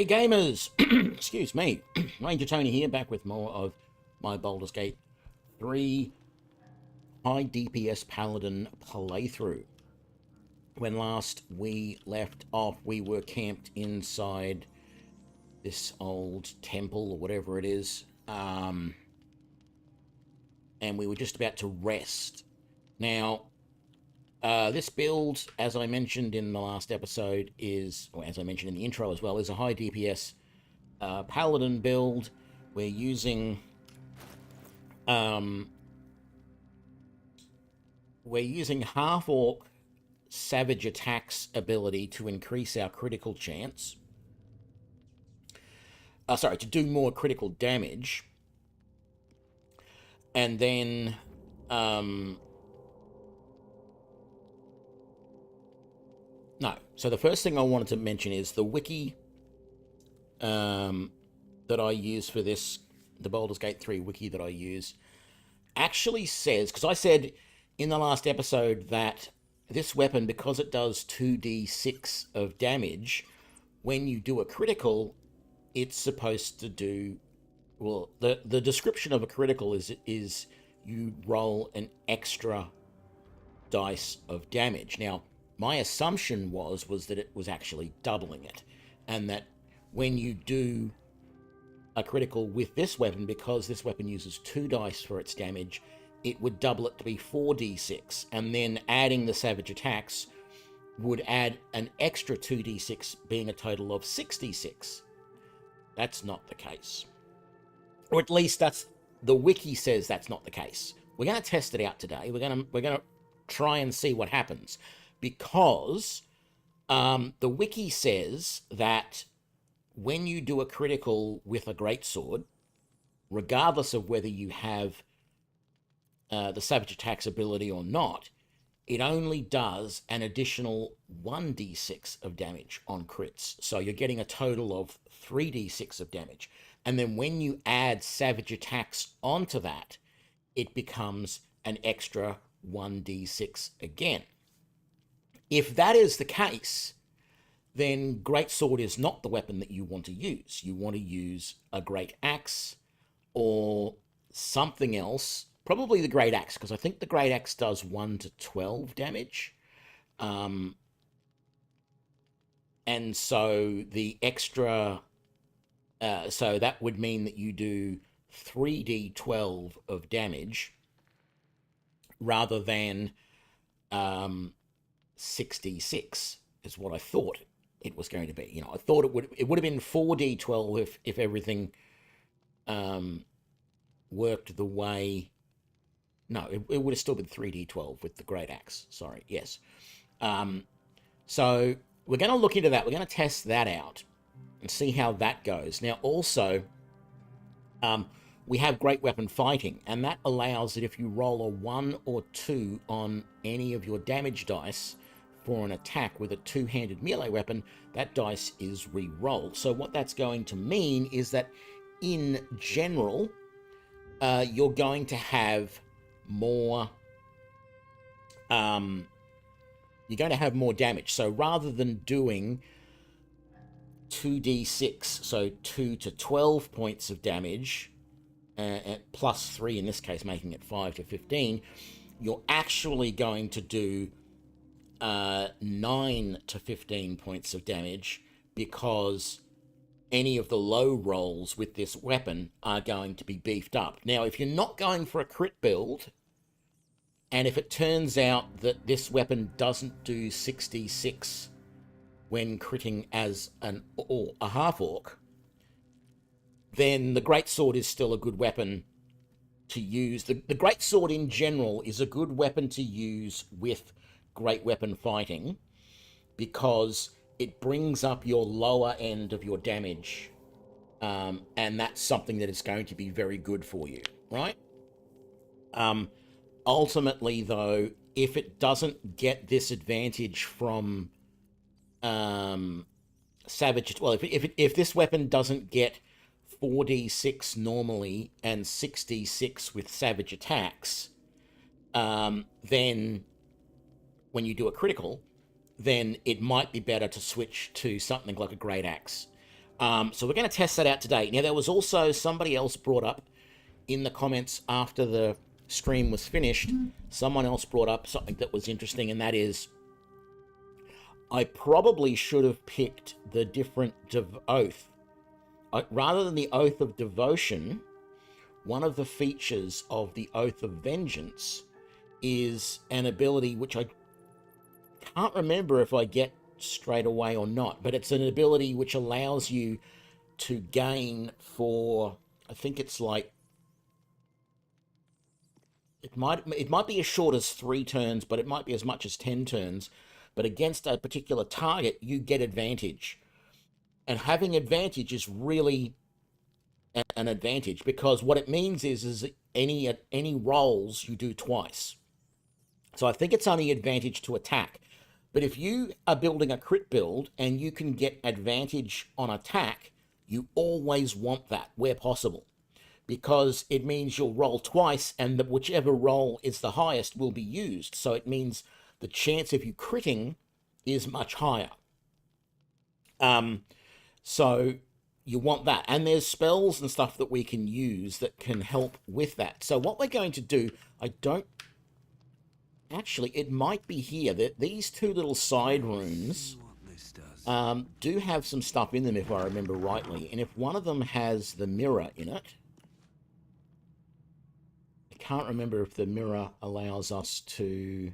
G'day gamers! Excuse me, Ranger Tony here, back with more of my Baldur's Gate 3 high DPS Paladin playthrough. When last we left off, we were camped inside this old temple or whatever it is, and we were just about to rest. Now, this build, as I mentioned in the last episode, or as I mentioned in the intro as well, is a high DPS Paladin build. We're using Half-Orc Savage Attacks ability to increase our critical chance. To do more critical damage. And then so the first thing I wanted to mention is the wiki that I use for this, the Baldur's Gate 3 wiki that I use, actually says, because I said in the last episode that this weapon, because it does 2d6 of damage, when you do a critical, it's supposed to do, well, the description of a critical is you roll an extra dice of damage. Now, my assumption was that it was actually doubling it, and that when you do a critical with this weapon, because this weapon uses 2 dice for its damage, it would double it to be 4d6, and then adding the savage attacks would add an extra 2d6, being a total of 6d6. That's not the case. Or at least that's the wiki says that's not the case. We're going to test it out today. We're going to try and see what happens, because the wiki says that when you do a critical with a greatsword, regardless of whether you have the Savage Attacks ability or not, it only does an additional 1d6 of damage on crits. So you're getting a total of 3d6 of damage. And then when you add Savage Attacks onto that, it becomes an extra 1d6 again. If that is the case, then Greatsword is not the weapon that you want to use. You want to use a Great Axe or something else. Probably the Great Axe, because I think the Great Axe does 1 to 12 damage. And so the extra... so that would mean that you do 3d12 of damage rather than 6d6 is what I thought it was going to be. You know, I thought it would have been 4d12 if everything worked the way... No, it would have still been 3d12 with the Great Axe. Sorry, yes. So we're going to look into that. We're going to test that out and see how that goes. Now, also, we have Great Weapon Fighting, and that allows that if you roll a 1 or 2 on any of your damage dice for an attack with a two-handed melee weapon, that dice is re-rolled. So what that's going to mean is that, in general, you're going to have more... you're going to have more damage. So rather than doing 2d6, so 2 to 12 points of damage, plus 3 in this case, making it 5 to 15, you're actually going to do 9 to 15 points of damage, because any of the low rolls with this weapon are going to be beefed up. Now, if you're not going for a crit build, and if it turns out that this weapon doesn't do 66 when critting as a half-orc, then the Greatsword is still a good weapon to use. The Greatsword in general is a good weapon to use with Great Weapon Fighting, because it brings up your lower end of your damage, and that's something that is going to be very good for you, right? Ultimately, though, if it doesn't get this advantage from Savage... Well, if this weapon doesn't get 4d6 normally and 6d6 with Savage Attacks, then when you do a critical, then it might be better to switch to something like a Great Axe. So we're going to test that out today. Now, there was also somebody else brought up in the comments after the stream was finished. Someone else brought up something that was interesting, and that is I probably should have picked the different oath. Rather than the Oath of Devotion, one of the features of the Oath of Vengeance is an ability which I can't remember if I get straight away or not, but it's an ability which allows you to gain for, I think it's like, it might be as short as 3 turns, but it might be as much as 10 turns. But against a particular target, you get advantage. And having advantage is really an advantage, because what it means is any rolls you do twice. So I think it's only advantage to attack. But if you are building a crit build and you can get advantage on attack, you always want that where possible, because it means you'll roll twice, and whichever roll is the highest will be used. So it means the chance of you critting is much higher. So you want that. And there's spells and stuff that we can use that can help with that. So what we're going to do, actually, it might be here that these 2 little side rooms do have some stuff in them, if I remember rightly. And if one of them has the mirror in it, I can't remember if the mirror allows us to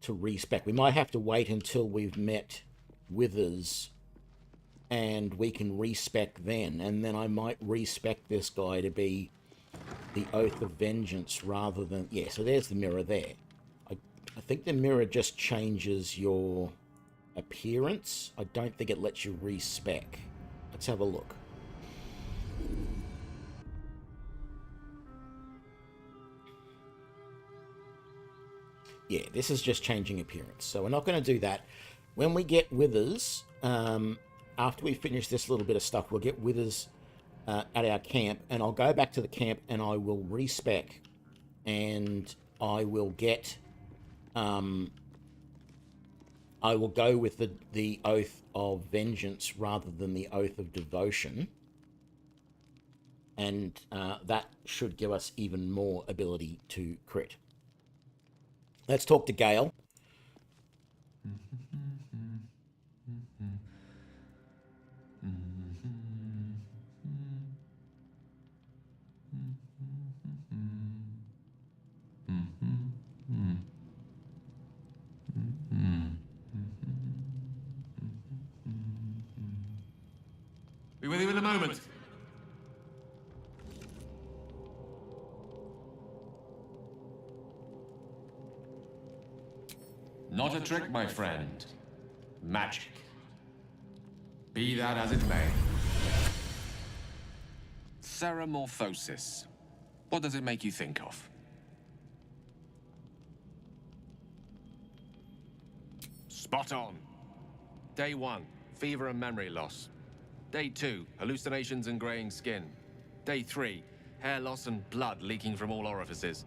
respec. We might have to wait until we've met Withers and we can respec then, and then I might respec this guy to be the Oath of Vengeance rather than... Yeah, so there's the mirror there. I think the mirror just changes your appearance. I don't think it lets you respec. Let's have a look. Yeah, this is just changing appearance. So we're not going to do that. When we get Withers, after we finish this little bit of stuff, we'll get Withers at our camp, and I'll go back to the camp and I will respec, and I will get... I will go with the Oath of Vengeance rather than the Oath of Devotion. And that should give us even more ability to crit. Let's talk to Gale. Be with you in a moment. Not a trick, my friend. Magic. Be that as it may. Ceramorphosis. What does it make you think of? Spot on. Day 1, fever and memory loss. Day 2, hallucinations and graying skin. Day 3, hair loss and blood leaking from all orifices.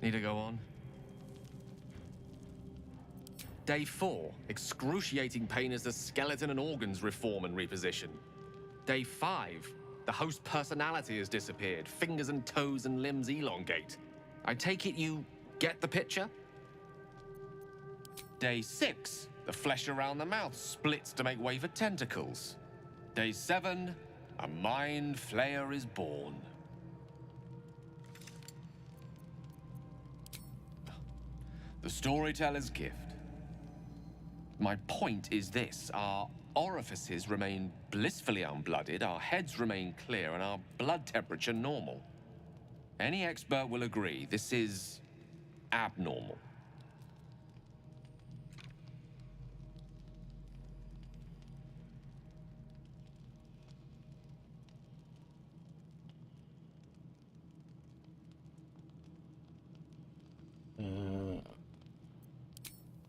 Need to go on? Day 4, excruciating pain as the skeleton and organs reform and reposition. Day 5, the host personality has disappeared. Fingers and toes and limbs elongate. I take it you get the picture? Day 6, the flesh around the mouth splits to make way for tentacles. Day 7, a mind flayer is born. The storyteller's gift. My point is this: our orifices remain blissfully unblooded, our heads remain clear, and our blood temperature normal. Any expert will agree this is abnormal.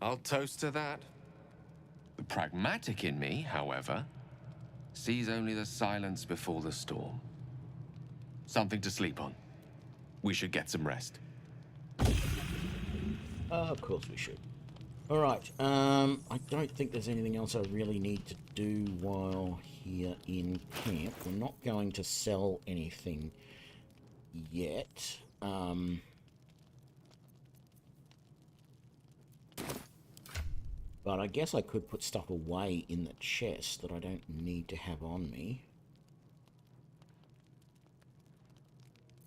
I'll toast to that. The pragmatic in me, however, sees only the silence before the storm. Something to sleep on. We should get some rest. Of course we should. Alright, I don't think there's anything else I really need to do while here in camp. We're not going to sell anything yet. But I guess I could put stuff away in the chest that I don't need to have on me.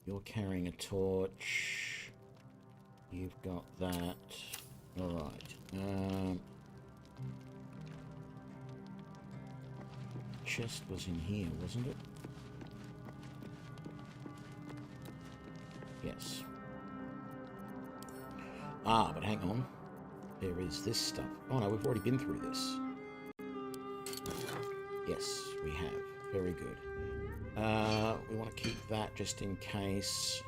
You're carrying a torch. You've got that. Alright. Chest was in here, wasn't it? Yes. Ah, but hang on. There is this stuff. Oh no, we've already been through this. Yes, we have. Very good. We want to keep that just in case.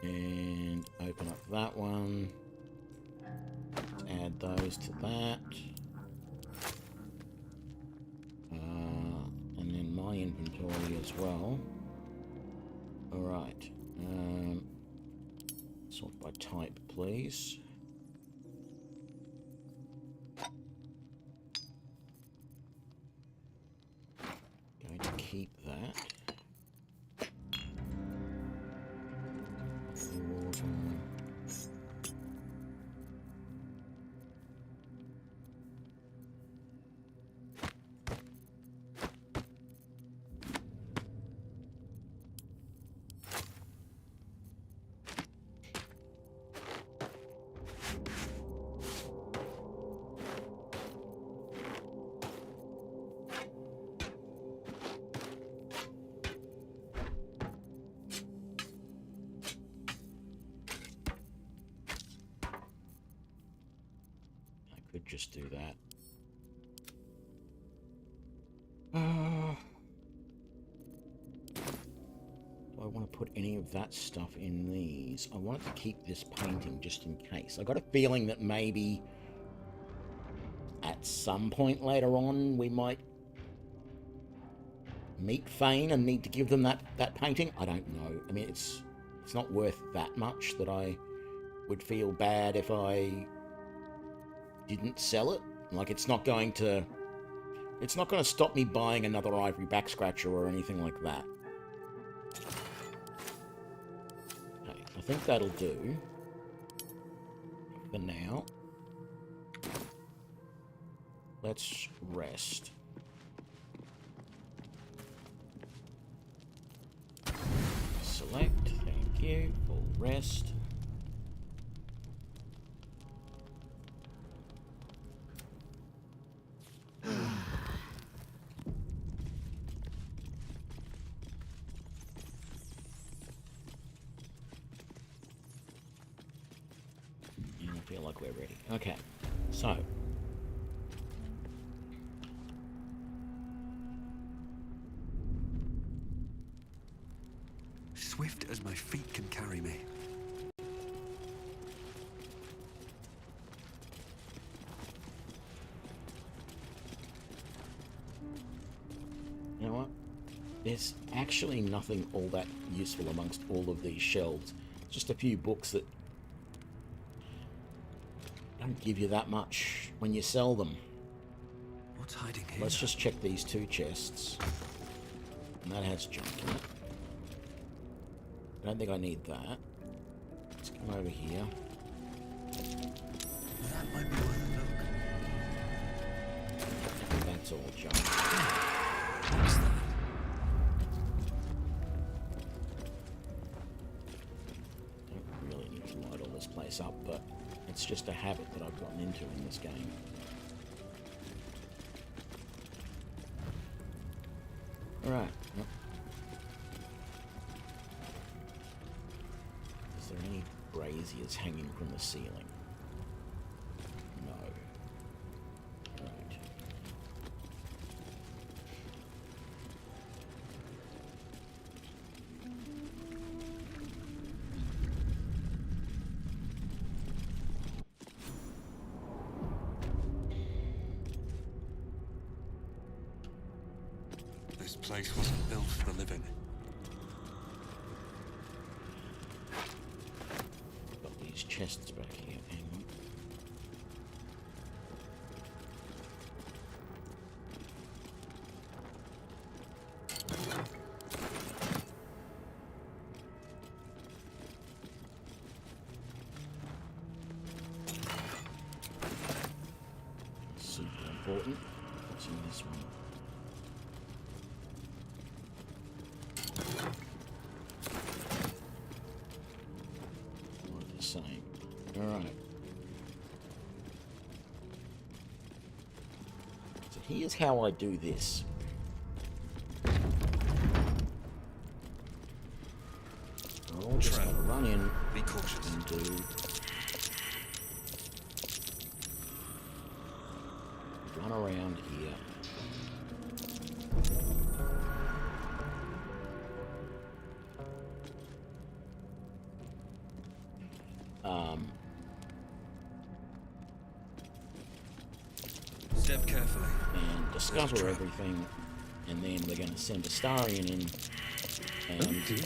And open up that one. Let's add those to that. And then my inventory as well. Alright. Sort by type, please. Going to keep that. Water. Could just do that. Do I want to put any of that stuff in these? I wanted to keep this painting just in case. I got a feeling that maybe at some point later on we might meet Fane and need to give them that painting. I don't know. I mean, it's not worth that much that I would feel bad if I didn't sell it. Like, it's not going to stop me buying another ivory back scratcher or anything like that. Okay, I think that'll do for now. Let's rest. Select, thank you, full rest. Feel like we're ready. Okay, so swift as my feet can carry me. You know what? There's actually nothing all that useful amongst all of these shelves. Just a few books that don't give you that much when you sell them. What's hiding here? Let's just check these two chests. And that has junk in it. I don't think I need that. Let's come over here. That might be worth a look. That's all junk. What's that? Don't really need to light all this place up, but it's just a habit that I've gotten into in this game. Alright. Yep. Is there any braziers hanging from the ceiling? No. Right. This place wasn't built for the living. Got these chest's back here. Hang on. Super important. What's in this one? What are they saying? Alright. So here's how I do this. We're all just Trap. gonna run in Be cautious. and do run around here. Step carefully. And discover trap. everything, and then we're going to send Astarion in and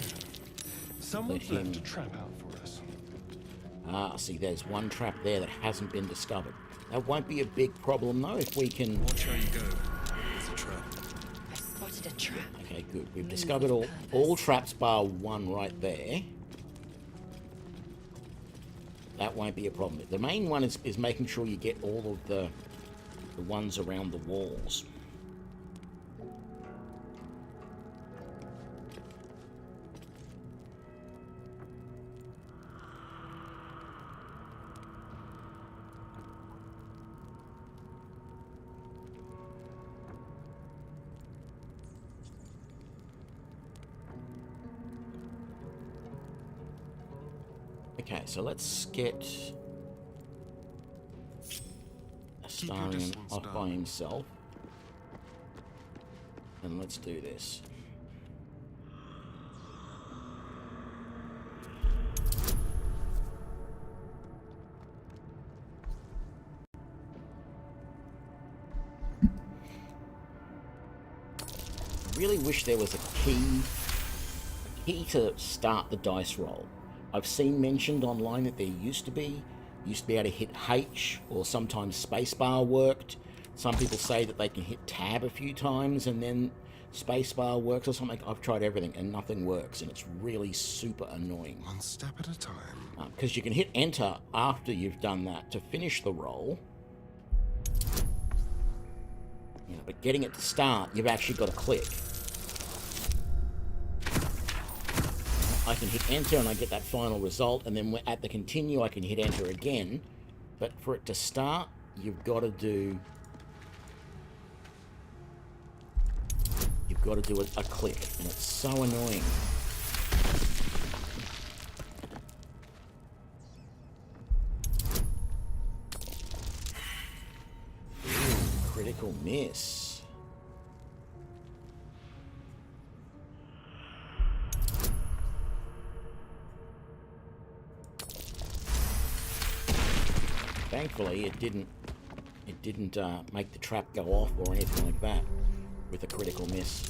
Someone's let him- left a trap out for us. see, there's one trap there that hasn't been discovered. That won't be a big problem though if we can. Watch how you go. There's a trap. I spotted a trap. Okay, good. We've discovered all traps bar one right there. That won't be a problem. The main one is making sure you get all of the ones around the walls. Okay, so let's get Astarion distance off down. by himself. And let's do this. I really wish there was a key to start the dice roll. I've seen mentioned online that there used to be able to hit H, or sometimes spacebar worked. Some people say that they can hit tab a few times and then spacebar works or something. I've tried everything and nothing works, and it's really super annoying. One step at a time. Because you can hit enter after you've done that to finish the roll. You know, but getting it to start, you've actually got to click. I can hit enter and I get that final result, and then at the continue I can hit enter again. But for it to start, you've got to do a click, and it's so annoying. Ooh, critical miss. Thankfully, it didn't make the trap go off or anything like that with a critical miss.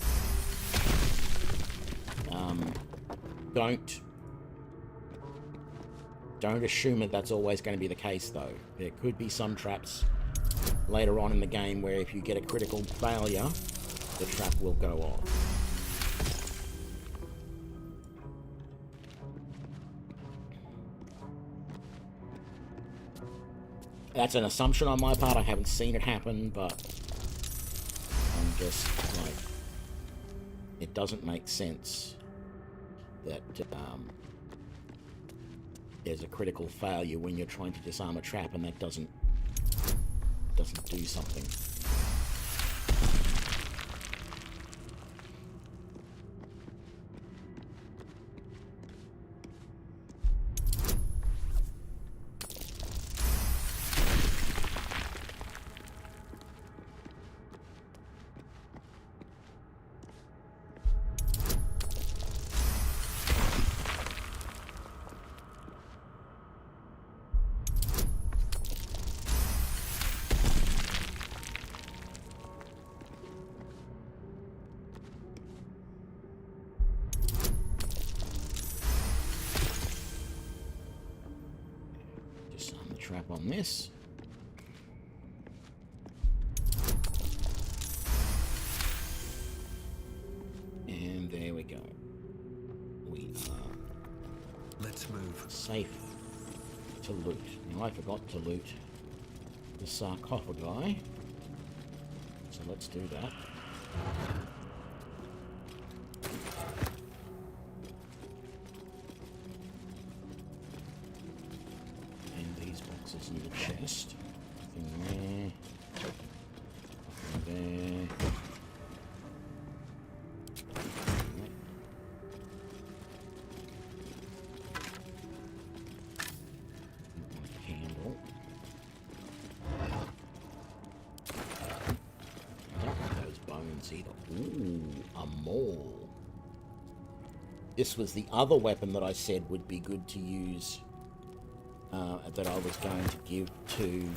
Don't assume that that's always going to be the case, though. There could be some traps later on in the game where if you get a critical failure, the trap will go off. That's an assumption on my part. I haven't seen it happen, but I'm just like, it doesn't make sense that there's a critical failure when you're trying to disarm a trap and that doesn't do something. trap on this. And there we go. We are Let's move. safe to loot. Now I forgot to loot the sarcophagi, so let's do that. And these boxes in the chest. Nothing there. Nothing there. Candle. I don't want those bones either. Ooh, a maul. This was the other weapon that I said would be good to use, that I was going to give to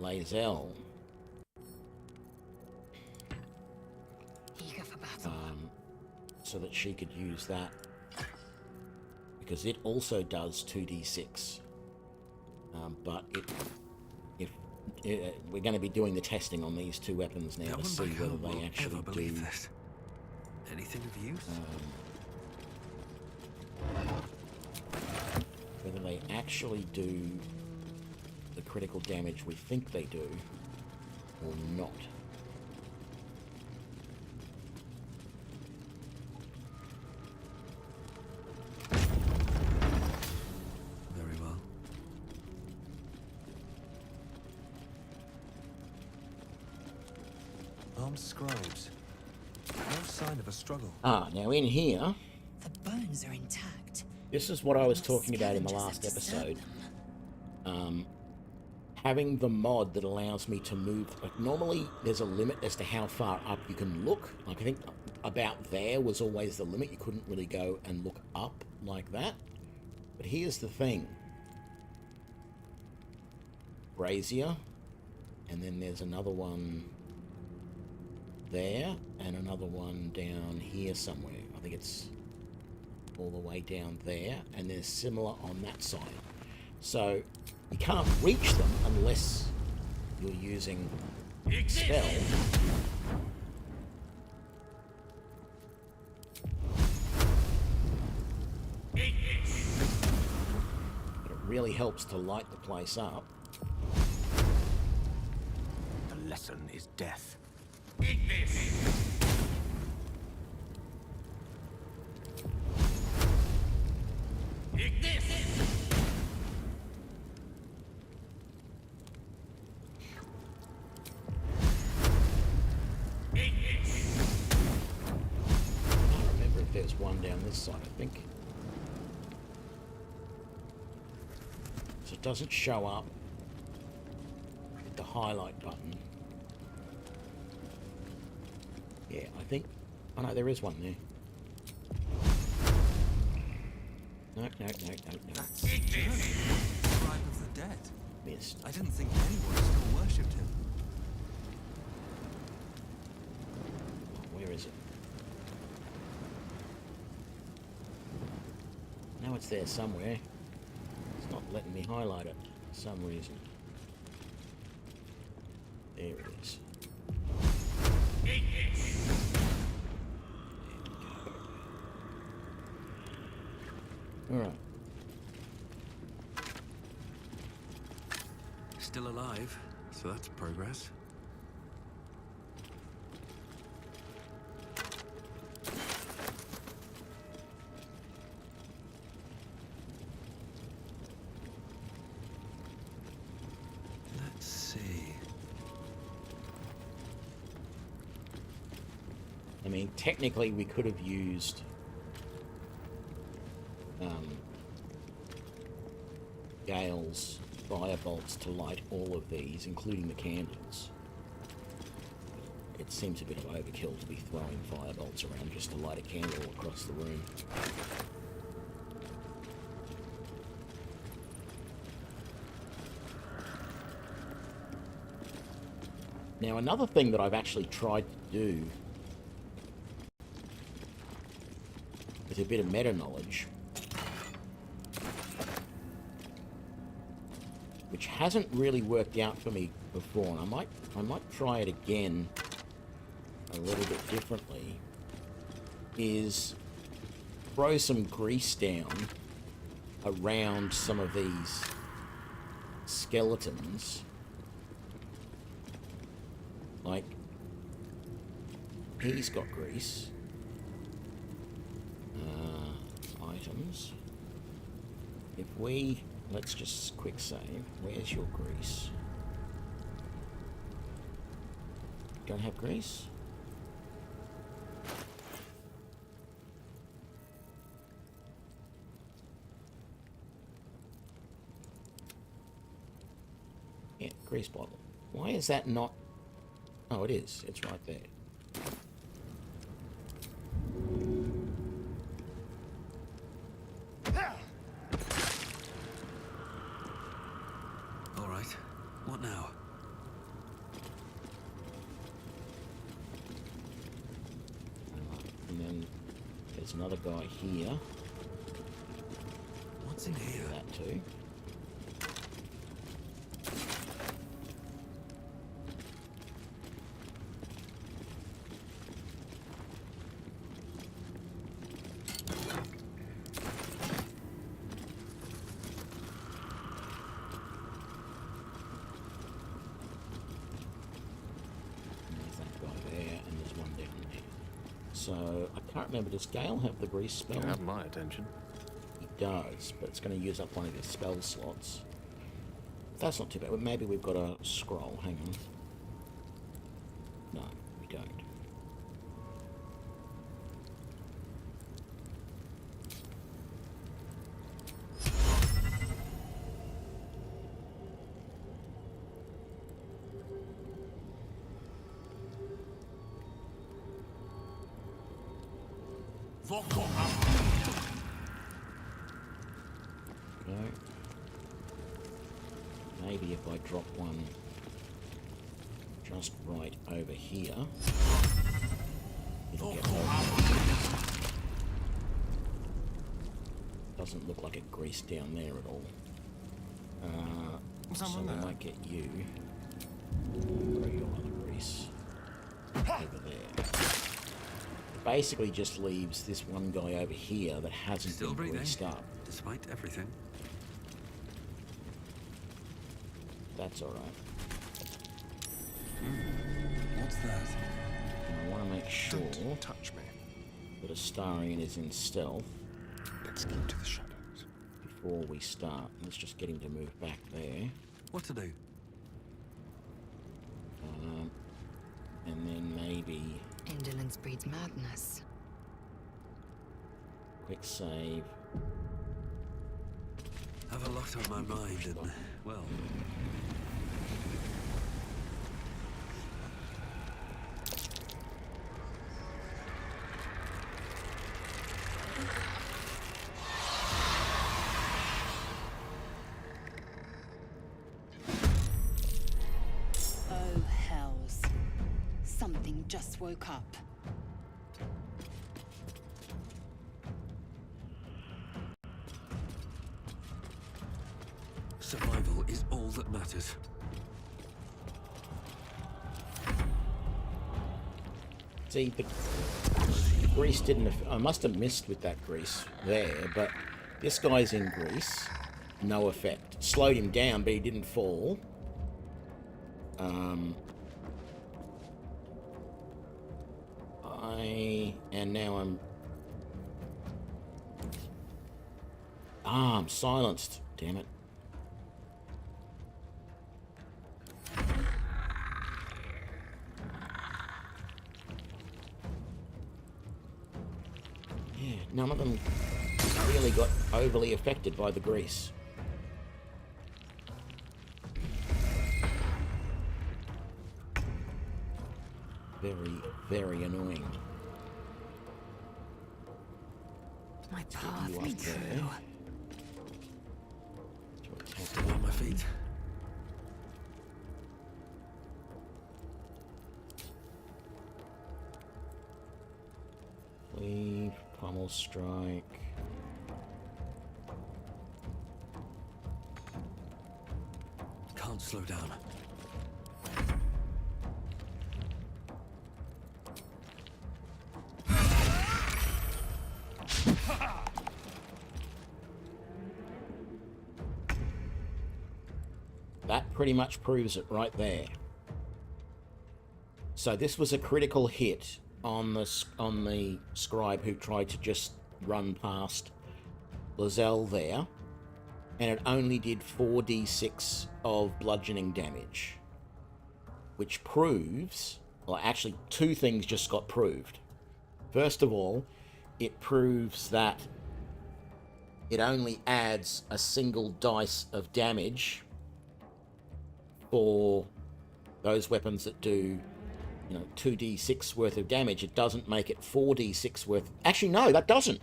Lae'zel, Eager for battle. so that she could use that, because it also does 2d6. But if we're going to be doing the testing on these two weapons now No to one see back whether home they will actually ever do. believe this. Anything of use? Whether they actually do the critical damage we think they do, or not. Very well. Armed scribes. No sign of a struggle. Ah, now in here, The bones are intact. this is what I was What talking about in the scavengers last have disturbed episode. them? Having the mod that allows me to move, like normally there's a limit as to how far up you can look. Like I think about there was always the limit. You couldn't really go and look up like that. But here's the thing. Brazier, and then there's another one there, and another one down here somewhere. I think it's all the way down there, and there's similar on that side. So you can't reach them unless you're using spell. But it really helps to light the place up. The lesson is death. I can't remember if there's one down this side, I think. So it doesn't show up with the highlight button. Yeah, I think... Oh no, there is one there. No. Scribe of the dead. Missed. I didn't think anyone still worshipped him. Where is it? Now it's there somewhere. It's not letting me highlight it for some reason. There it is. Alright. Still alive, so that's progress. Let's see. I mean, technically we could have used Gale's firebolts to light all of these, including the candles. It seems a bit of overkill to be throwing firebolts around just to light a candle across the room. Now, another thing that I've actually tried to do with a bit of meta knowledge which hasn't really worked out for me before, and I might try it again a little bit differently, is throw some grease down around some of these skeletons. Like, he's got grease. Items. If we, let's just quick save. Where's your grease? Don't have grease? Yeah, grease bottle. Why is that not? Oh, it is. It's right there. All right. What now? And then there's another guy here. What's in here? That too. So, I can't remember, does Gale have the grease spell? You have my attention. He does, but it's going to use up one of his spell slots. That's not too bad. Maybe we've got a scroll. Hang on. No, we don't. No. Maybe if I drop one just right over here, it'll get over. Doesn't look like it greased down there at all. So we might get you. Throw your other grease over there. It basically just leaves this one guy over here that hasn't Still been breathing, greased up. despite everything. That's alright. What's that? And I want to make sure Don't touch me. that Astarion is in stealth Let's keep to the shadows. before we start. Let's just get him to move back there. What to do? And then maybe Indolence breeds madness. quick save. Have a lot on my mind, and well, Oh, hells. Something just woke up. survival is all that matters. See, the grease didn't... I must have missed with that grease there, but this guy's in grease. No effect. Slowed him down, but he didn't fall. And now I'm... I'm silenced. Damn it. Yeah, none of them really got overly affected by the grease. Very, very annoying. My Get path you me up there. true. Still on my feet. Cleave, pommel strike. can't slow down. That pretty much proves it right there. So this was a critical hit on the scribe who tried to just run past Lozelle there, and it only did 4d6 of bludgeoning damage, which proves, well, actually two things just got proved. First of all, it proves that it only adds a single dice of damage for those weapons that do, 2d6 worth of damage. It doesn't make it 4d6 worth. Actually, no, that doesn't.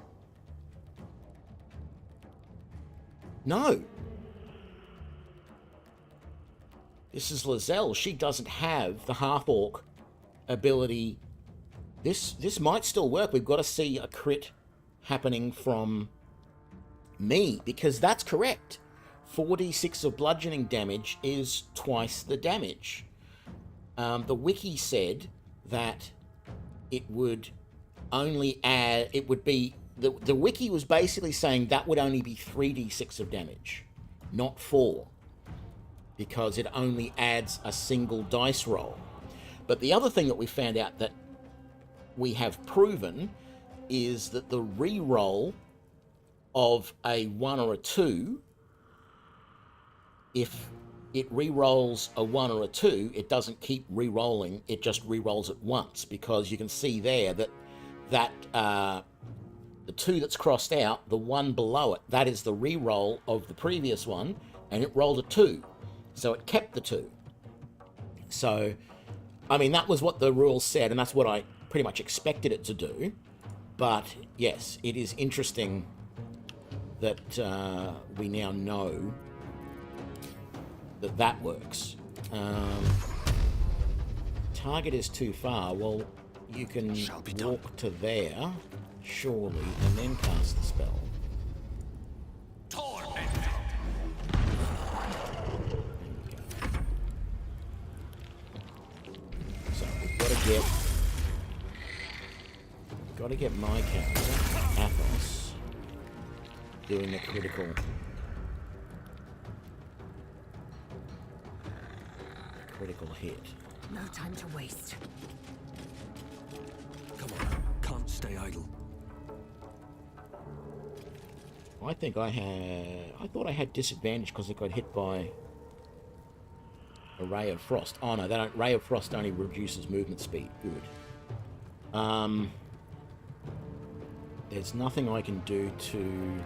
No. This is Lozelle. She doesn't have the Half-Orc ability. This might still work. We've got to see a crit happening from me, because that's correct. 4d6 of bludgeoning damage is twice the damage. The wiki said that it would only add, it would be, the wiki was basically saying that would only be 3d6 of damage, not 4, because it only adds a single dice roll. But the other thing that we found out that we have proven is that the re-roll of a 1 or a 2, if it re-rolls a 1 or a 2, it doesn't keep re-rolling, it just re-rolls it once, because you can see there that the 2 that's crossed out, the 1 below it, that is the re-roll of the previous one, and it rolled a 2, so it kept the 2. So, I mean, that was what the rules said, and that's what I pretty much expected it to do. But yes, it is interesting that we now know that works. Target is too far. Well, you can walk to there, surely, and then cast the spell. So we've got to get my character, Athos, doing a critical hit. No time to waste. Come on, can't stay idle. I thought I had disadvantage because it got hit by a Ray of Frost. Oh no, Ray of Frost only reduces movement speed. Good. There's nothing I can do to...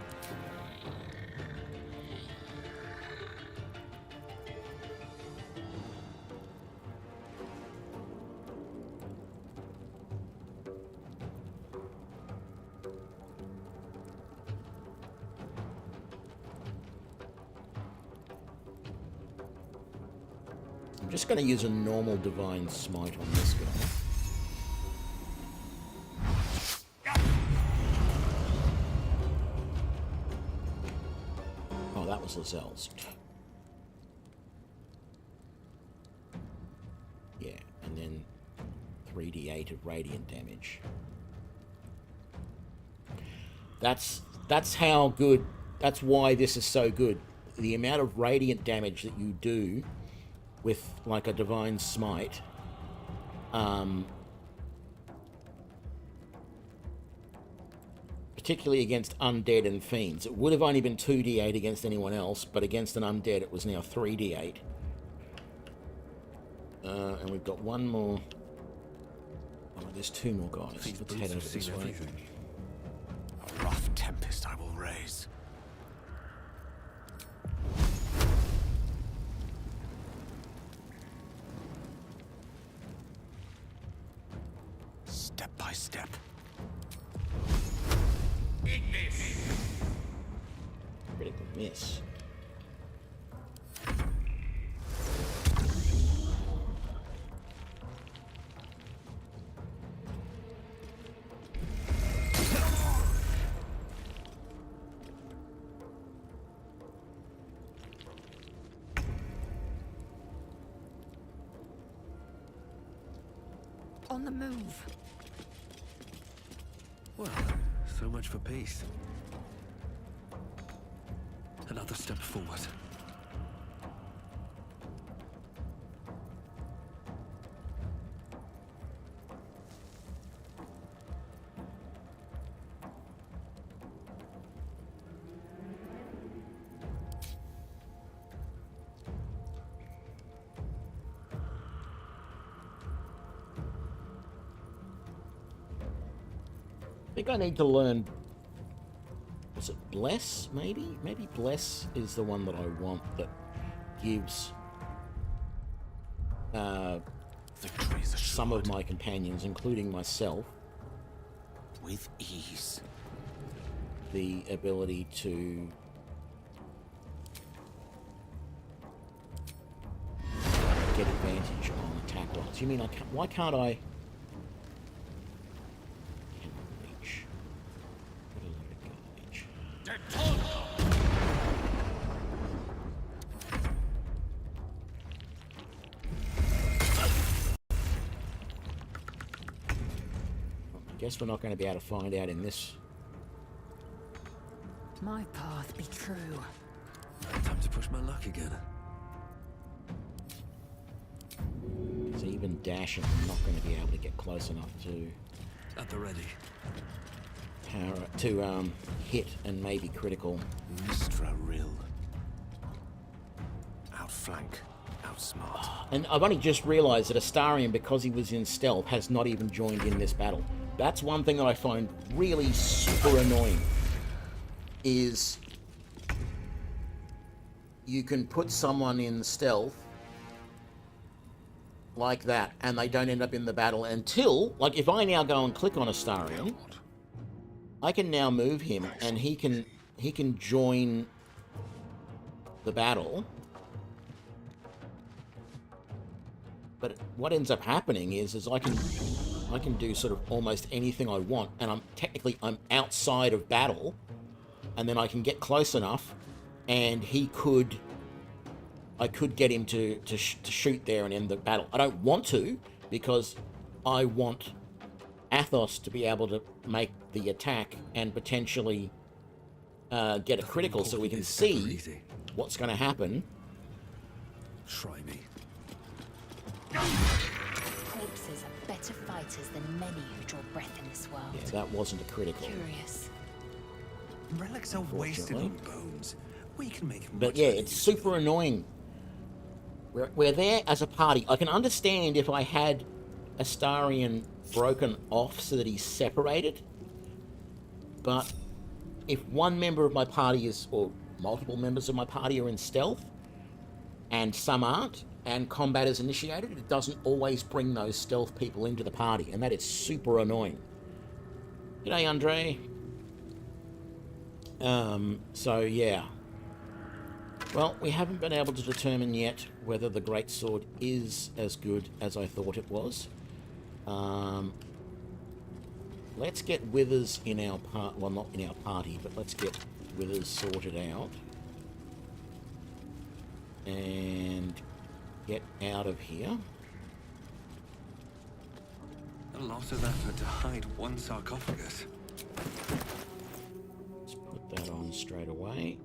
I'm just going to use a normal Divine Smite on this guy. Oh, that was Lozelle's. Yeah, and then 3d8 of radiant damage. That's how good, that's why this is so good. The amount of radiant damage that you do with like a Divine Smite, particularly against undead and fiends. It would have only been 2d8 against anyone else, but against an undead it was now 3d8. And we've got one more. Oh, there's 2 more guys. Let's head over this way. A rough tempest I will raise. Step by step. Critical miss. on the move. Well, so much for peace. Another step forward. I think I need to learn... Was it Bless, maybe? Maybe Bless is the one that I want that gives Victory's some of assured. my companions, including myself, With ease. the ability to get advantage on attack rolls. You mean I can't... Why can't I... Cannot reach. What a load of garbage. I guess we're not going to be able to find out in this. My path be true. Time to push my luck again. Because even dashing, I'm not going to be able to get close enough to At the ready. power to hit and maybe critical. Mistra Rill. Outflank. Outsmart. And I've only just realised that Astarion, because he was in stealth, has not even joined in this battle. That's one thing that I find really super annoying. Is you can put someone in stealth like that, and they don't end up in the battle until, like, if I now go and click on Astarion, I can now move him, and he can join the battle. But what ends up happening is I can do sort of almost anything I want, and I'm outside of battle, and then I can get close enough, and I could get him to shoot there and end the battle. I don't want to, because I want Athos to be able to make the attack and potentially get a critical, so we can see what's going to happen. Try me. Corpses are better fighters than many who draw breath in this world. Yeah, that wasn't a critical. Curious. Relics are wasted on bones. We can make But yeah, it's super annoying. We're there as a party. I can understand if I had Astarion broken off so that he's separated. But if one member of my party is, or multiple members of my party are in stealth, and some aren't, and combat is initiated, it doesn't always bring those stealth people into the party, and that is super annoying. G'day, Andre. So yeah. Well, we haven't been able to determine yet whether the greatsword is as good as I thought it was. Let's get Withers in our well, not in our party, but let's get Withers sorted out. And get out of here. A lot of effort to hide one sarcophagus. Let's put that on straight away.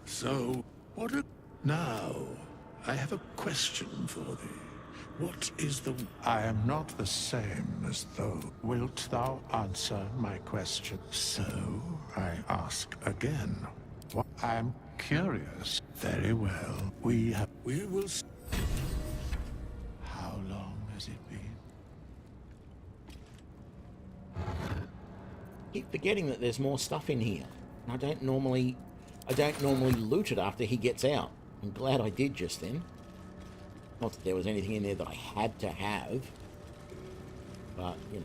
So, what a... Now, I have a question for thee. What is the... I am not the same as thou. Wilt thou answer my question? So, I ask again. What? I am curious. Very well. We will... How long has it been? Keep forgetting that there's more stuff in here. And I don't normally loot it after he gets out. I'm glad I did just then. Not that there was anything in there that I had to have. But, you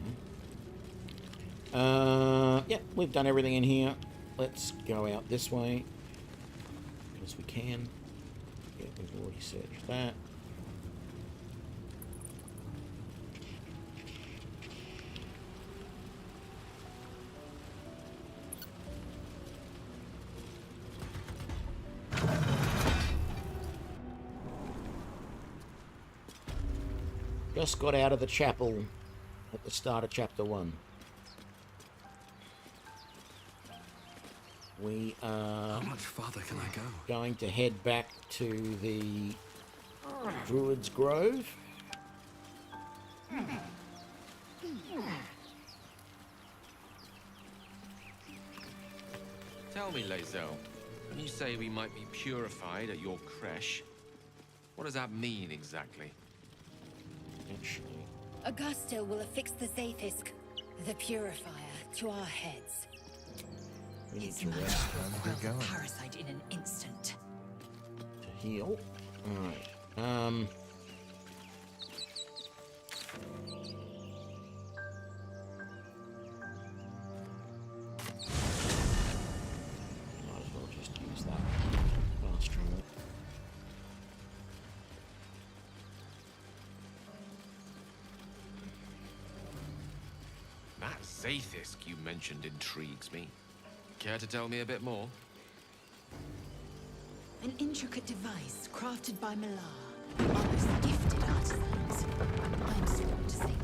know. Yeah, we've done everything in here. Let's go out this way. Because we can. Yeah, we've already searched that. just got out of the chapel at the start of chapter 1. We are How much farther can I go? going to head back to the Druid's Grove. Tell me, Lae'zel, when you say we might be purified at your creche, what does that mean exactly? Actually, Augusto will affix the Zaithisk, the purifier, to our heads. we need His to magic rest will quell the parasite in an instant. to heal. Alright. Might as well just use that fast travel. That Zaithisk you mentioned intrigues me. Care to tell me a bit more? An intricate device crafted by Malar, our most gifted artisans. I'm sworn to sing.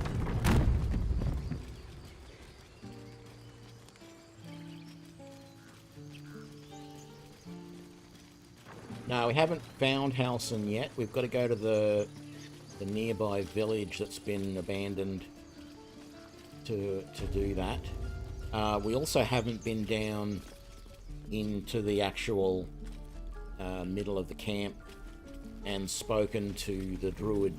No, we haven't found Halcyon yet. We've got to go to the nearby village that's been abandoned to do that. We also haven't been down into the actual middle of the camp and spoken to the Druid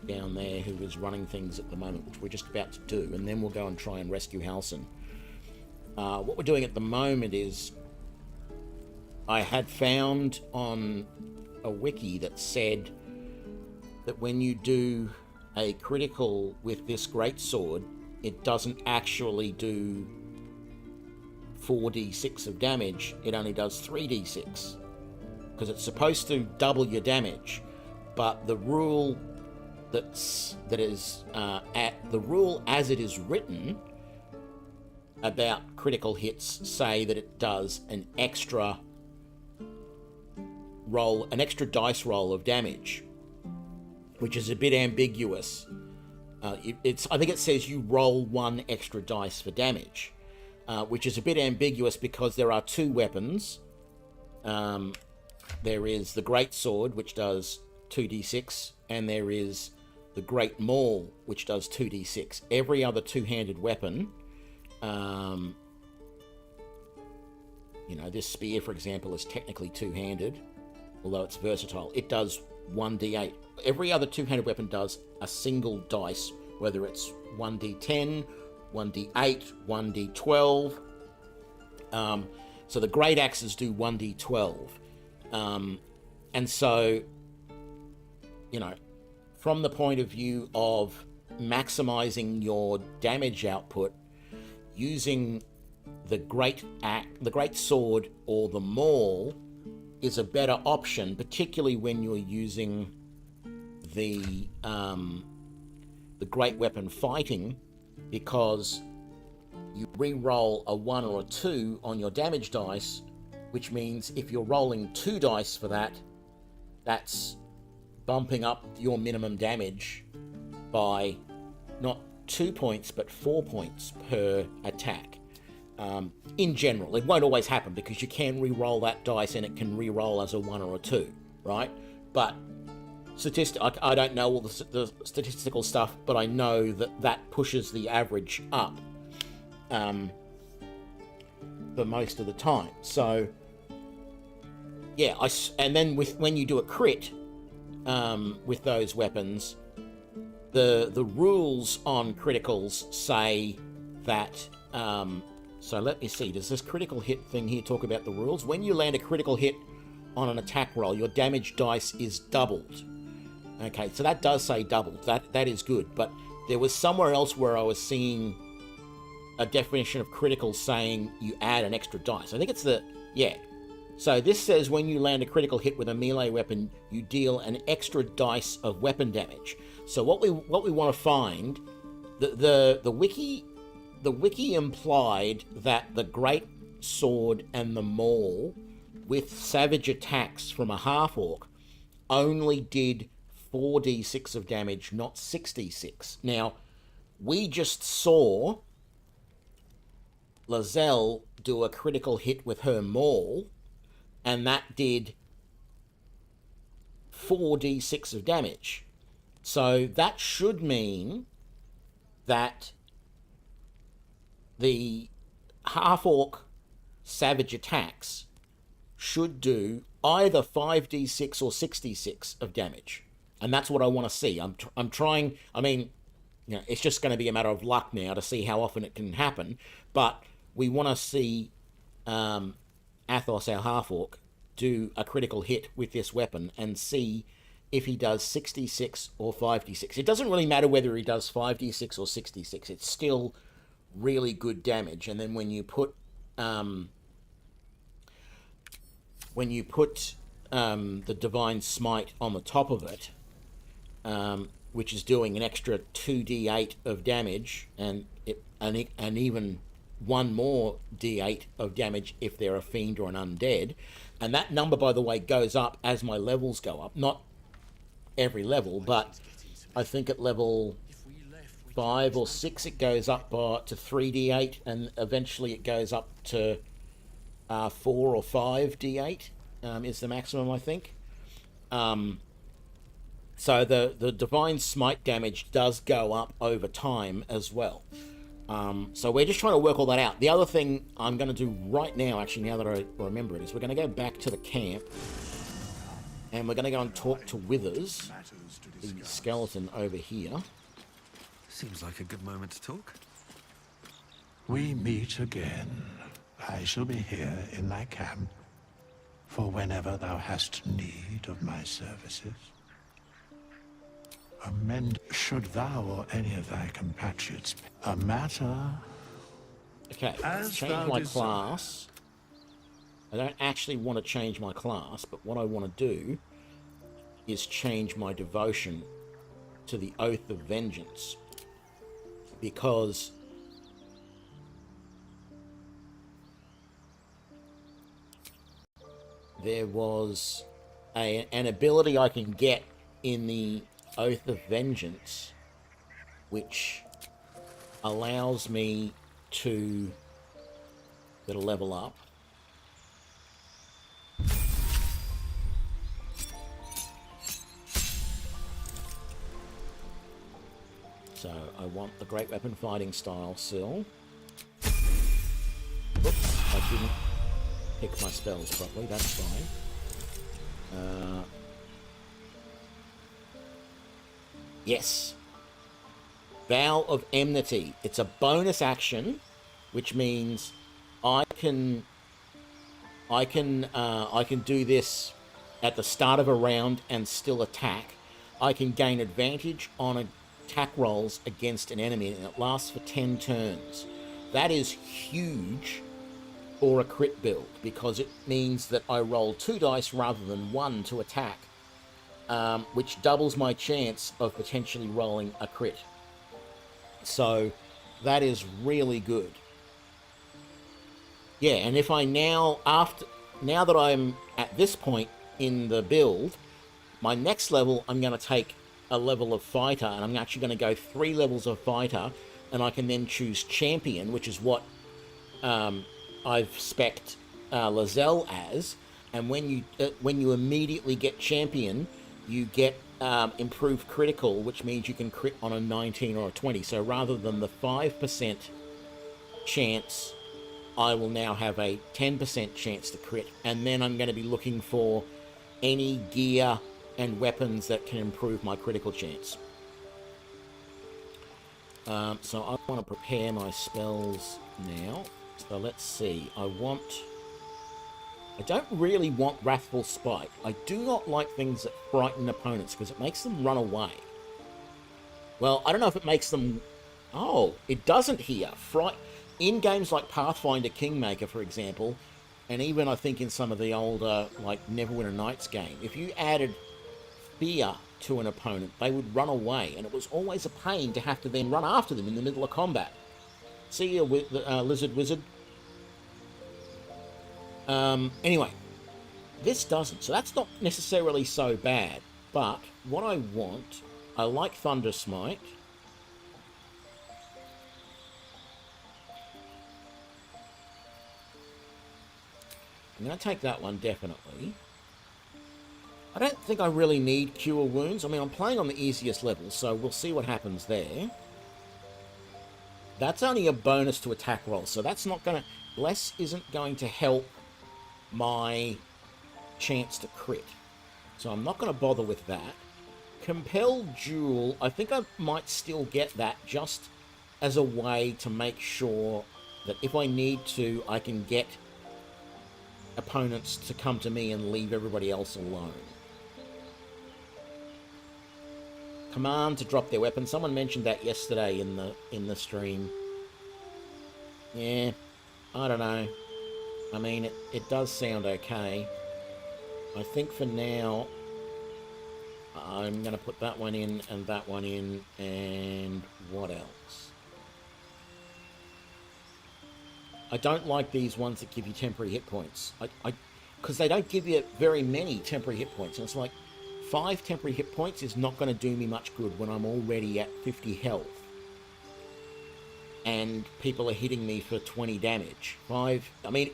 down there who is running things at the moment, which we're just about to do, and then we'll go and try and rescue Halcyon. What we're doing at the moment is I had found on a wiki that said that when you do a critical with this greatsword, it doesn't actually do 4d6 of damage, it only does 3d6. Because it's supposed to double your damage, but the rule the rule as it is written about critical hits say that it does an extra dice roll of damage, which is a bit ambiguous. I think it says you roll 1 extra dice for damage, which is a bit ambiguous because there are 2 weapons. There is the Great Sword, which does 2d6, and there is the Great Maul, which does 2d6. Every other two-handed weapon, this spear, for example, is technically two-handed, although it's versatile. It does 1d8. Every other two-handed weapon does a single dice, whether it's 1d10, 1d8, 1d12. So the great axes do 1d12. And so, from the point of view of maximizing your damage output, using the great sword or the maul is a better option, particularly when you're using the great weapon fighting, because you re-roll a 1 or a 2 on your damage dice, which means if you're rolling 2 dice for that, that's bumping up your minimum damage by not 2 points, but 4 points per attack. In general, it won't always happen because you can re-roll that dice and it can re-roll as a 1 or a 2, right? But I don't know all the statistical stuff, but I know that pushes the average up for most of the time. So, yeah, and then when you do a crit with those weapons, the rules on criticals say that. So let me see. Does this critical hit thing here talk about the rules? When you land a critical hit on an attack roll, your damage dice is doubled. Okay, so that does say doubled. That is good. But there was somewhere else where I was seeing a definition of critical saying you add an extra dice. I think it's So this says when you land a critical hit with a melee weapon, you deal an extra dice of weapon damage. So what we want to find, the wiki implied that the great sword and the maul with savage attacks from a half-orc only did 4d6 of damage, not 66. Now, we just saw Lizelle do a critical hit with her maul, and that did 4d6 of damage. So that should mean that the half-orc savage attacks should do either 5d6 or 66 of damage. And that's what I want to see. I'm trying, I mean, you know, it's just going to be a matter of luck now to see how often it can happen. But we want to see Athos, our half-orc, do a critical hit with this weapon and see if he does 66 or 5d6. It doesn't really matter whether he does 5d6 or 66. It's still really good damage. And then when you put the Divine Smite on the top of it, which is doing an extra 2d8 of damage, and even one more d8 of damage if they're a fiend or an undead. And that number, by the way, goes up as my levels go up. Not every level, but I think at level 5 or 6 it goes up to 3d8, and eventually it goes up to 4 or 5d8 is the maximum, I think. So the Divine Smite damage does go up over time as well. So we're just trying to work all that out. The other thing I'm going to do right now, actually, now that I remember it, is we're going to go back to the camp, and we're going to go and talk to Withers, the skeleton over here. Seems like a good moment to talk. We meet again. I shall be here in thy camp for whenever thou hast need of my services. Amend should thou or any of thy compatriots a matter. Okay, let's change my class. I don't actually want to change my class, but what I want to do is change my devotion to the Oath of Vengeance, because there was an ability I can get in the Oath of Vengeance which allows me to get a level up. So I want the Great Weapon Fighting Style still. Oops, I didn't pick my spells properly, that's fine. Yes. Vow of Enmity. It's a bonus action, which means I can do this at the start of a round and still attack. I can gain advantage on attack rolls against an enemy, and it lasts for 10 turns. That is huge for a crit build, because it means that I roll 2 dice rather than 1 to attack, which doubles my chance of potentially rolling a crit. So that is really good. Yeah, and if I now that I'm at this point in the build, my next level, I'm going to take a level of fighter, and I'm actually going to go 3 levels of fighter, and I can then choose champion, which is what I've spec'd Lizelle as. And when you immediately get champion, you get improved critical, which means you can crit on a 19 or a 20. So rather than the 5% chance, I will now have a 10% chance to crit. And then I'm going to be looking for any gear and weapons that can improve my critical chance. So I want to prepare my spells now. So let's see. I don't really want Wrathful Spite. I do not like things that frighten opponents, because it makes them run away. Well, I don't know if it makes them... Oh, it doesn't here. In games like Pathfinder Kingmaker, for example, and even I think in some of the older, like Neverwinter Nights game, if you added fear to an opponent, they would run away, and it was always a pain to have to then run after them in the middle of combat. See you, Lizard Wizard. Anyway, this doesn't, so that's not necessarily so bad, but what I want, I like Thunder Smite. I'm going to take that one, definitely. I don't think I really need Cure Wounds. I mean, I'm playing on the easiest level, so we'll see what happens there. That's only a bonus to attack roll, so that's not going to... Bless isn't going to help my chance to crit. So I'm not going to bother with that. Compel Duel, I think I might still get that just as a way to make sure that if I need to, I can get opponents to come to me and leave everybody else alone. Command to drop their weapon. Someone mentioned that yesterday in the stream. Yeah, I don't know. I mean, it does sound okay. I think for now, I'm going to put that one in and that one in, and what else? I don't like these ones that give you temporary hit points. Because they don't give you very many temporary hit points. And it's like, 5 temporary hit points is not going to do me much good when I'm already at 50 health. And people are hitting me for 20 damage. 5, I mean,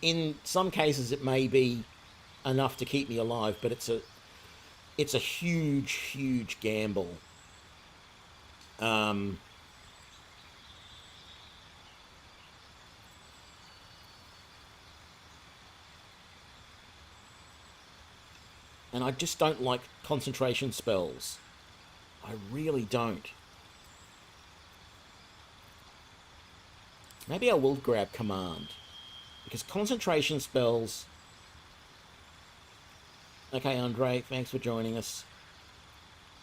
in some cases it may be enough to keep me alive, but it's a huge, huge gamble. And I just don't like concentration spells. I really don't. Maybe I will grab Command. Because concentration spells... Okay, Andre, thanks for joining us.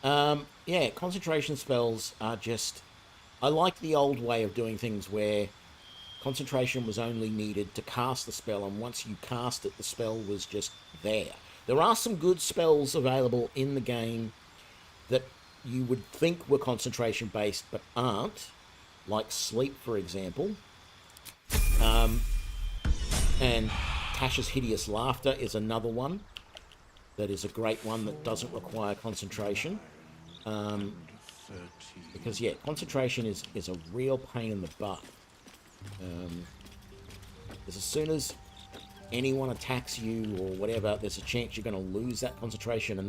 Yeah, concentration spells are just... I like the old way of doing things where concentration was only needed to cast the spell, and once you cast it, the spell was just there. There are some good spells available in the game that you would think were concentration-based, but aren't. Like Sleep, for example. And Tasha's Hideous Laughter is another one that is a great one that doesn't require concentration. Because, yeah, concentration is a real pain in the butt. Because as soon as anyone attacks you or whatever, there's a chance you're going to lose that concentration,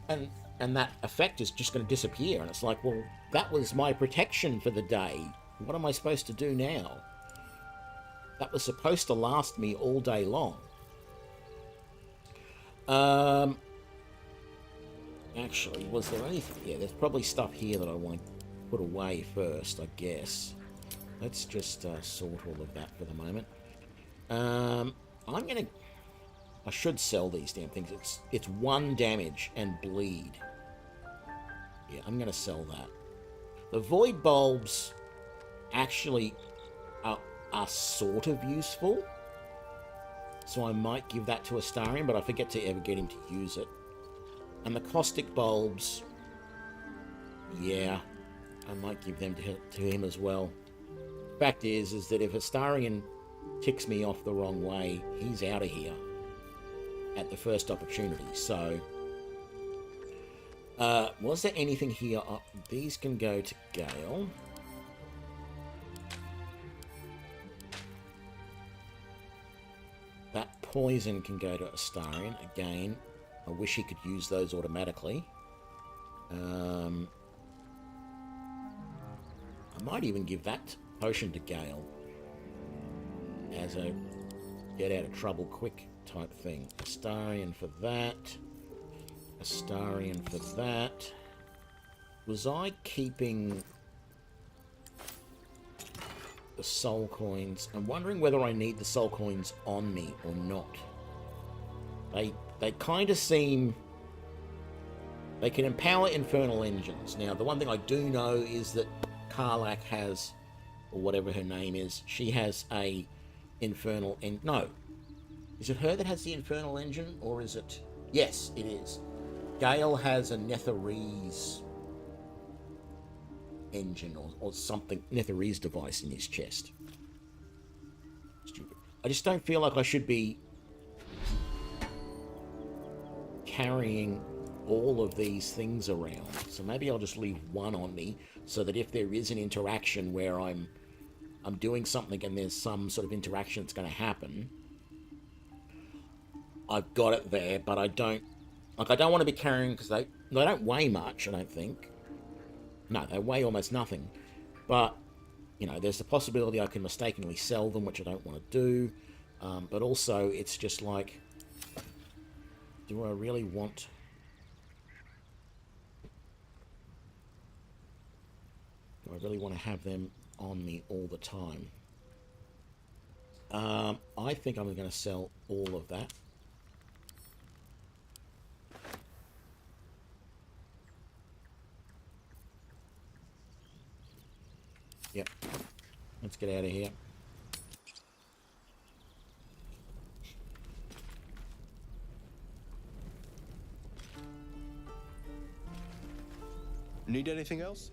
and that effect is just going to disappear. And it's like, well, that was my protection for the day. What am I supposed to do now? That was supposed to last me all day long. Actually, was there anything? Yeah, there's probably stuff here that I want to put away first, I guess. Let's just sort all of that for the moment. I should sell these damn things. It's 1 damage and bleed. Yeah, I'm gonna sell that. The void bulbs actually are sort of useful, so I might give that to Astarion, but I forget to ever get him to use it. And the caustic bulbs, yeah, I might give them to him as well. Fact is that if Astarion ticks me off the wrong way, he's out of here at the first opportunity. So, was there anything here? These can go to Gale. That poison can go to Astarion. Again, I wish he could use those automatically. I might even give that potion to Gale as a get out of trouble quick type thing. Astarion for that. Astarion for that. Was I keeping the soul coins? I'm wondering whether I need the soul coins on me or not. They kind of seem... They can empower infernal engines. Now, the one thing I do know is that Karlach has, or whatever her name is, she has a infernal... No. Is it her that has the infernal engine, or is it... Yes, it is. Gale has a Netherese engine, or something, Netherese device in his chest. Stupid. I just don't feel like I should be carrying all of these things around. So maybe I'll just leave one on me so that if there is an interaction where I'm doing something and there's some sort of interaction that's going to happen, I've got it there. But I don't want to be carrying, because they don't weigh much, I don't think. No, they weigh almost nothing. But you know, there's the possibility I can mistakenly sell them, which I don't want to do. But also, it's just like, do I really want... Do I really want to have them on me all the time? I think I'm going to sell all of that. Yep. Let's get out of here. Need anything else?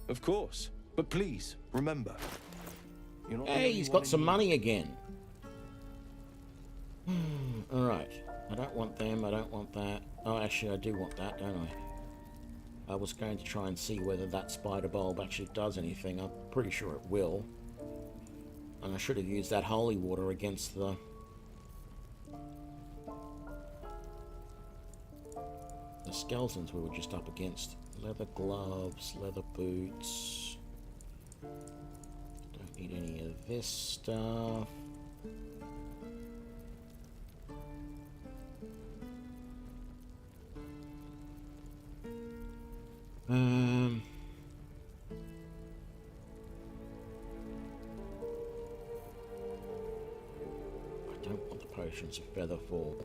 Of course. But please, remember. You're not the Hey, only he's one got some in money again. Alright. I don't want them, I don't want that. Oh, actually, I do want that, don't I? I was going to try and see whether that spider bulb actually does anything. I'm pretty sure it will. And I should have used that holy water against the... skeletons we were just up against. Leather gloves, leather boots. Don't need any of this stuff. I don't want the potions of feather fall.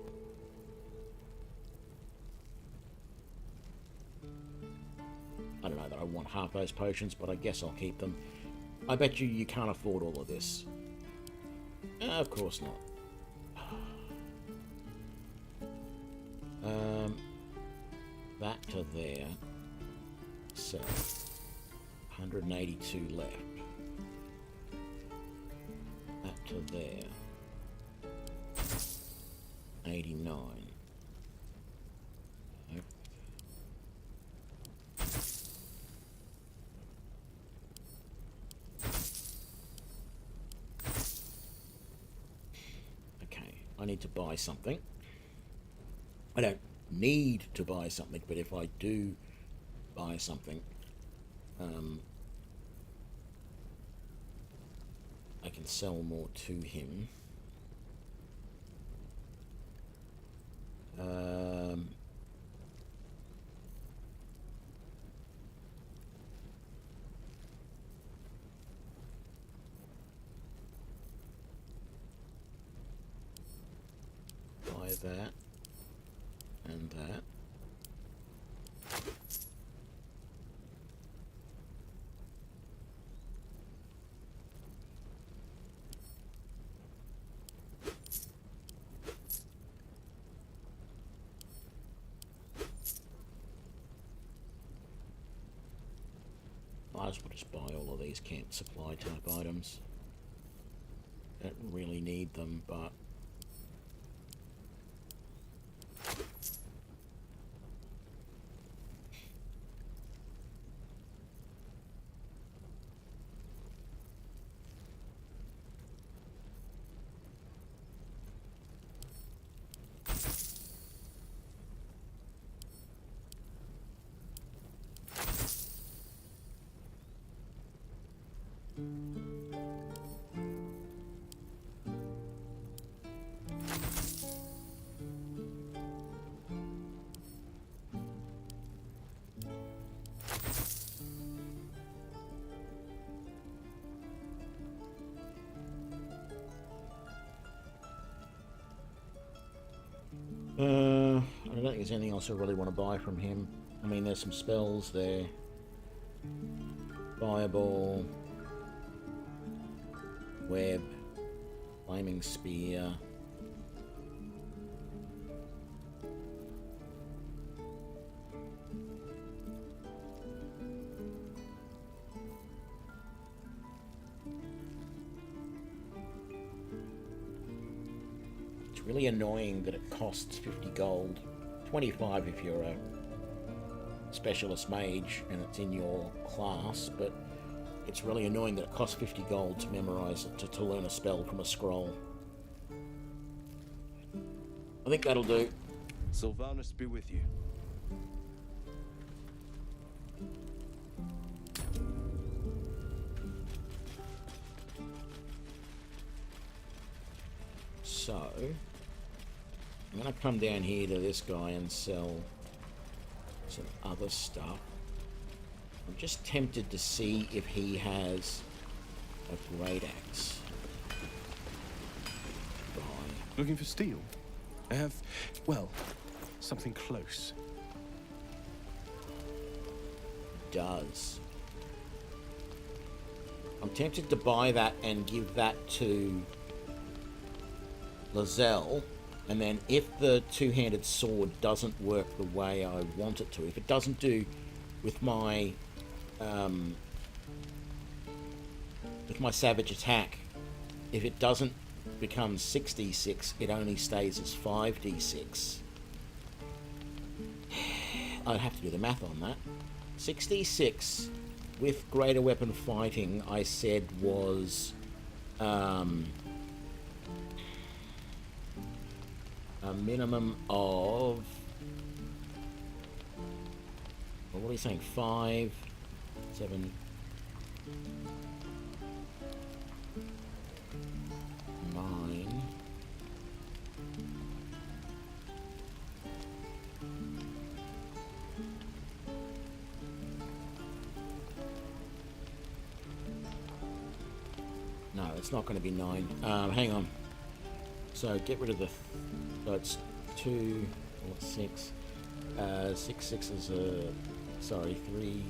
I don't know that I want half those potions, but I guess I'll keep them. I bet you can't afford all of this. Of course not. That to there. So, 182 left. That to there. 89. Nope. Okay, I need to buy something. I don't need to buy something, but if I do buy something, I can sell more to him. Buy that and that. Might as well just buy all of these camp supply type items. Don't really need them, but I don't think there's anything else I really want to buy from him. I mean, there's some spells there. Fireball, web, flaming spear. It's really annoying that it costs 50 gold to 25 if you're a specialist mage and it's in your class, but it's really annoying that it costs 50 gold to memorize it, to learn a spell from a scroll. I think that'll do. Sylvanus be with you. So, I'm going to come down here to this guy and sell some other stuff. I'm just tempted to see if he has a great axe. Buy. Looking for steel? I have, well, something close. Does. I'm tempted to buy that and give that to Lazelle, and then if the two-handed sword doesn't work the way I want it to, if it doesn't do with my savage attack, if it doesn't become 6d6, it only stays as 5d6. I'd have to do the math on that. 6d6 with greater weapon fighting, I said, was a minimum of, well, what are you saying, 5, 7, 9, no, it's not going to be 9. Hang on. So get rid of the, so it's 2, what's 6? 6 sixes are, sorry, 3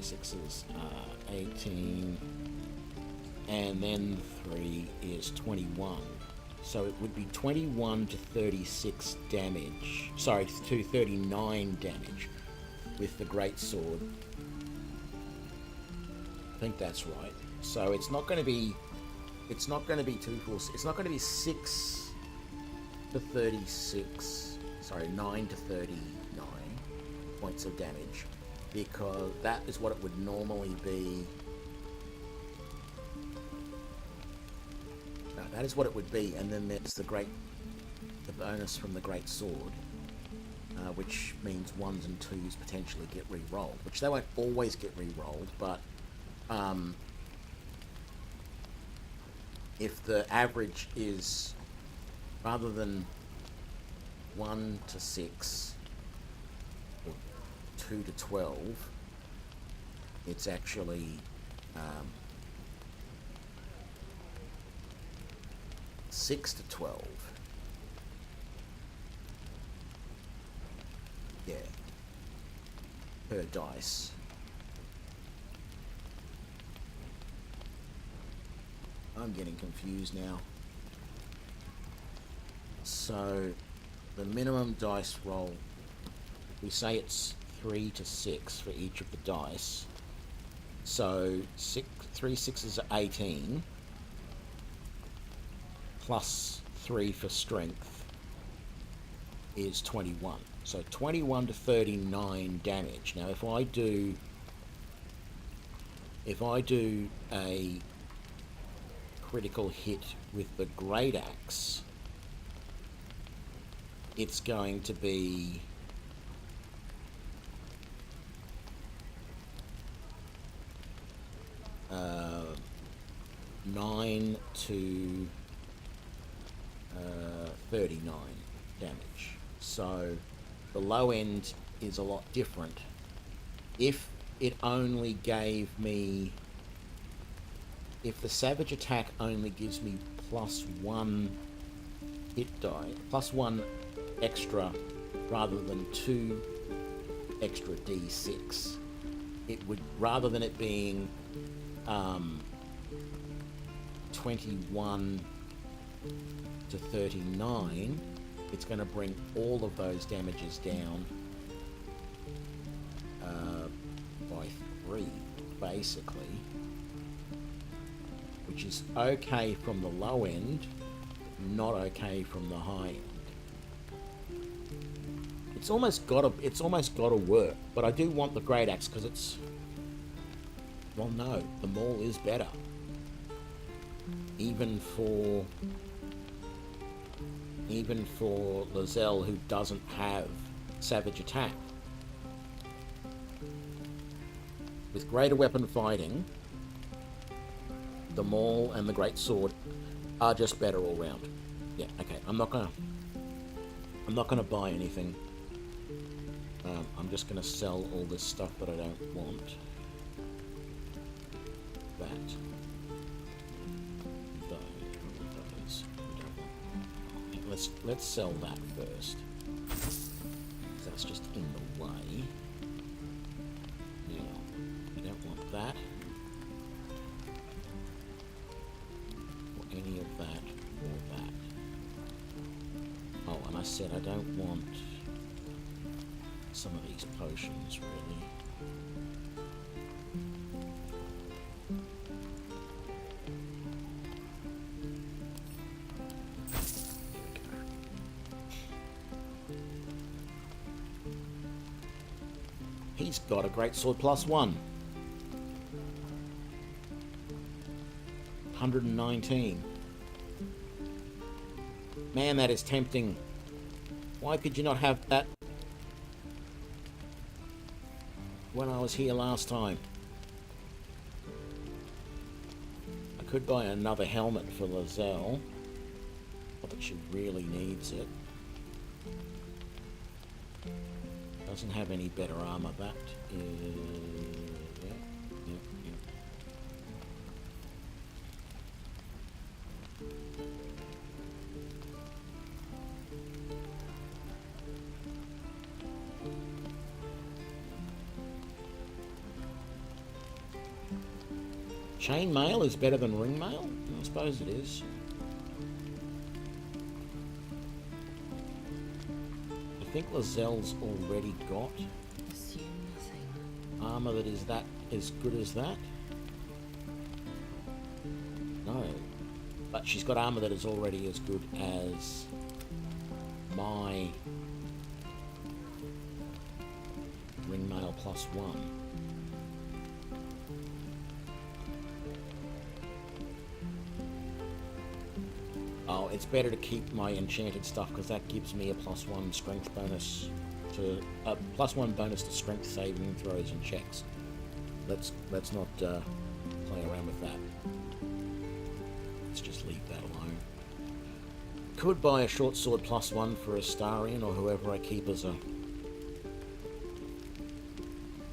sixes are 18, and then 3 is 21. So it would be 21 to 36 damage, sorry, to 39 damage with the great sword. I think that's right. So it's not going to be, it's not going to be 2, 4, it's not going to be 6 to 36, sorry, 9 to 39 points of damage, because that is what it would normally be. No, that is what it would be, and then there's the bonus from the great sword, which means 1s and 2s potentially get re-rolled, which they won't always get re-rolled, but if the average is, rather than 1 to 6 or 2 to 12, it's actually 6 to 12. Yeah, per dice. I'm getting confused now. So the minimum dice roll, we say it's 3 to 6 for each of the dice. So 3 6s are 18, plus 3 for strength is 21. So 21 to 39 damage. Now if I do a critical hit with the great axe, it's going to be 9 to 39 damage. So the low end is a lot different. If it only gave me, if the savage attack only gives me +1 hit die, +1 extra rather than 2 extra d6, it would, rather than it being 21 to 39, it's going to bring all of those damages down by 3, basically, which is okay from the low end, not okay from the high end. It's almost gotta work, but I do want the great axe because it's, well, no, the maul is better, even for Lozelle, who doesn't have savage attack. With greater weapon fighting, the maul and the great sword are just better all round. Yeah, okay. I'm not gonna buy anything. I'm just gonna sell all this stuff that I don't want. That. Those. We don't want. Let's sell that first. That's just in the way. Now, we don't want that. Or any of that, or that. Oh, and I said I don't want some of these potions, really. He's got a great sword +1. 119. Man, that is tempting. Why could you not have that when I was here last time? I could buy another helmet for Lozelle. Not that she really needs it. Doesn't have any better armor. That is... yeah. Chain mail is better than ring mail? I suppose it is. I think Lozelle's already got Assume nothing. armor that is as good as that. No. But she's got armor that is already as good as my ring mail +1. Oh, it's better to keep my enchanted stuff because that gives me a +1 strength bonus to +1 bonus to strength saving throws and checks. Let's not play around with that. Let's just leave that alone. Could buy a short sword +1 for Astarion or whoever I keep as a.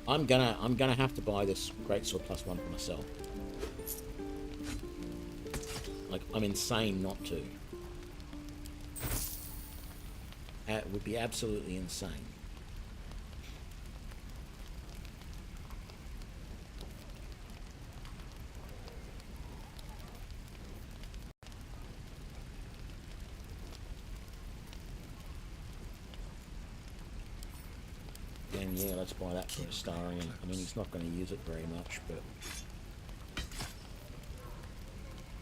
I'm gonna have to buy this great sword +1 for myself. Like, I'm insane not to. It would be absolutely insane. And yeah, let's buy that for Astarion. I mean, he's not going to use it very much, but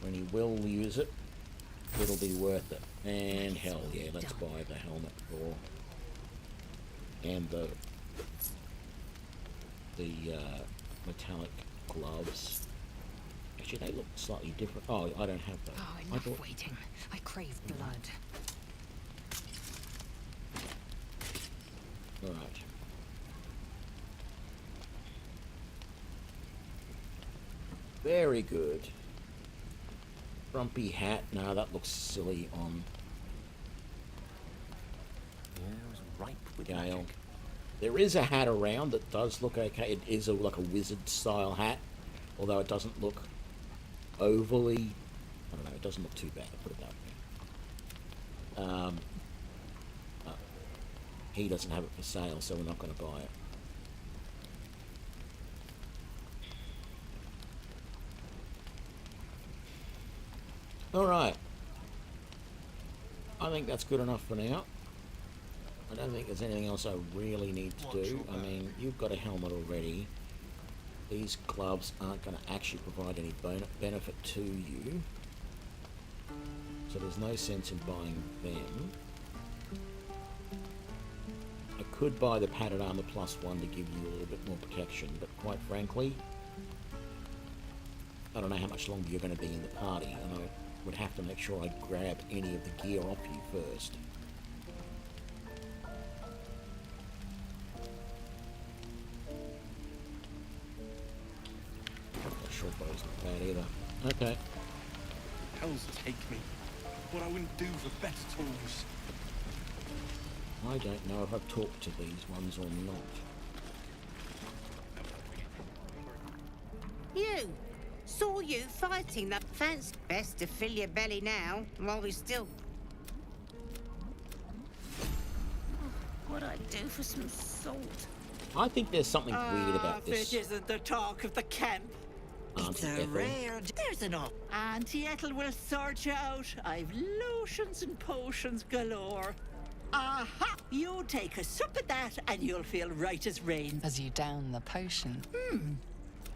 when he will use it, it'll be worth it. And hell yeah, let's buy the helmet for, and the metallic gloves. Actually, they look slightly different. Oh, I don't have those. Oh, enough waiting. I crave blood. Alright. Very good. Grumpy hat. No, that looks silly on Ripe with Gale. magic. There is a hat around that does look okay. It is like a wizard style hat, although it doesn't look overly. I don't know. It doesn't look too bad. I'll put it that way. He doesn't have it for sale, so we're not going to buy it. Alright. I think that's good enough for now. I don't think there's anything else I really need to do. I mean, you've got a helmet already. These gloves aren't going to actually provide any benefit to you. So there's no sense in buying them. I could buy the padded armor +1 to give you a little bit more protection, but quite frankly, I don't know how much longer you're going to be in the party, and I would have to make sure I grab any of the gear off you first. Short bow's not bad either. Okay. Hells take me. What I wouldn't do for better tools. I don't know if I've talked to these ones or not. You! Saw you fighting that fence. Best to fill your belly now, while we still... What'd I do for some salt? I think there's something weird about this. If it isn't the talk of the camp. Auntie It's a Ethel. rare... There's an op. Auntie Ethel will sort you out. I've lotions and potions galore. Aha! You take a sup of that and you'll feel right as rain. As you down the potion.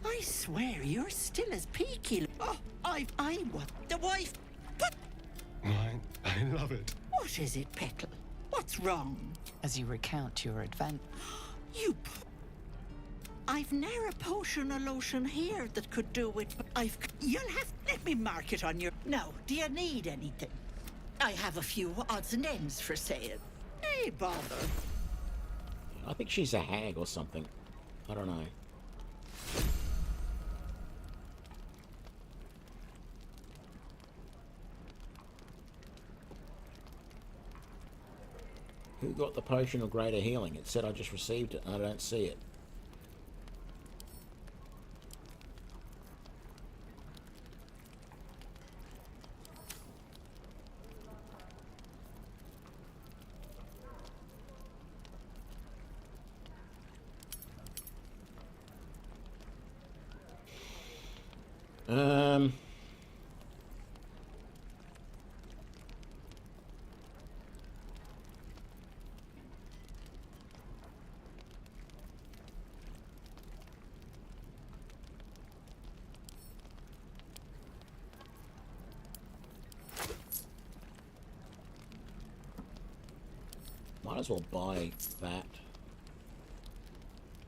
I swear you're still as peaky. Oh, I want the wife. But I love it. what is it, Petal? What's wrong? As you recount your advent. I've ne'er a potion or lotion here that could do it, but you'll have... Let me mark it on your... Now, do you need anything? I have a few odds and ends for sale. Hey, bother. I think she's a hag or something. I don't know. Who got the potion of greater healing? It said I just received it and I don't see it. Might as well buy that,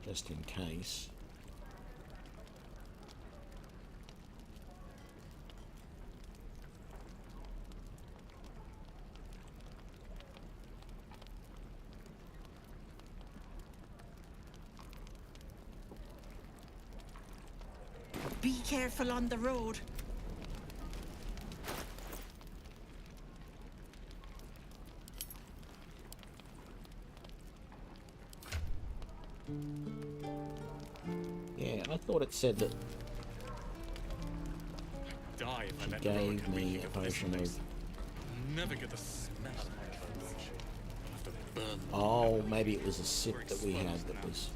just in case. Be careful on the road. Yeah, I thought it said that Die if I she let the road gave come me reeking a of this potion place. of... Never get the smell of my clothes. I'll have to burn them. Oh, maybe it was a sip that we had that was...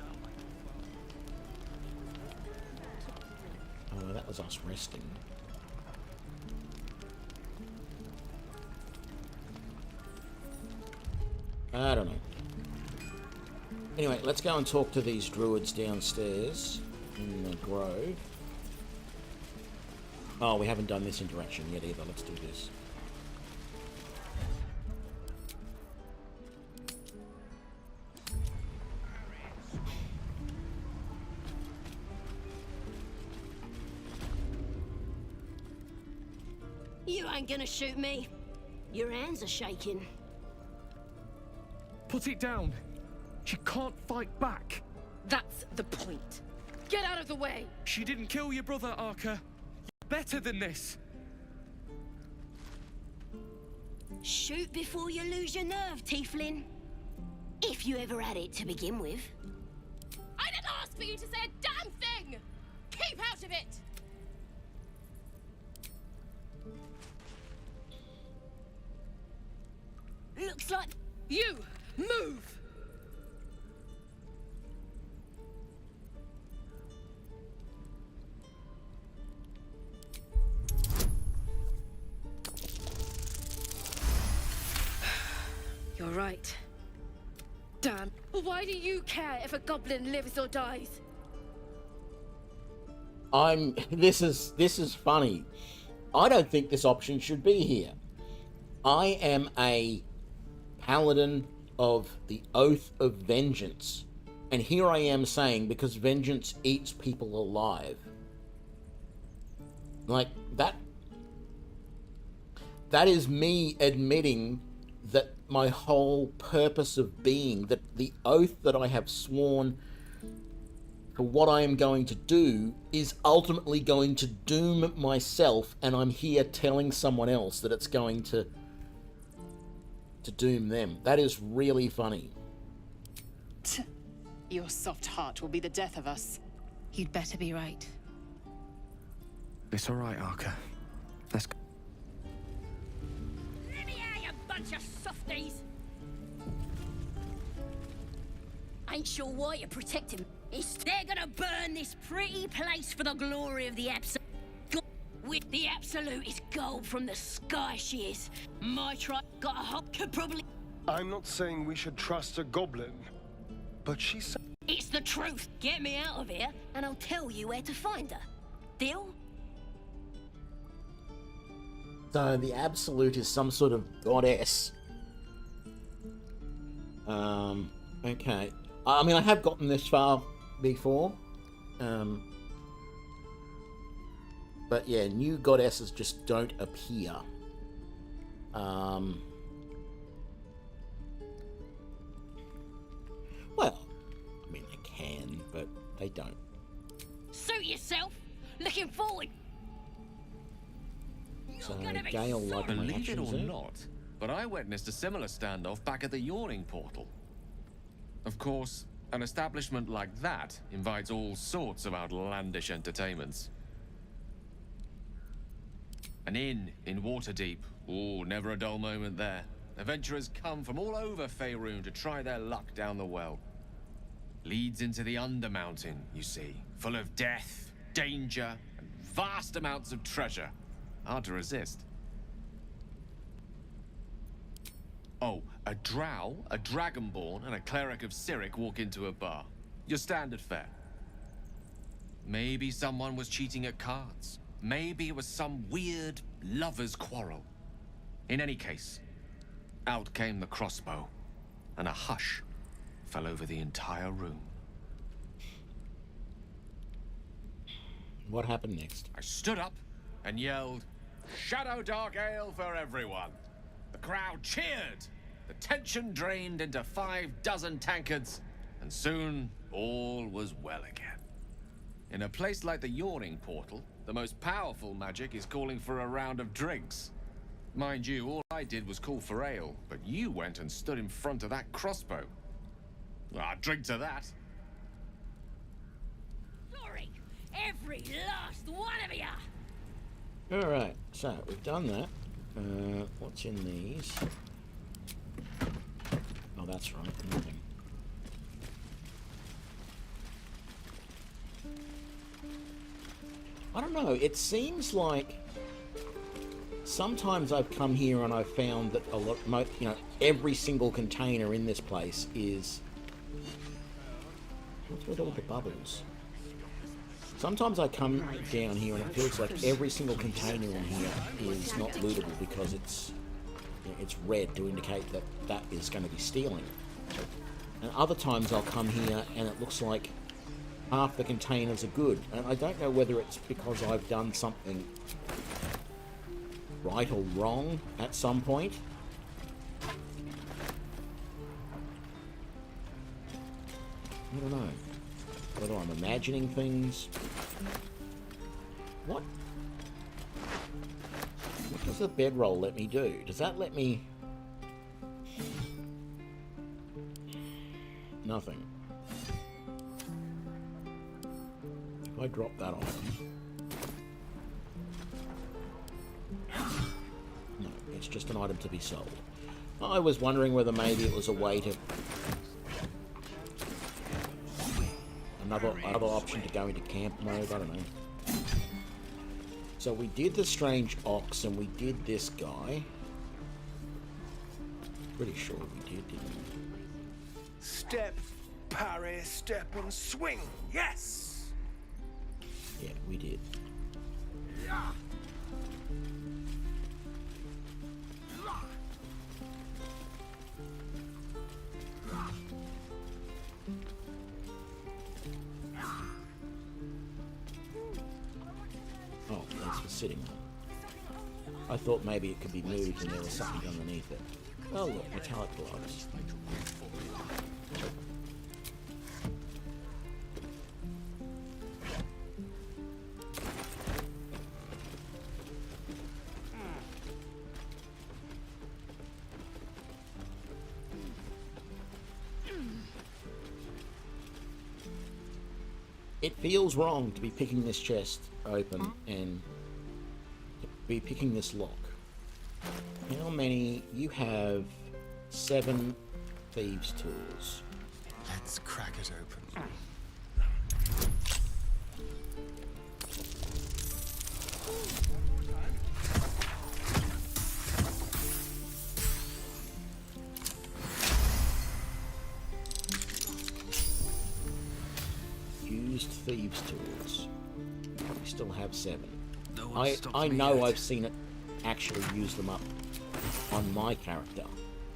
Oh, that was us resting. I don't know. Anyway, let's go and talk to these druids downstairs in the grove. Oh, we haven't done this interaction yet either. Let's do this. You ain't gonna shoot me. Your hands are shaking. Put it down. She can't fight back. That's the point. Get out of the way! She didn't kill your brother, Arca. You're better than this. Shoot before you lose your nerve, Tiefling. If you ever had it to begin with. I didn't ask for you to say a damn thing! Keep out of it! Looks like... You! Move! You're right. Damn. Why do you care if a goblin lives or dies? This is funny. I don't think this option should be here. I am a paladin of the Oath of Vengeance. And here I am saying, because vengeance eats people alive. Like, that is me admitting that my whole purpose of being, that the oath that I have sworn for what I am going to do is ultimately going to doom myself, and I'm here telling someone else that it's going to doom them. That is really funny. Your soft heart will be the death of us. You'd better be right. It's all right, Arca. Let's go. Let me out, you bunch of softies! Ain't sure why you're protecting me. They're gonna burn this pretty place for the glory of the Absolute. With the Absolute is gold from the sky, she is. My tribe got a hop could probably... I'm not saying we should trust a goblin, but she said... It's the truth. Get me out of here, and I'll tell you where to find her. Deal? So the Absolute is some sort of goddess. Okay. I mean, I have gotten this far before. But yeah, new goddesses just don't appear. Well, I mean, they can, but they don't. Suit yourself. Looking forward. So Gale like my Believe it actions or there. not, but I witnessed a similar standoff back at the Yawning Portal. Of course, an establishment like that invites all sorts of outlandish entertainments. An inn in Waterdeep. Ooh, never a dull moment there. Adventurers come from all over Faerun to try their luck down the well. Leads into the Undermountain, you see, full of death, danger, and vast amounts of treasure. Hard to resist. Oh, a drow, a dragonborn, and a cleric of Cyric walk into a bar. Your standard fare. Maybe someone was cheating at cards. Maybe it was some weird lover's quarrel. In any case, out came the crossbow, and a hush fell over the entire room. What happened next? I stood up and yelled, "Shadow Dark Ale for everyone!" The crowd cheered. The tension drained into 6 tankards, and soon all was well again. In a place like the Yawning Portal, the most powerful magic is calling for a round of drinks. Mind you, all I did was call for ale, but you went and stood in front of that crossbow. I'll drink to that. Glory! Every last one of ya! Alright, so we've done that. What's in these? Oh, that's right, nothing. I don't know, it seems like sometimes I've come here and I've found that every single container in this place is... What's with all the bubbles? Sometimes I come down here and it feels like every single container in here is not lootable because it's red to indicate that that is going to be stealing. And other times I'll come here and it looks like half the containers are good. And I don't know whether it's because I've done something right or wrong at some point. I don't know. Whether I'm imagining things. What does the bedroll let me do? Does that let me... Nothing. If I drop that item... No, it's just an item to be sold. I was wondering whether maybe it was a way to... Another option to go into camp mode, I don't know. So we did the strange ox and we did this guy. Pretty sure we did, didn't we? Step, parry, step and swing. Yes! Yeah, we did. is sitting on. I thought maybe it could be moved and there was something underneath it. Oh look, metallic gloves. It feels wrong to be picking this chest open and to be picking this lock. How many? You have 7 thieves' tools. Let's crack it open. Used thieves' tools. We still have 7. No one stops I me know yet. I've seen it actually use them up on my character.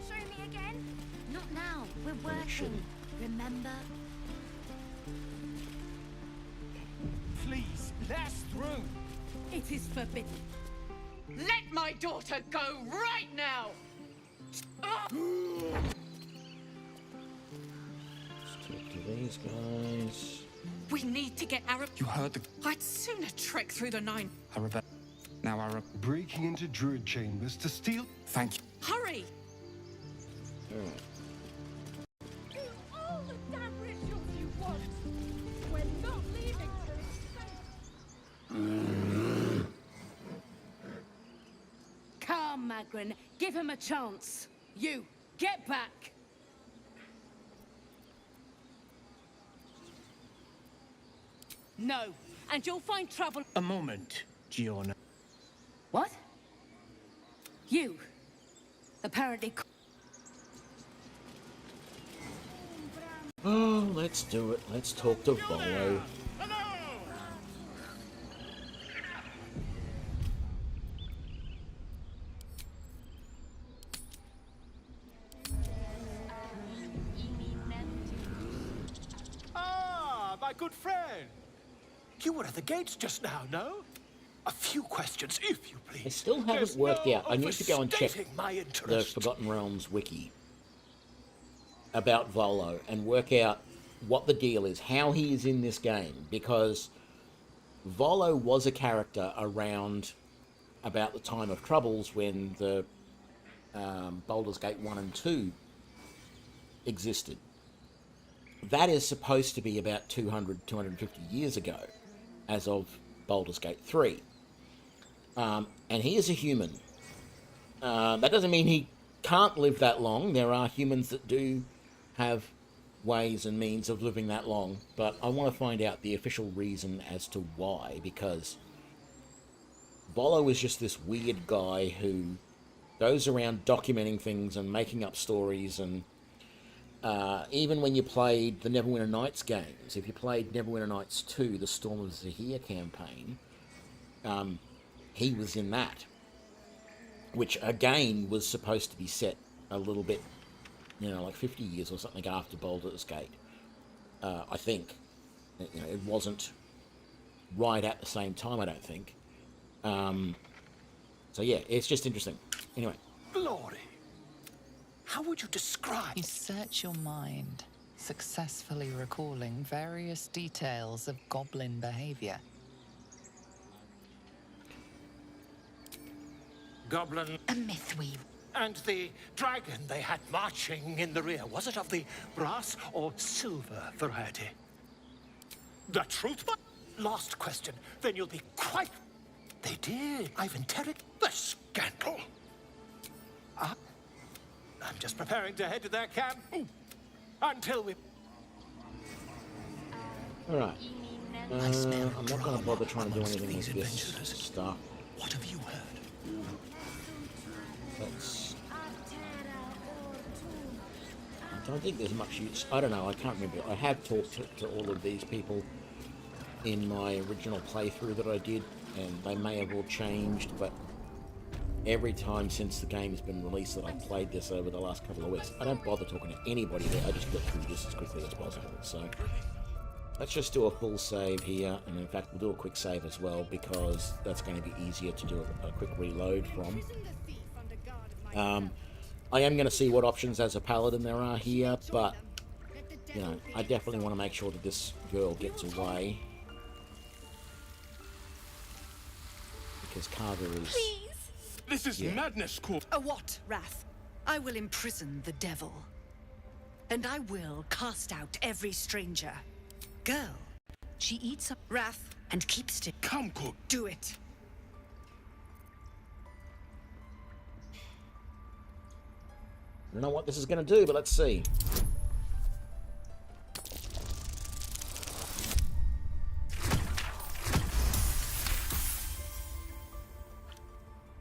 Show me again? Not now. We're When it working. shouldn't. Remember? Please, let us through. It is forbidden. Let my daughter go right now! Let's talk to these guys. We need to get Arab. You heard the I'd sooner trek through the 9. Arab. Now Arab. Breaking into Druid chambers to steal. Thank you. Hurry! Alright. Do all the damn rituals you want. We're not leaving. Come, Magrin. Give him a chance. You, get back. No, and you'll find trouble. A moment, Giona. What? You. Apparently. Oh, let's do it. Let's talk to Volo. Ah, my good friend. You were at the gates just now, no? A few questions, if you please. I still haven't There's worked no out. I need to go and check overstating my the interest. Forgotten Realms wiki about Volo and work out what the deal is, how he is in this game, because Volo was a character around about the time of Troubles when the Baldur's Gate 1 and 2 existed. That is supposed to be about 200, 250 years ago, as of Baldur's Gate 3. And he is a human. That doesn't mean he can't live that long. There are humans that do have ways and means of living that long, but I want to find out the official reason as to why, because Volo is just this weird guy who goes around documenting things and making up stories, and even when you played the Neverwinter Nights games, if you played Neverwinter Nights 2, the Storm of Zahir campaign, he was in that, which again was supposed to be set a little bit, you know, like 50 years or something after Baldur's Gate. I think, you know, it wasn't right at the same time, I don't think. So yeah, it's just interesting. Anyway. Glory. How would you describe? You search your mind, successfully recalling various details of goblin behavior. Goblin. A myth weave. And the dragon they had marching in the rear, was it of the brass or silver variety? The truth, but last question. Then you'll be quite... They did. I've interrogated the scandal. I'm just preparing to head to their camp. Until we... Alright. I'm not going to bother trying to do anything with this stuff. What have you heard? Let's... I don't think there's much use. I don't know, I can't remember. I have talked to all of these people in my original playthrough that I did, and they may have all changed, but every time since the game has been released that I've played this over the last couple of weeks, I don't bother talking to anybody there. I just get through this as quickly as possible. So Let's just do a full save here, and in fact we'll do a quick save as well, because that's going to be easier to do a quick reload from. I am going to see what options as a paladin there are here, but, you know, I definitely want to make sure that this girl gets away. Because Karga is... Please! This is madness, Court. A what, Wrath? I will imprison the devil. And I will cast out every stranger. Girl, she eats up Wrath and keeps it. Come, Court. Do it. I don't know what this is going to do, but let's see.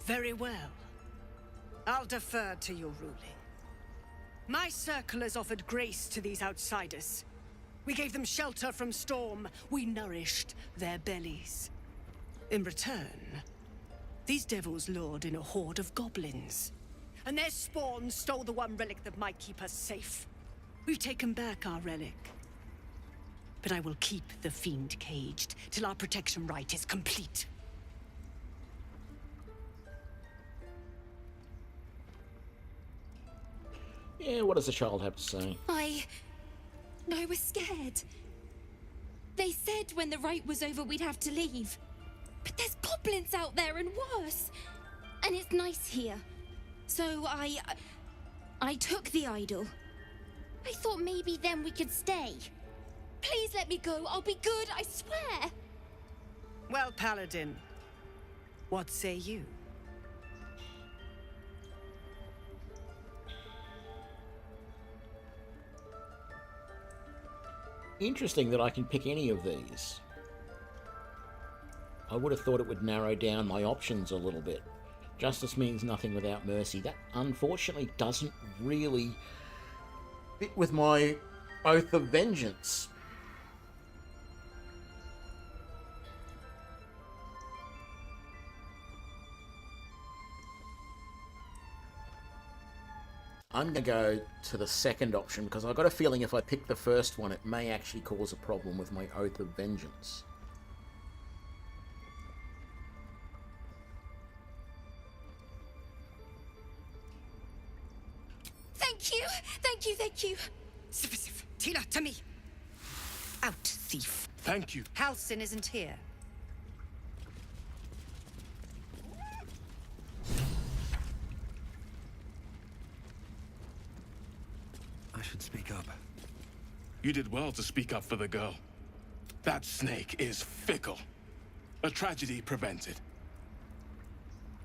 Very well. I'll defer to your ruling. My circle has offered grace to these outsiders. We gave them shelter from storm. We nourished their bellies. In return, these devils lured in a horde of goblins. And their spawn stole the one relic that might keep us safe. We've taken back our relic. But I will keep the fiend caged till our protection rite is complete. Yeah, what does the child have to say? I was scared. They said when the rite was over we'd have to leave. But there's goblins out there and worse. And it's nice here. So I took the idol. I thought maybe then we could stay. Please let me go. I'll be good, I swear. Well, Paladin, what say you? Interesting that I can pick any of these. I would have thought it would narrow down my options a little bit. Justice means nothing without mercy. That unfortunately doesn't really fit with my oath of vengeance. I'm going to go to the second option because I've got a feeling if I pick the first one, it may actually cause a problem with my oath of vengeance. Thank you! Thank you, thank you! Tila, to me! Out, thief. Thank you. Halsin isn't here. I should speak up. You did well to speak up for the girl. That snake is fickle. A tragedy prevented.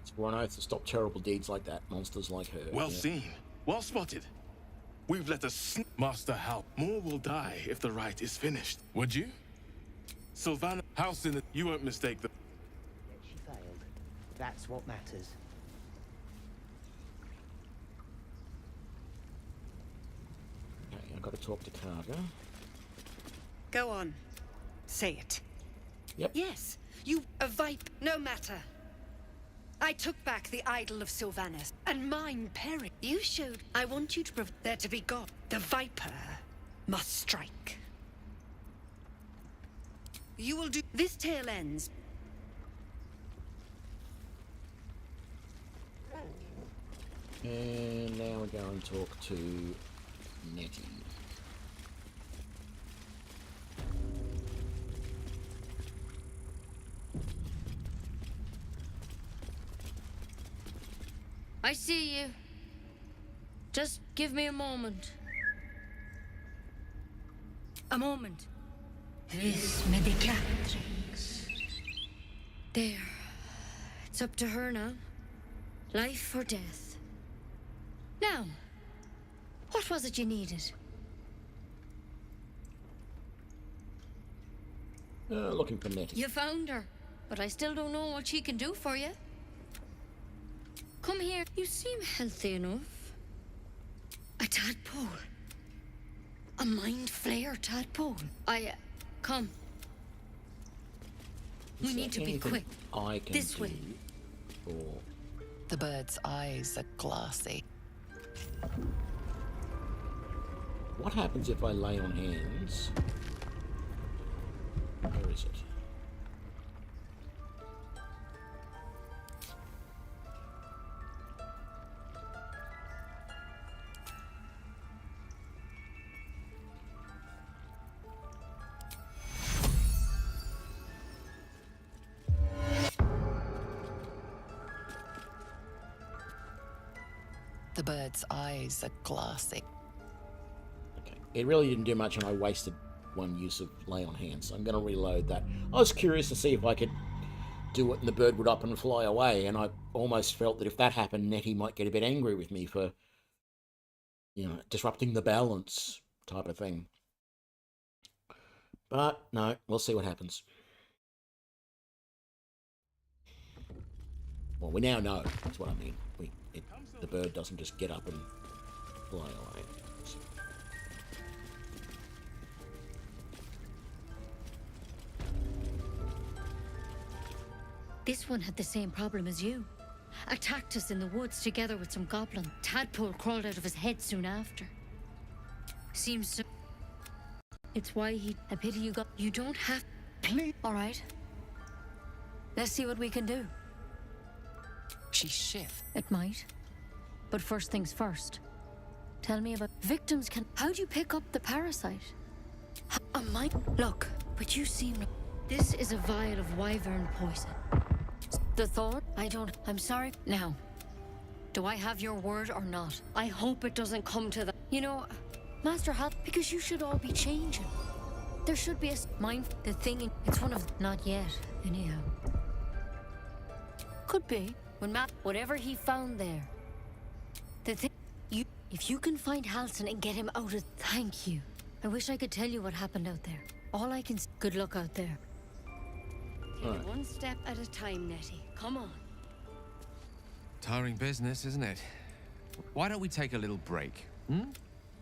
It's one oath to stop terrible deeds like that. Monsters like her. Well seen. Well spotted. We've let a Master help. More will die if the rite is finished. Would you? Sylvana, Halsin, you won't mistake the... She failed. That's what matters. Okay, I've got to talk to Karga. Go on. Say it. Yep. Yes, you a vipe. No matter. I took back the idol of Sylvanas, and mine perished. You showed. I want you to prove there to be God. The Viper must strike. You will do. This tale ends. And now we go and talk to Nettie. I see you. Just give me a moment. A moment. This medicatrix. There. It's up to her now. Life or death. Now, what was it you needed? Looking for Nettie. You found her, but I still don't know what she can do for you. Come here. You seem healthy enough. A tadpole. A mind flayer tadpole. Come. We need to be quick. I can This way. Or... The bird's eyes are glassy. What happens if I lay on hands is it? The bird's eyes are glassy. Okay. It really didn't do much, and I wasted one use of lay on hands. So I'm going to reload that. I was curious to see if I could do it and the bird would up and fly away, and I almost felt that if that happened, Nettie might get a bit angry with me for, you know, disrupting the balance type of thing. But no, we'll see what happens. Well, we now know. That's what I mean. The bird doesn't just get up and fly away. So. This one had the same problem as you. Attacked us in the woods together with some goblin. Tadpole crawled out of his head soon after. Seems so... It's why he... A pity you got... You don't have... Please. All right. Let's see what we can do. She shifts. It might. But first things first. Tell me about... Victims can... How'd you pick up the parasite? A mine... Look, but you seem... This is a vial of wyvern poison. The thought? I don't... I'm sorry. Now, do I have your word or not? I hope it doesn't come to that. You know, Master Hal, because you should all be changing. There should be a... Mind... The thing... It's one of... Not yet, anyhow. Could be. When Matt... Whatever he found there. The thing... You... If you can find Halson and get him out of... Thank you. I wish I could tell you what happened out there. All I can... Good luck out there. Right. One step at a time, Nettie. Come on. Tiring business, isn't it? Why don't we take a little break?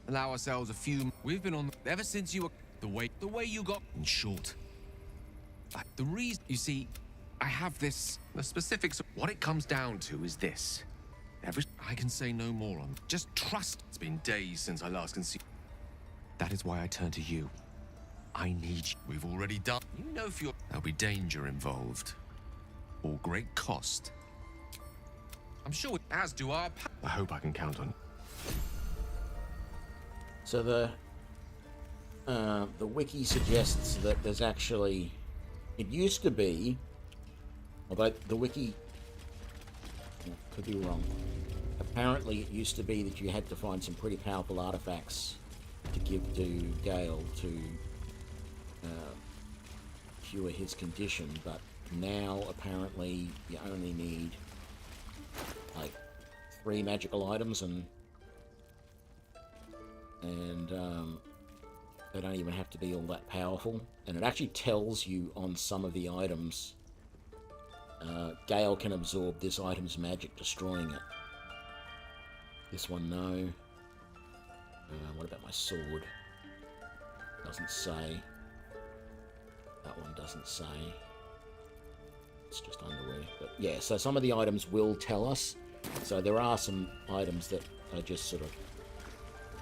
Allow ourselves a few... We've been on... Ever since you were... The way you got... In short. The reason... You see, I have this... The specifics of... What it comes down to is this. I can say no more on... Just trust. It's been days since I last conceived. That is why I turn to you. I need you. We've already done... You know if you're... There'll be danger involved. Or great cost. I'm sure as do our... I hope I can count on... So the wiki suggests that there's actually... It used to be... Although the wiki... Could be wrong. Apparently it used to be that you had to find some pretty powerful artifacts to give to Gale to... cure his condition, but now apparently you only need like 3 magical items and they don't even have to be all that powerful, and it actually tells you on some of the items Gale can absorb this item's magic, destroying it. This one, no. What about my sword? Doesn't say. That one doesn't say. It's just underwear. But yeah, so some of the items will tell us. So there are some items that are just sort of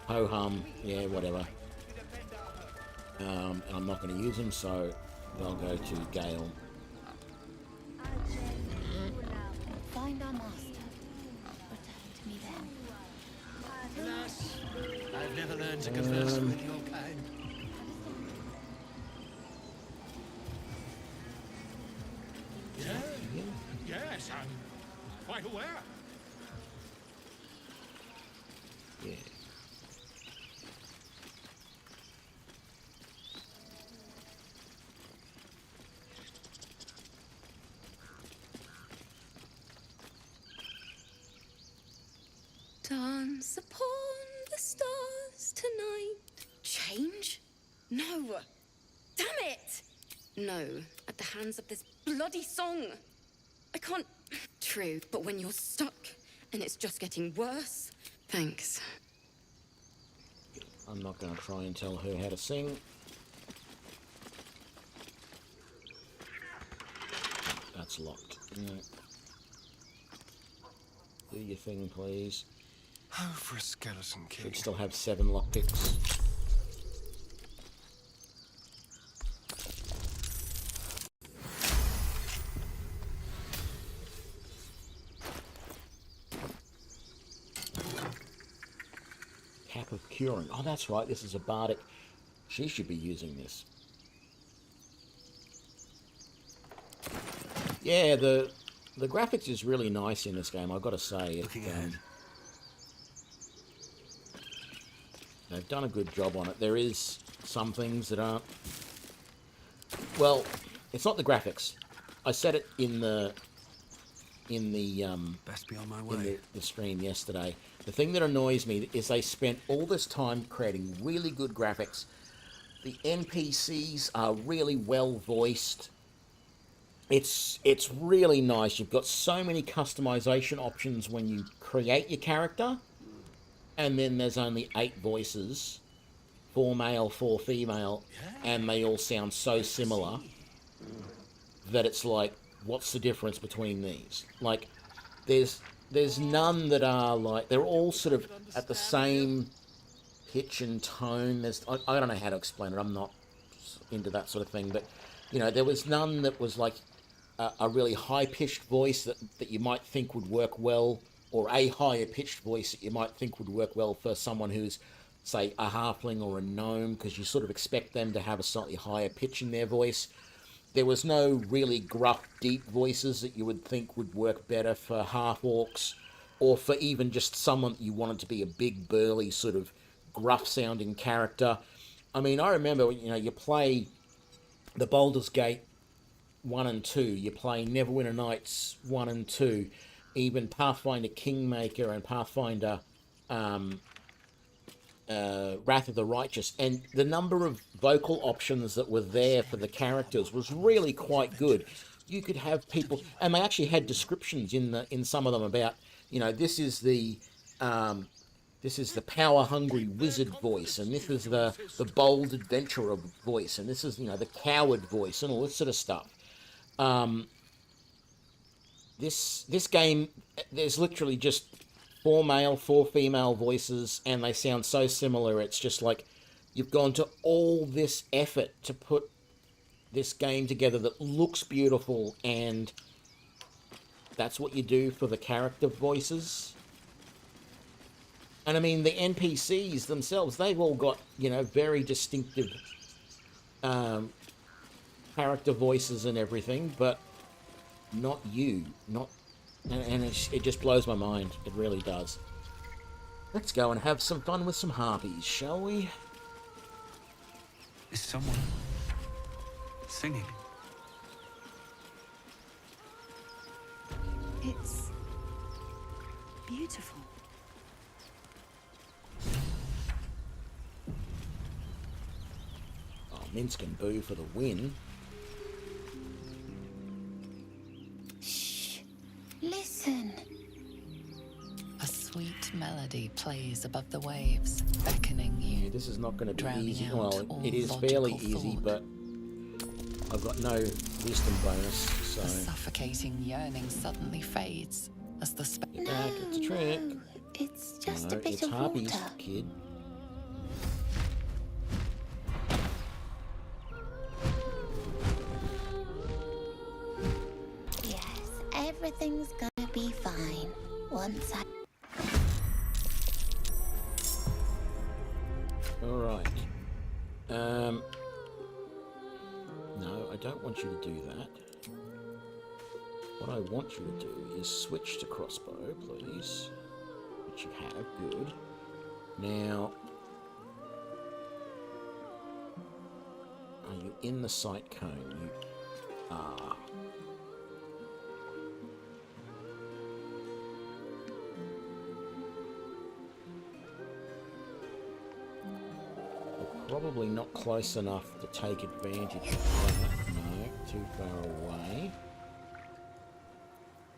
ho-hum, yeah, whatever. And I'm not going to use them, so they'll go to Gale. Find our master. Return to me then. Alas, I've never learned to converse with your kind. Yes, I'm quite aware. Yeah. Dance upon the stars tonight. Change? No. Damn it! No, at the hands of this bloody song. I can't... True, but when you're stuck and it's just getting worse... Thanks. I'm not going to try and tell her how to sing. That's locked. Yeah. Do your thing, please. Oh, for a skeleton king. Should still have 7 lockpicks. Cup of Curing. Oh, that's right. This is a bardic. She should be using this. Yeah, the graphics is really nice in this game, I've got to say. They've done a good job on it. There is some things that aren't... Well, it's not the graphics. I said it in the Best be on my way. in the stream yesterday. The thing that annoys me is they spent all this time creating really good graphics. The NPCs are really well voiced. It's really nice. You've got so many customization options when you create your character, and then there's only 8 voices, 4 male, 4 female, and they all sound so similar that it's like, what's the difference between these? Like, there's none that are like, they're all sort of at the same pitch and tone. I don't know how to explain it. I'm not into that sort of thing, but you know, there was none that was like a really high-pitched voice that you might think would work well, or a higher-pitched voice that you might think would work well for someone who's, say, a halfling or a gnome, because you sort of expect them to have a slightly higher pitch in their voice. There was no really gruff, deep voices that you would think would work better for half-orcs, or for even just someone that you wanted to be a big, burly, sort of gruff-sounding character. I mean, I remember, you know, you play the Baldur's Gate 1 and 2, you play Neverwinter Nights 1 and 2, even Pathfinder Kingmaker and Pathfinder Wrath of the Righteous, and the number of vocal options that were there for the characters was really quite good. You could have people, and they actually had descriptions in some of them about, you know, this is the power-hungry wizard voice, and this is the bold adventurer voice, and this is, you know, the coward voice, and all this sort of stuff. This game, there's literally just 4 male, 4 female voices, and they sound so similar. It's just like you've gone to all this effort to put this game together that looks beautiful, and that's what you do for the character voices. And I mean, the NPCs themselves, they've all got, you know, very distinctive character voices and everything, but not you. And it just blows my mind. It really does. Let's go and have some fun with some harpies, shall we? Is someone singing? It's beautiful. Oh, Minsk and Boo for the win. Listen. A sweet melody plays above the waves, beckoning you. Yeah, this is not going to be drowning easy. out Well, all it is logical fairly easy, thought. but I've got no wisdom bonus, so... The suffocating yearning suddenly fades as the Get back, it's a trick. It's just No, a bit it's of harpies, water. kid. Yes, everything's gonna be fine once I... Alright. No, I don't want you to do that. What I want you to do is switch to crossbow, please. Which you have, good. Now... Are you in the sight cone? You are. Probably not close enough to take advantage of that. No, too far away.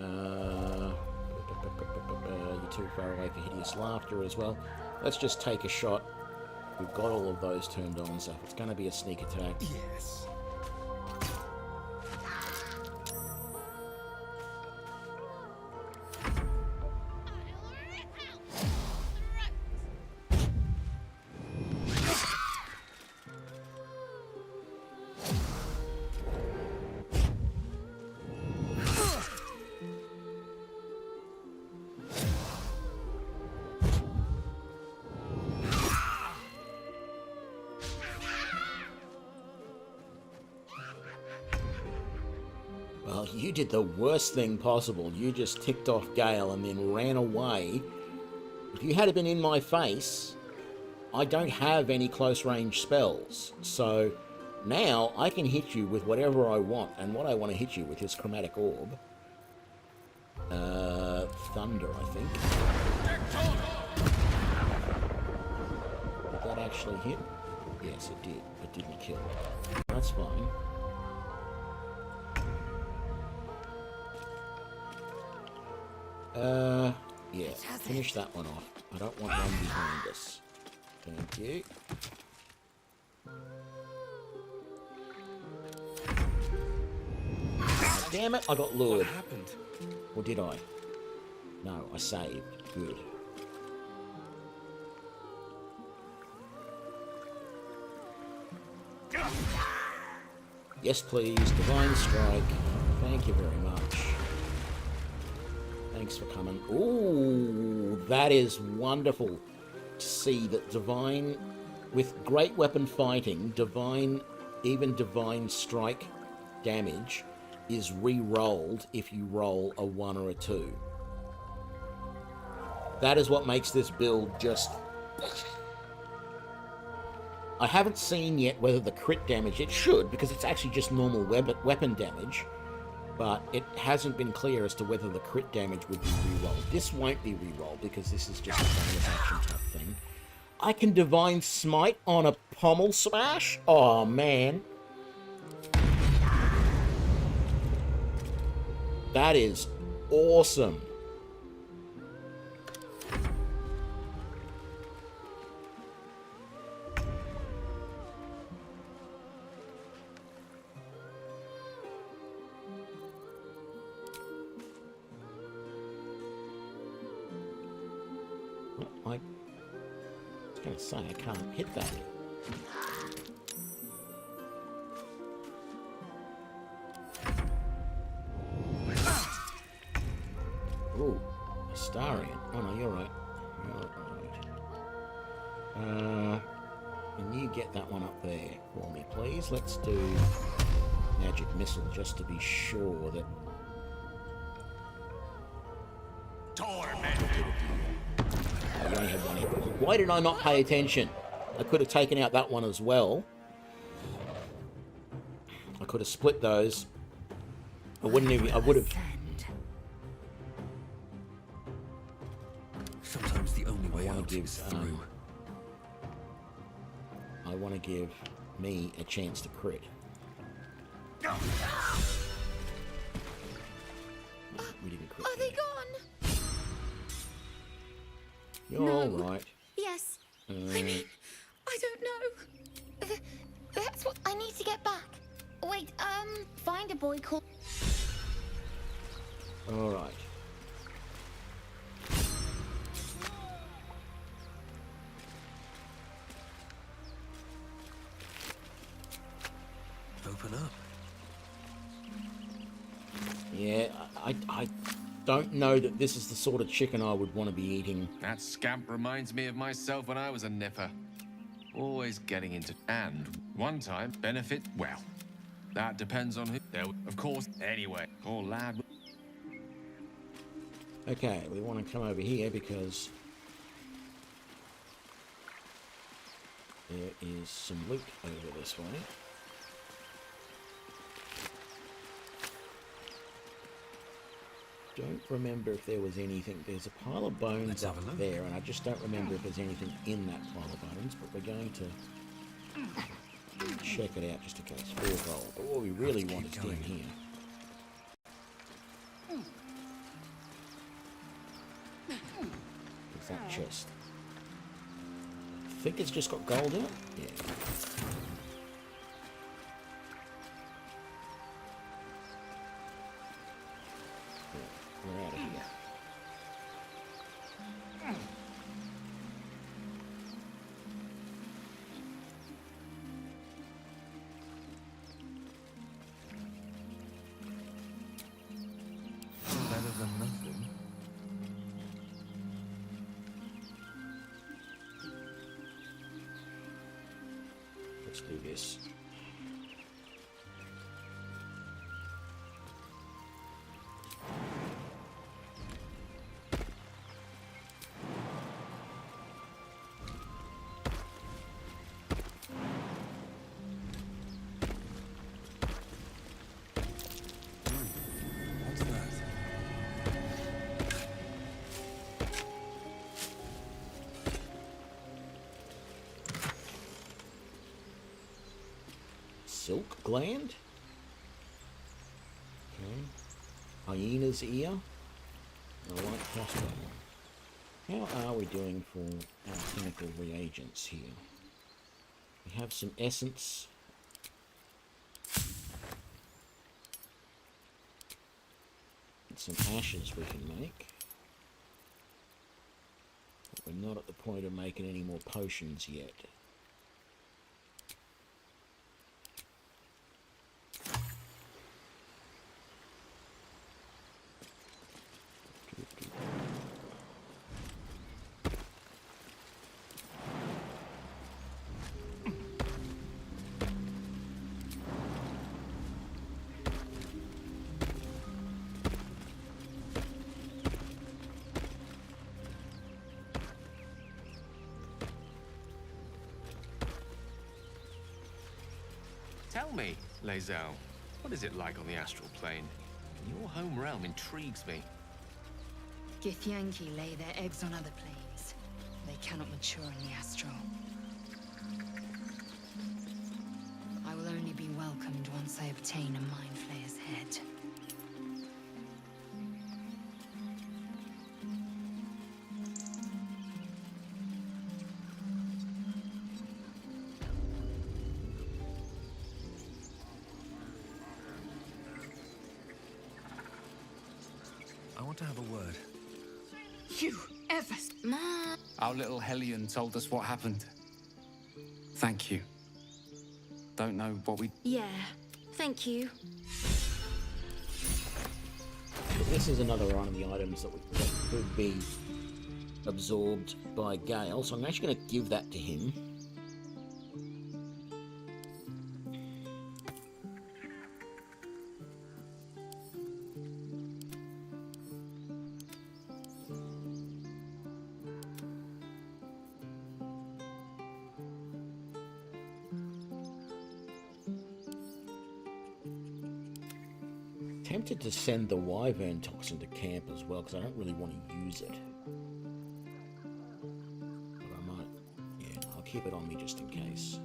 You're too far away for Hideous Laughter as well. Let's just take a shot. We've got all of those turned on, so it's going to be a sneak attack. Yes. you did the worst thing possible. You just ticked off Gale and then ran away. If you had been in my face, I don't have any close range spells. So now I can hit you with whatever I want. And what I want to hit you with is Chromatic Orb. Thunder, I think. Did that actually hit? Yes, it did. It didn't kill. That's fine. Yeah, finish that one off. I don't want one behind us. Thank you. Damn it, I got lured. What happened? Or did I? No, I saved. Good. Yes, please. Divine Strike. Thank you very much. Thanks for coming. Ooh, that is wonderful to see that Divine, with great weapon fighting, even Divine Strike damage is re-rolled if you roll a 1 or a 2. That is what makes this build just... I haven't seen yet whether the crit damage... It should, because it's actually just normal weapon damage. But it hasn't been clear as to whether the crit damage would be re-rolled. This won't be re-rolled, because this is just a bonus action type thing. I can Divine Smite on a pommel smash? Oh, man. That is awesome. I was going to say, I can't hit that. Ooh, Astarion. Oh no, you're right. You're right. Can you get that one up there for me, please? Let's do Magic Missile just to be sure that... You only have one hit. Why did I not pay attention? I could have taken out that one as well. I could have split those. I wouldn't even... I would have... Sometimes the only way out is through. I want to give me a chance to crit. We didn't crit. Are they gone? You're all right. Yes. I mean, I don't know. That's what I need to get back. Wait, find a boy called... All right. Open up. Yeah, I don't know that this is the sort of chicken I would want to be eating. That scamp reminds me of myself when I was a nipper. Always getting into... And one time, benefit, well, that depends on who... Of course, anyway, poor lad... Okay, we want to come over here because there is some loot over this way. Don't remember if there was anything. There's a pile of bones up there, and I just don't remember if there's anything in that pile of bones, but we're going to check it out just in case. 4 gold. But what we really want is down here. There's that chest. I think it's just got gold in it? Yeah. We're out of here. Better than nothing. Let's do this. silk gland. Okay. Hyena's ear. A light crossbow. How are we doing for our chemical reagents here? We have some essence. And some ashes we can make. But we're not at the point of making any more potions yet. Tell me, Lae'zel, what is it like on the astral plane? Your home realm intrigues me. Githyanki lay their eggs on other planes. They cannot mature in the astral. I will only be welcomed once I obtain a Mind Flayer's head. I want to have a word. You ever... Mom! Our little Hellion told us what happened. Thank you. Don't know what we... Yeah, thank you. This is another one of the items that could be absorbed by Gale, so I'm actually going to give that to him. Tempted to send the Wyvern toxin to camp as well, because I don't really want to use it. But I might, yeah, I'll keep it on me just in case.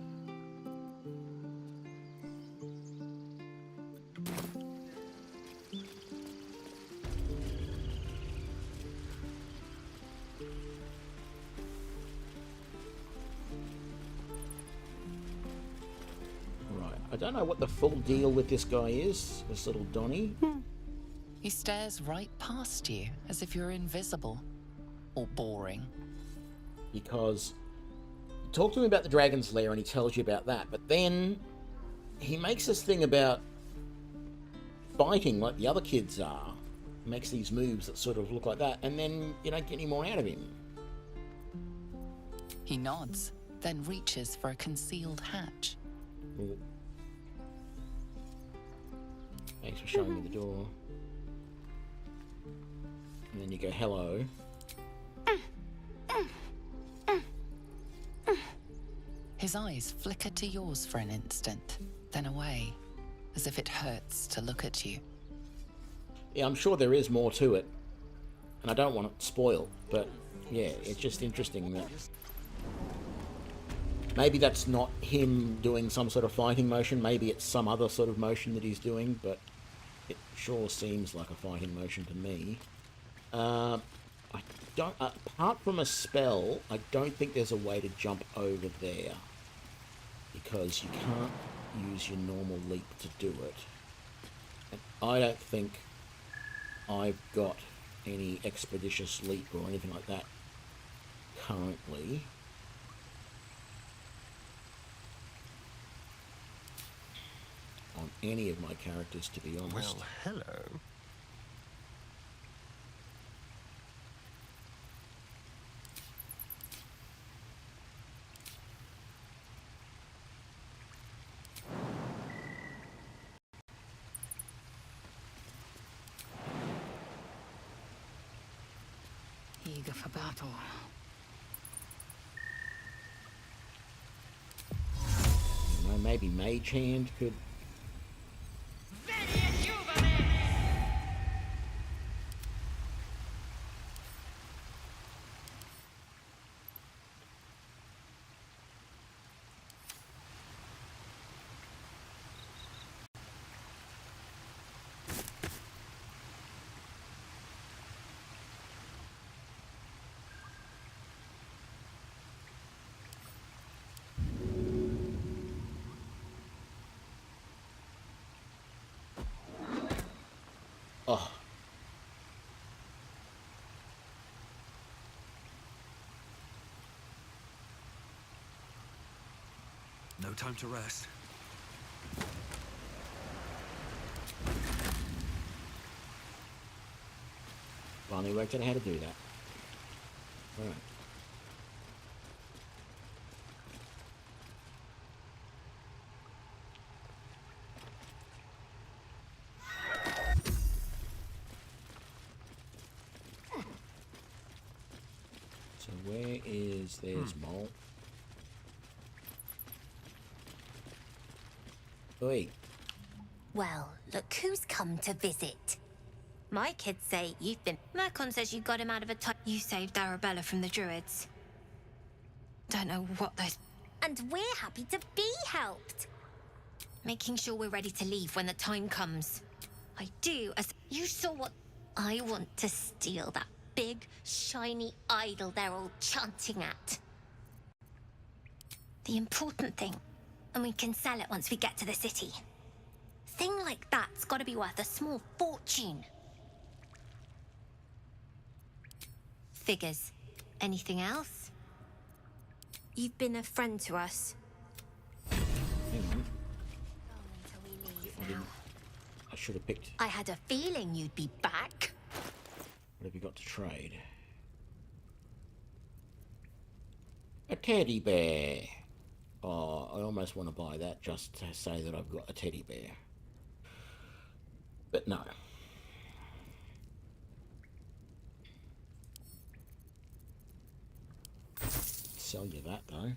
I don't know what the full deal with this guy is, this little Donny. He stares right past you, as if you're invisible. Or boring. Because you talk to him about the Dragon's Lair and he tells you about that, but then he makes this thing about fighting like the other kids are. He makes these moves that sort of look like that, and then you don't get any more out of him. He nods, then reaches for a concealed hatch. Well, thanks for showing me the door. And then you go, hello. His eyes flicker to yours for an instant, then away, as if it hurts to look at you. Yeah, I'm sure there is more to it. And I don't want it spoiled, but yeah, it's just interesting that... Maybe that's not him doing some sort of fighting motion, maybe it's some other sort of motion that he's doing, but it sure seems like a fighting motion to me. I don't, apart from a spell, I don't think there's a way to jump over there, because you can't use your normal leap to do it. And I don't think I've got any expeditious leap or anything like that currently. On any of my characters, to be honest. Well, hello. Eager for battle. I don't know, maybe Mage Hand could... Oh. No time to rest. Finally worked out how to do that. Alright. So where is there's mole? Oi. Well, look who's come to visit. My kids say you've been... Mercon says you got him out of a time... You saved Arabella from the Druids. Don't know what those... And we're happy to be helped. Making sure we're ready to leave when the time comes. I do, as... You saw what... I want to steal that big, shiny idol they're all chanting at. The important thing... And we can sell it once we get to the city. Thing like that's gotta be worth a small fortune. Figures. Anything else? You've been a friend to us. Hang on. I should have picked... I had a feeling you'd be back. What have you got to trade? A teddy bear. Oh, I almost want to buy that just to say that I've got a teddy bear. But no. Sell you that though.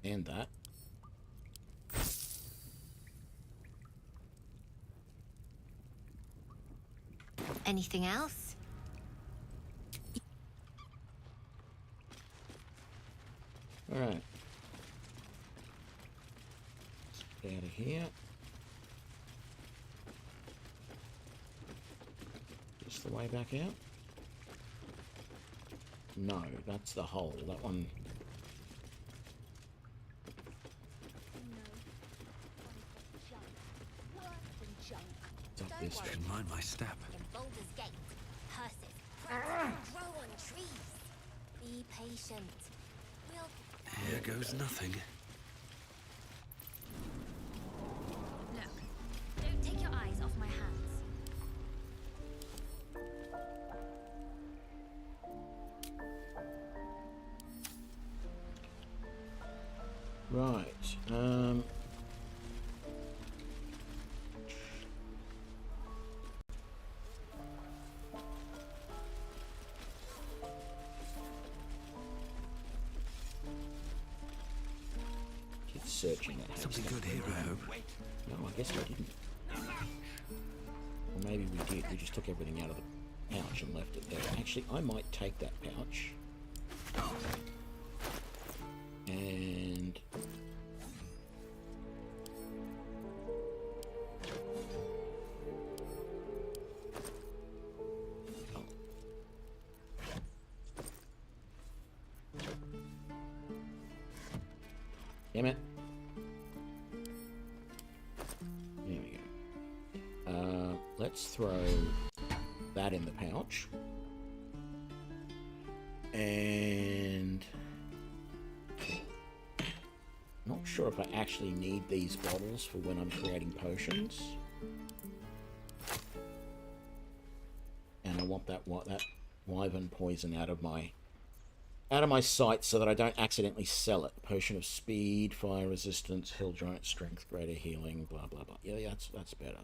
And that. Anything else? Alright. Let's get out of here. Just the way back out? No, that's the hole. That one... It's up this way. Mind my step. In Baldur's Gate, curses grow on trees. Be patient. Here goes nothing. Look, don't take your eyes off my hands. Right, keep searching that. Something good here, I hope. No, I guess we didn't. Or maybe we did. We just took everything out of the pouch and left it there. Actually, I might take that pouch. And... Damn it. There we go. Let's throw that in the pouch. And... not sure if I actually need these bottles for when I'm creating potions. And I want that wyvern poison out of my sight so that I don't accidentally sell it. Potion of speed, fire resistance, hill giant strength, greater healing, blah blah blah. Yeah, that's better.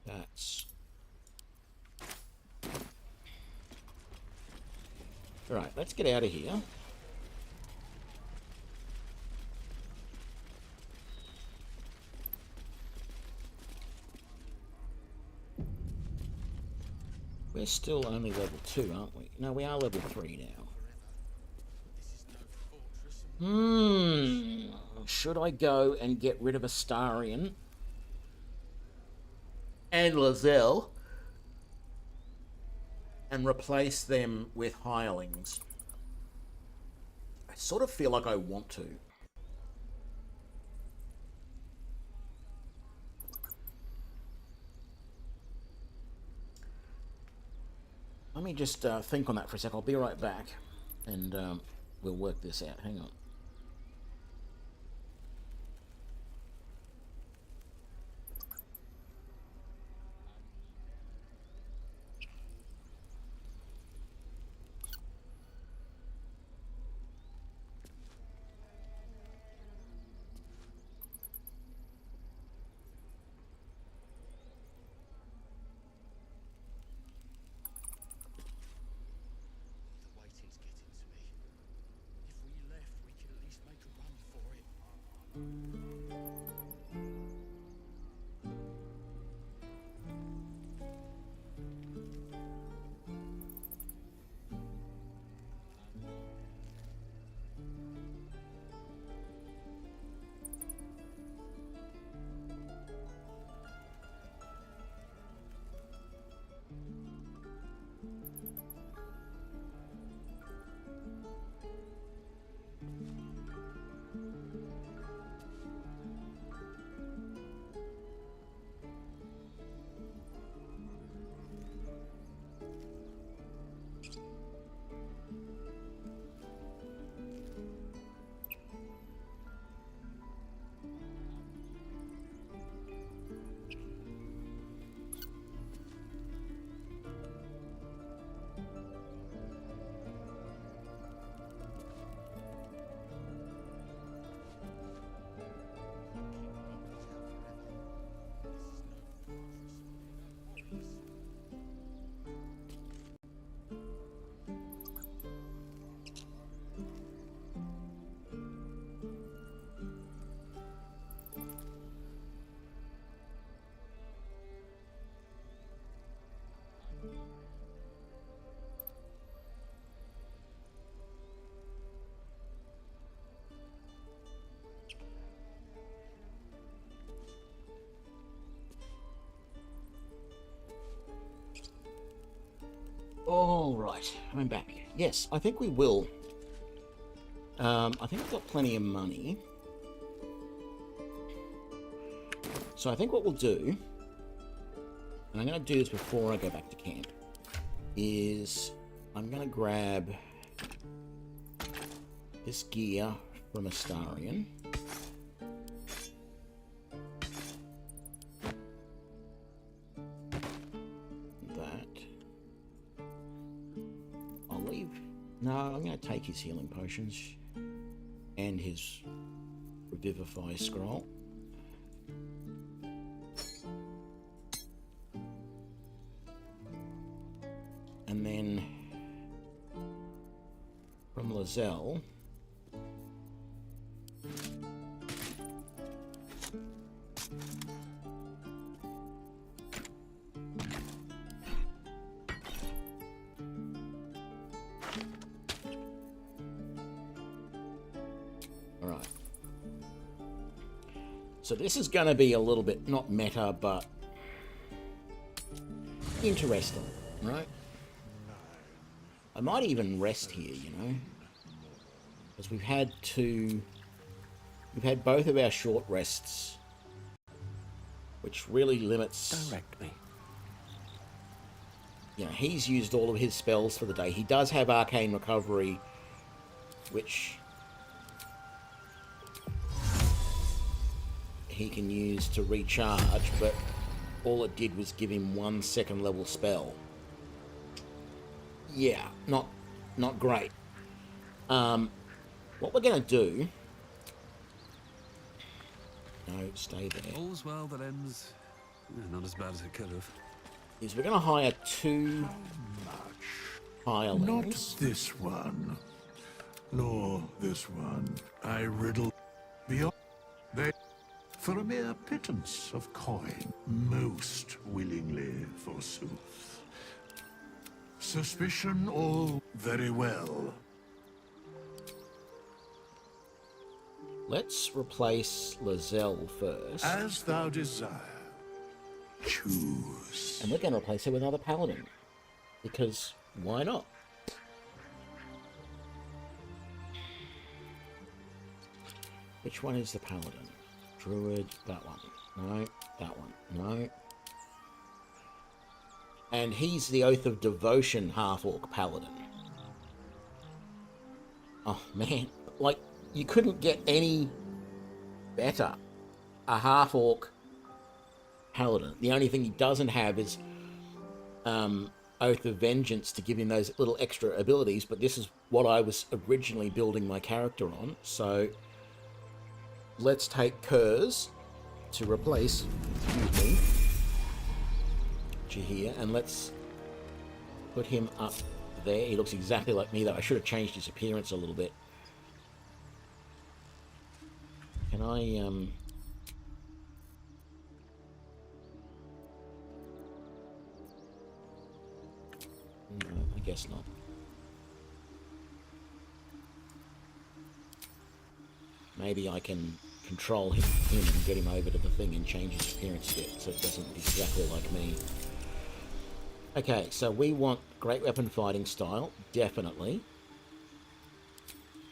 That's... Alright, let's get out of here. We're still only level 2, aren't we? No, we are level 3 now. Should I go and get rid of Astarion and Lazelle and replace them with hirelings? I sort of feel like I want to. me just think on that for a sec. I'll be right back, and we'll work this out. Hang on. All right, I'm back. Yes, I think we will. I think we've got plenty of money. So I think what we'll do, and I'm going to do this before I go back to camp, is I'm going to grab this gear from Astarion. No, I'm going to take his healing potions and his Revivify scroll. And then from Lizelle, so this is going to be a little bit, not meta, but interesting, right? I might even rest here, you know? Because we've had both of our short rests, which really limits... Direct me. You know, he's used all of his spells for the day. He does have Arcane Recovery, which... he can use to recharge, but all it did was give him 1 second level spell. Yeah, not great. What we're going to do... No, stay there. All's well that ends not as bad as it could have. Is we're going to hire 2 hirelings. Not this one, nor this one. I riddle beyond. They... for a mere pittance of coin, most willingly, forsooth. Suspicion all very well. Let's replace Lizelle first. As thou desire. Choose. And we're going to replace her with another paladin. Because why not? Which one is the paladin? Druid, that one. No, that one. No. And he's the Oath of Devotion Half-Orc Paladin. Oh, man. Like, you couldn't get any better. A Half-Orc Paladin. The only thing he doesn't have is Oath of Vengeance to give him those little extra abilities, but this is what I was originally building my character on. So let's take Kurz to replace, excuse me, here, and let's put him up there. He looks exactly like me, though. I should have changed his appearance a little bit. Can I, no, I guess not. Maybe I can control him and get him over to the thing and change his appearance a bit so it doesn't look exactly like me. Okay, so we want great weapon fighting style, definitely.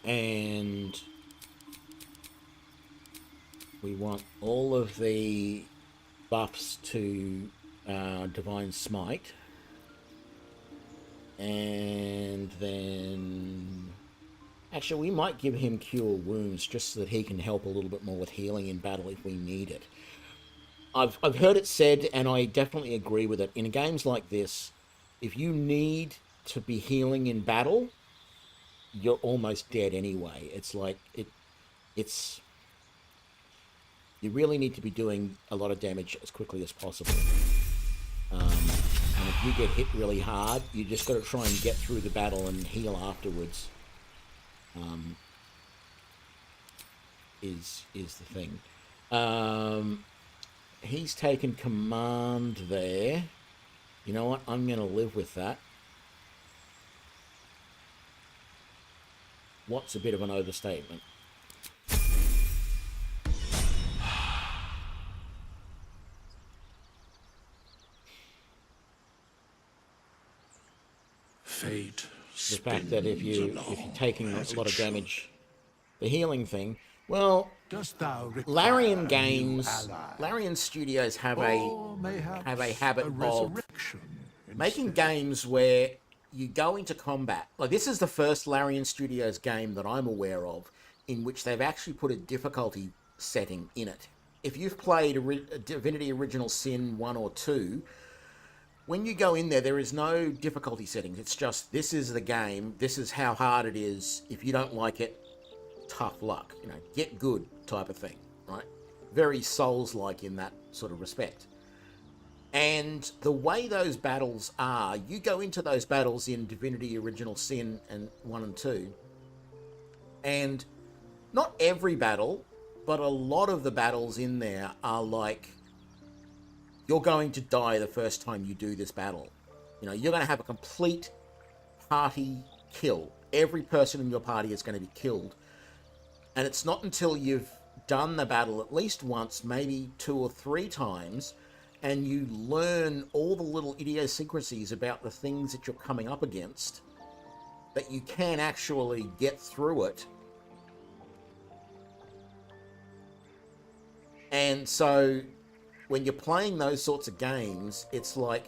And we want all of the buffs to Divine Smite. And then... Actually, we might give him Cure Wounds just so that he can help a little bit more with healing in battle if we need it. I've heard it said, and I definitely agree with it, in games like this, if you need to be healing in battle, you're almost dead anyway. It's like, it's... You really need to be doing a lot of damage as quickly as possible. And if you get hit really hard, you just got to try and get through the battle and heal afterwards. Is the thing. He's taken command there. You know what? I'm going to live with that. What's a bit of an overstatement? Fate. The fact that if you're taking a lot of damage, the healing thing. Well, Larian Games, Larian Studios have a habit of making games where you go into combat. Like, this is the first Larian Studios game that I'm aware of in which they've actually put a difficulty setting in it. If you've played Divinity Original Sin 1 or 2, when you go in there, there is no difficulty settings. It's just, this is the game, this is how hard it is. If you don't like it, tough luck. You know, get good type of thing, right? Very Souls-like in that sort of respect. And the way those battles are, you go into those battles in Divinity Original Sin and 1 and 2, and not every battle, but a lot of the battles in there are like, you're going to die the first time you do this battle. You know, you're going to have a complete party kill. Every person in your party is going to be killed. And it's not until you've done the battle at least once, maybe 2 or 3 times, and you learn all the little idiosyncrasies about the things that you're coming up against, that you can actually get through it. And so when you're playing those sorts of games, it's like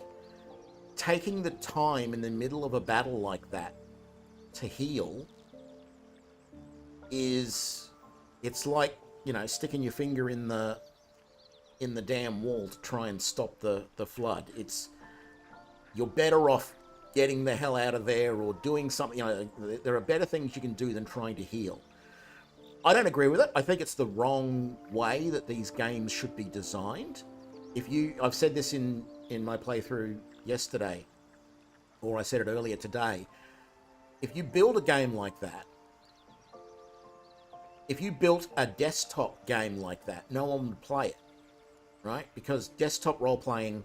taking the time in the middle of a battle like that to heal is, it's like, you know, sticking your finger in the damn wall to try and stop the flood. It's, you're better off getting the hell out of there or doing something. You know, there are better things you can do than trying to heal. I don't agree with it. I think it's the wrong way that these games should be designed. I've said this in my playthrough yesterday, or I said it earlier today. If you build a game like that, if you built a desktop game like that, no one would play it, right? Because desktop role-playing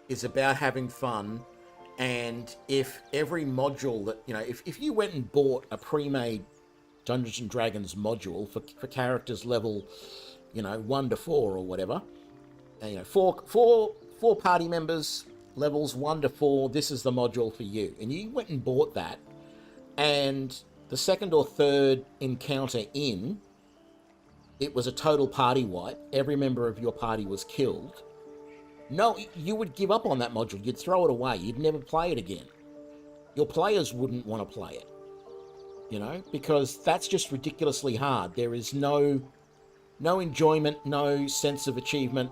is about having fun, and if every module that, you know, if you went and bought a pre-made Dungeons and Dragons module for characters level, you know, 1 to 4 or whatever, and, you know, four party members, levels 1 to 4, this is the module for you. And you went and bought that, and the second or third encounter in, it was a total party wipe. Every member of your party was killed. No, you would give up on that module. You'd throw it away. You'd never play it again. Your players wouldn't want to play it, you know, because that's just ridiculously hard. There is no enjoyment, no sense of achievement.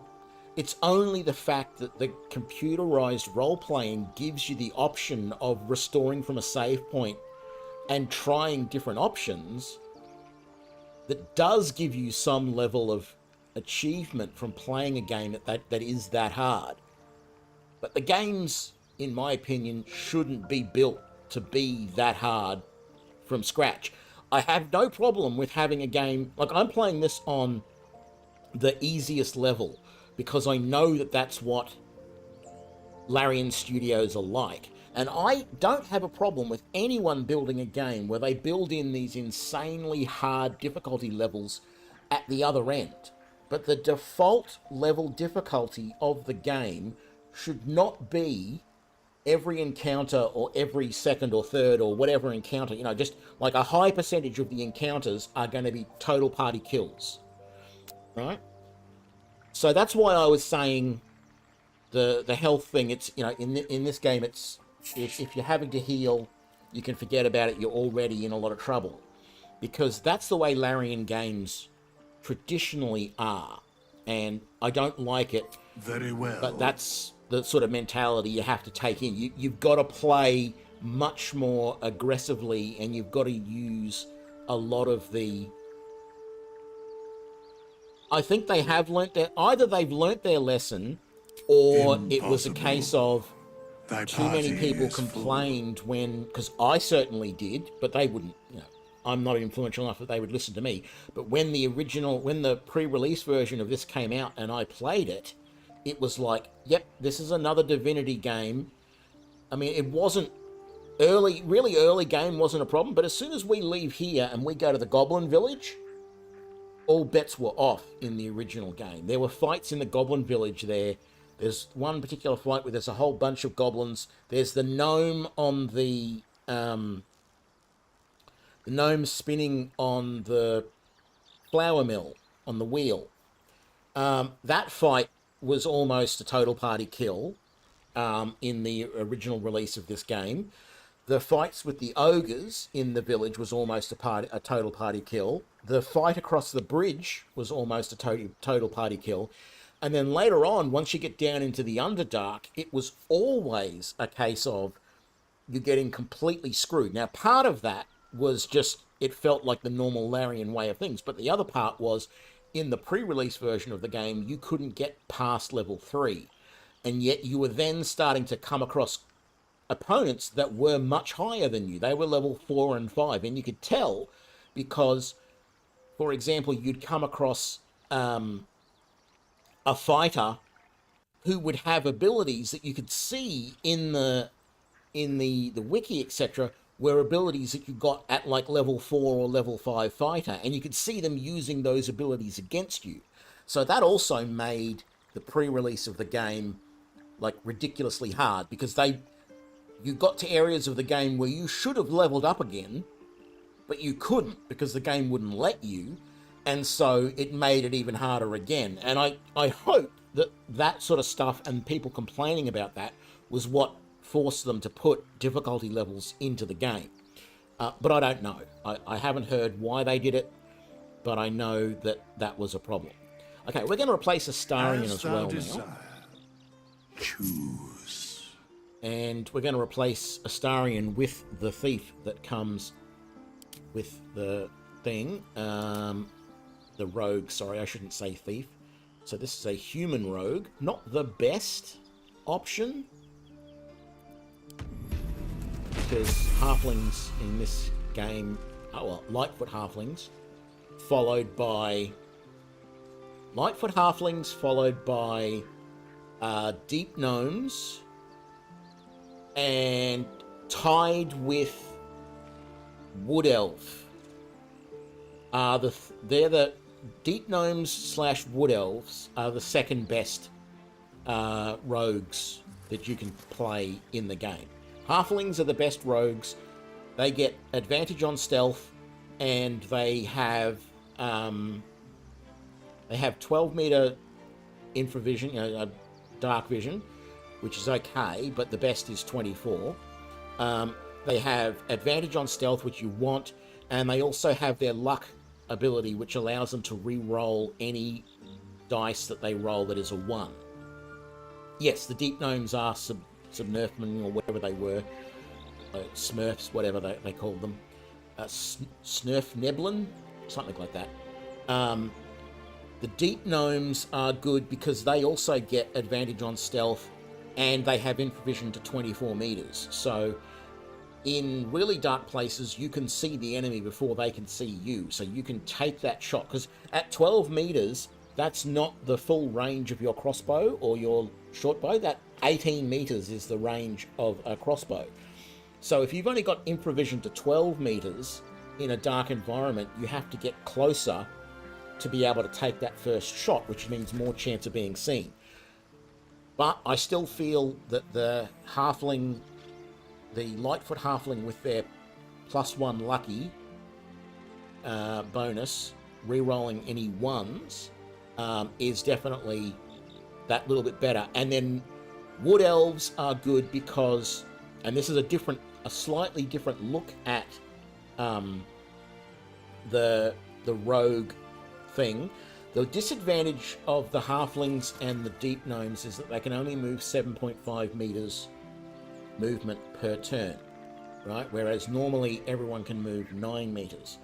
It's only the fact that the computerized role-playing gives you the option of restoring from a save point and trying different options that does give you some level of achievement from playing a game that is that hard. But the games, in my opinion, shouldn't be built to be that hard from scratch. I have no problem with having a game, like I'm playing this on the easiest level because I know that that's what Larian Studios are like. And I don't have a problem with anyone building a game where they build in these insanely hard difficulty levels at the other end. But the default level difficulty of the game should not be every encounter or every second or third or whatever encounter, you know, just like a high percentage of the encounters are going to be total party kills, right? So that's why I was saying the health thing. It's, you know, in this game, it's if you're having to heal, you can forget about it. You're already in a lot of trouble, because that's the way Larian games traditionally are, and I don't like it. Very well. But that's the sort of mentality you have to take in. You've got to play much more aggressively, and you've got to use a lot of the... I think they have learnt their... Either they've learnt their lesson, or it was a case of too many people complained when... Because I certainly did, but they wouldn't, you know, I'm not influential enough that they would listen to me. But when the pre-release version of this came out and I played it, it was like, yep, this is another Divinity game. I mean, it wasn't really early game wasn't a problem, but as soon as we leave here and we go to the Goblin Village, all bets were off in the original game. There were fights in the Goblin Village there. There's one particular fight where there's a whole bunch of goblins. There's the gnome on the gnome spinning on the flour mill, on the wheel. That fight was almost a total party kill in the original release of this game. The fights with the ogres in the village was almost a total party kill. The fight across the bridge was almost a total party kill. And then later on, once you get down into the Underdark, it was always a case of you getting completely screwed. Now, part of that was just, it felt like the normal Larian way of things. But the other part was, in the pre-release version of the game, you couldn't get past level 3. And yet you were then starting to come across opponents that were much higher than you. They were level 4 and 5. And you could tell because, for example, you'd come across a fighter who would have abilities that you could see in the wiki, etc., were abilities that you got at like level 4 or level 5 fighter, and you could see them using those abilities against you. So that also made the pre-release of the game like ridiculously hard, because you got to areas of the game where you should have leveled up again, but you couldn't because the game wouldn't let you, and so it made it even harder again. And I hope that sort of stuff and people complaining about that was what forced them to put difficulty levels into the game. But I don't know. I haven't heard why they did it, but I know that was a problem. Okay, we're going to replace Astarion as well now. Choose. And we're going to replace Astarion with the thief that comes with the thing. The rogue, sorry, I shouldn't say thief. So this is a human rogue. Not the best option, because halflings in this game, Lightfoot halflings, followed by deep gnomes, and tied with wood elf. They're the deep gnomes / wood elves are the second best rogues that you can play in the game. Halflings are the best rogues. They get advantage on stealth, and they have 12 meter infravision, dark vision, which is okay, but the best is 24. They have advantage on stealth, which you want, and they also have their luck ability, which allows them to re-roll any dice that they roll that is a 1. Yes, the deep gnomes are subnerfmen, or whatever they were, smurfs, whatever they called them, snurf neblin, something like that. The deep gnomes are good because they also get advantage on stealth, and they have infravision to 24 meters. So in really dark places, you can see the enemy before they can see you. So you can take that shot, because at 12 meters, that's not the full range of your crossbow or your short bow. That 18 meters is the range of a crossbow. So if you've only got infravision to 12 meters in a dark environment, you have to get closer to be able to take that first shot, which means more chance of being seen. But I still feel that the halfling, the Lightfoot halfling with their +1 lucky bonus, re-rolling any 1s, is definitely that little bit better. And then wood elves are good because, and this is a slightly different look at the rogue thing. The disadvantage of the halflings and the deep gnomes is that they can only move 7.5 meters movement per turn, right? Whereas normally everyone can move 9 meters.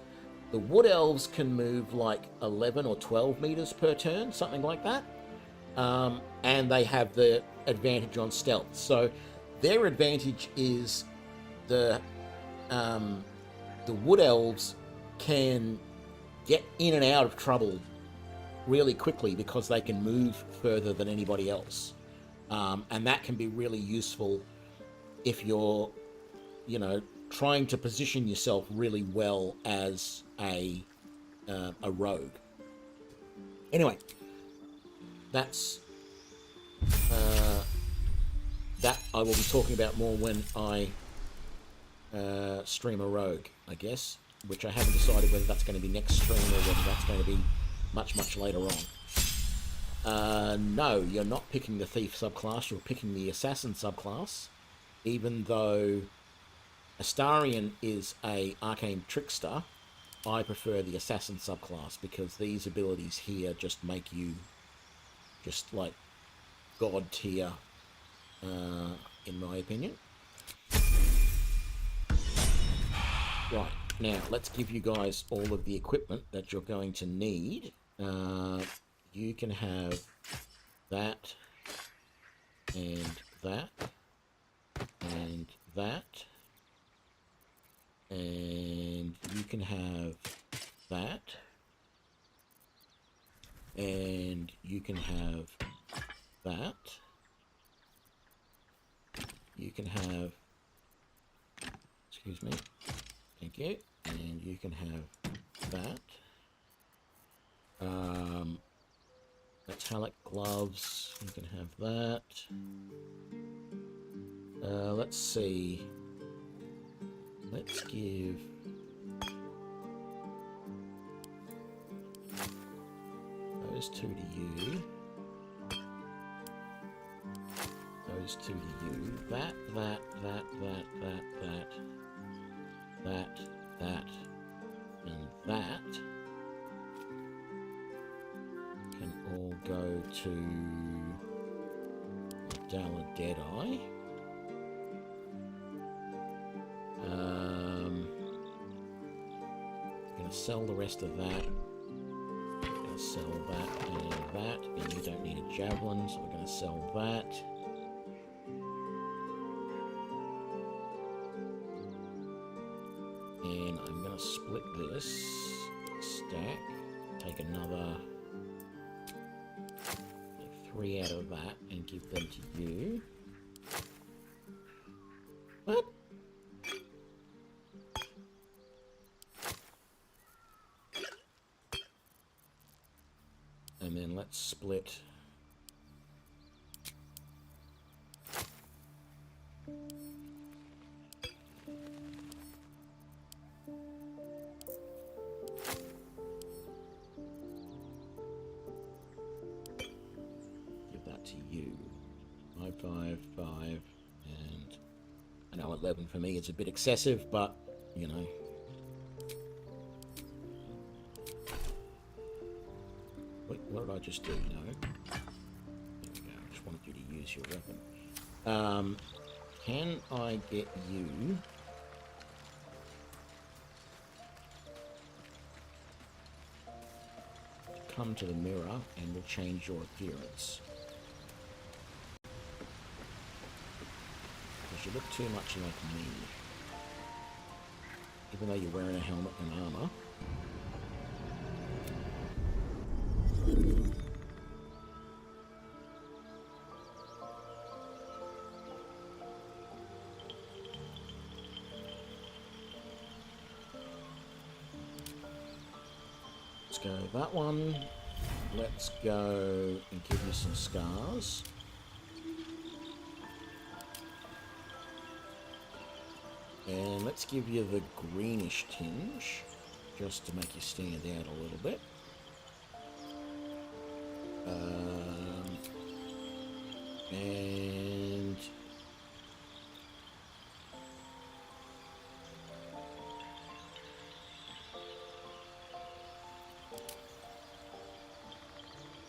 The wood elves can move like 11 or 12 meters per turn, something like that. And they have the advantage on stealth. So their advantage is the wood elves can get in and out of trouble really quickly because they can move further than anybody else. And that can be really useful if you're, trying to position yourself really well as a rogue. Anyway, that's that I will be talking about more when I stream a rogue, I guess, which I haven't decided whether that's going to be next stream or whether that's going to be much, much later on. No, you're not picking the thief subclass, you're picking the assassin subclass, even though Astarion is a arcane trickster. I prefer the assassin subclass because these abilities here just make you just like god tier, in my opinion. Right, now let's give you guys all of the equipment that you're going to need. You can have that, and that, and that, and you can have that, and you can have that, you can have, excuse me, thank you, and you can have that. Metallic gloves, you can have that. Let's see. Let's give those 2 to you. Those 2 to you. That, and that can all go to Dalla Deadeye. Going to sell the rest of that. Going to sell that and that, and you don't need a javelin, so we're going to sell that. And I'm going to split this stack, take another 3 out of that and give them to you. What? And then let's split give that to you. 5, and I know 11 for me is a bit excessive, but, you know. Wait, what did I just do? No. There we go. I just wanted you to use your weapon. Can I get you... come to the mirror and we'll change your appearance. Because you look too much like me. Even though you're wearing a helmet and armor. Let's go that one. Let's go and give you some scars. And let's give you the greenish tinge, just to make you stand out a little bit. And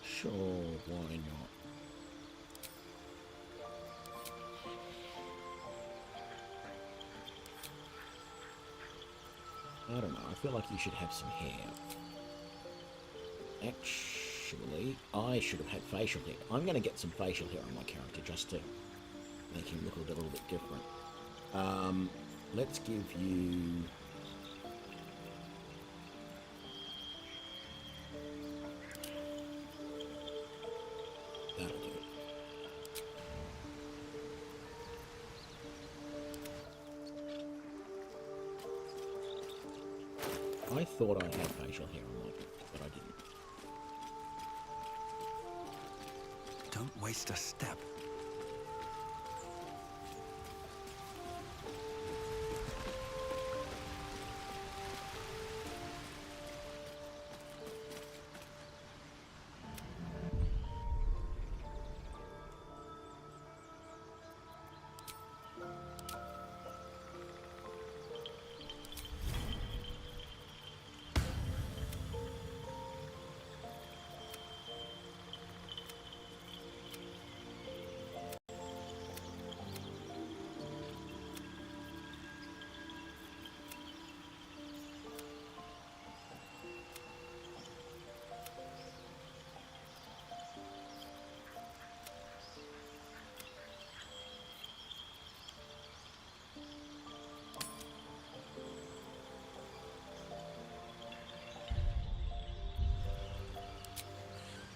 sure, why not? I don't know, I feel like you should have some hair. Actually, I should have had facial hair. I'm going to get some facial hair on my character just to make him look a little bit different. Let's give you... that'll do. I thought I had facial hair on my character, but I didn't. Don't waste a step.